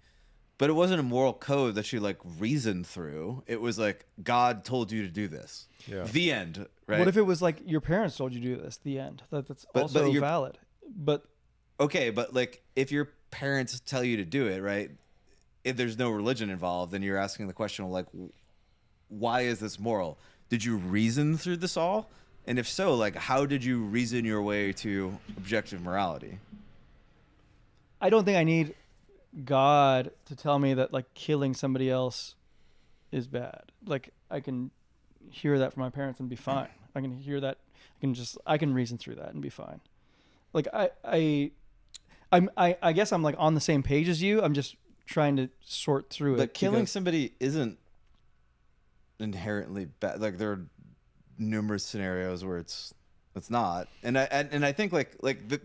But it wasn't a moral code that she like reasoned through. It was like God told you to do this. Yeah. The end. Right. What if it was like your parents told you to do this? The end. That's also valid. But okay, but like if your parents tell you to do it, right? If there's no religion involved, then you're asking the question of like, why is this moral? Did you reason through this all? And if so, like, how did you reason your way to objective morality? I don't think I need God to tell me that like killing somebody else is bad. Like I can hear that from my parents and be fine. I can hear that. I can reason through that and be fine. Like I guess I'm like on the same page as you. I'm just trying to sort through it. But killing somebody isn't inherently bad. Like there are numerous scenarios where it's It's not. And I think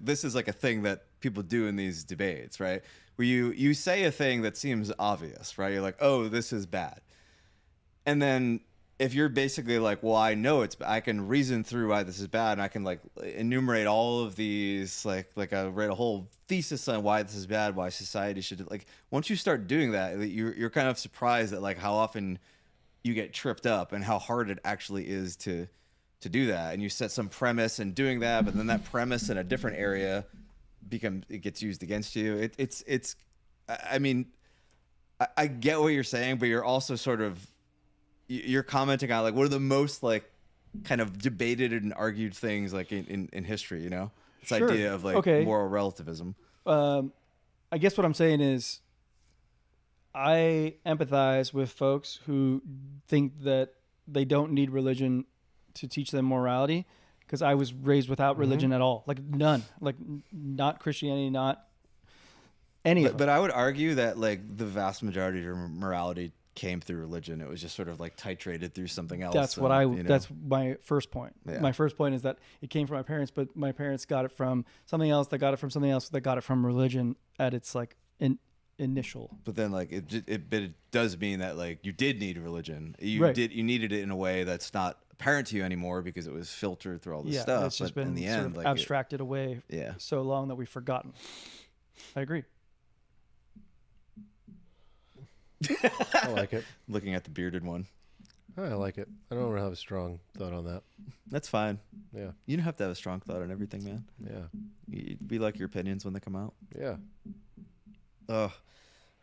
this is like a thing that people do in these debates, right? Where you say a thing that seems obvious, right? You're like, oh, this is bad. And then if you're basically like, well, I know I can reason through why this is bad, and I can like enumerate all of these, like I read a whole thesis on why this is bad, why society should, like, once you start doing that, you're kind of surprised at like how often you get tripped up and how hard it actually is to do that. And you set some premise in doing that, but then that premise in a different area it gets used against you. I mean, I get what you're saying, but you're also sort of, you're commenting on like what are the most like kind of debated and argued things like in history, you know? This Sure. idea of like Okay. moral relativism. I guess what I'm saying is I empathize with folks who think that they don't need religion to teach them morality, because I was raised without religion at all, like none, like not Christianity, not any of them. But I would argue that like the vast majority of your morality came through religion. It was just sort of like titrated through something else. That's what that's my first point. Yeah. My first point is that it came from my parents, but my parents got it from something else that got it from something else that got it from religion at its like initial. But then like it does mean that like you did need religion. You Right. you needed it in a way that's not apparent to you anymore because it was filtered through all this stuff. It's just but been in the sort end, of like abstracted away Yeah. so long that we've forgotten. I agree. I like it. looking at the bearded one. I like it. I don't have a strong thought on that. That's fine. Yeah. You don't have to have a strong thought on everything, man. Yeah. We like your opinions when they come out. Yeah. How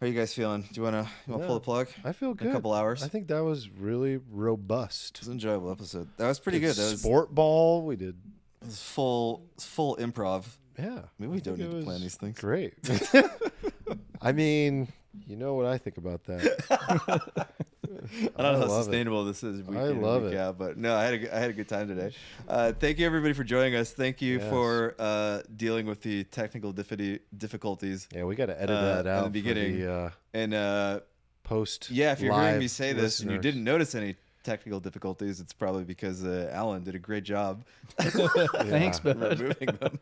are you guys feeling? Do you want to pull the plug? I feel good. In a couple hours. I think that was really robust. It was an enjoyable episode. That was pretty good. That was, Sport ball. We did. it was full improv. Yeah. Maybe we I don't think need it to plan was these things. Great. I mean, you know what I think about that. I don't know how love it. sustainable this is. Week I in and love week it. out, but no, I had a good time today. Thank you everybody for joining us. Thank you Yes. for dealing with the technical difficulties Yeah, we got to edit that in out the beginning. for the and post. yeah, if you're hearing me live say this and you listeners. didn't notice any technical difficulties, it's probably because Alan did a great job Thanks, bud. removing them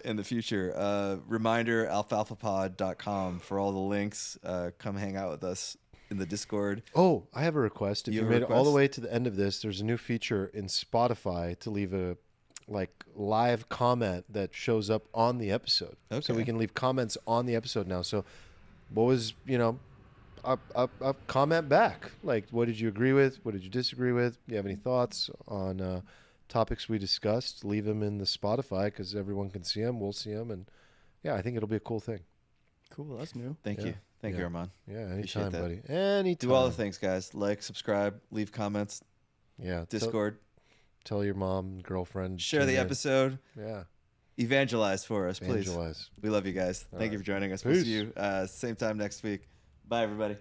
in the future. Reminder, alfalfapod.com for all the links. Come hang out with us in the Discord. Oh, I have a request. If You you have a made it all the request? way to the end of this, there's a new feature in Spotify to leave a live comment that shows up on the episode. So Okay. we can leave comments on the episode now. So what was, a comment back? Like, what did you agree with? What did you disagree with? Do you have any thoughts on topics we discussed? Leave them in the Spotify because everyone can see them. We'll see them. And yeah, I think it'll be a cool thing. Cool. That's new. Thank you. Thank you, Armand. Yeah, Appreciate anytime, that. buddy. Anytime. Do all the things, guys. Like, subscribe, leave comments, Yeah. Discord, Tell your mom, girlfriend. share the tune in. episode, Yeah. evangelize for us, please. Evangelize. We love you guys. Thank you right. for joining us. We'll Peace. see you same time next week. Bye, everybody.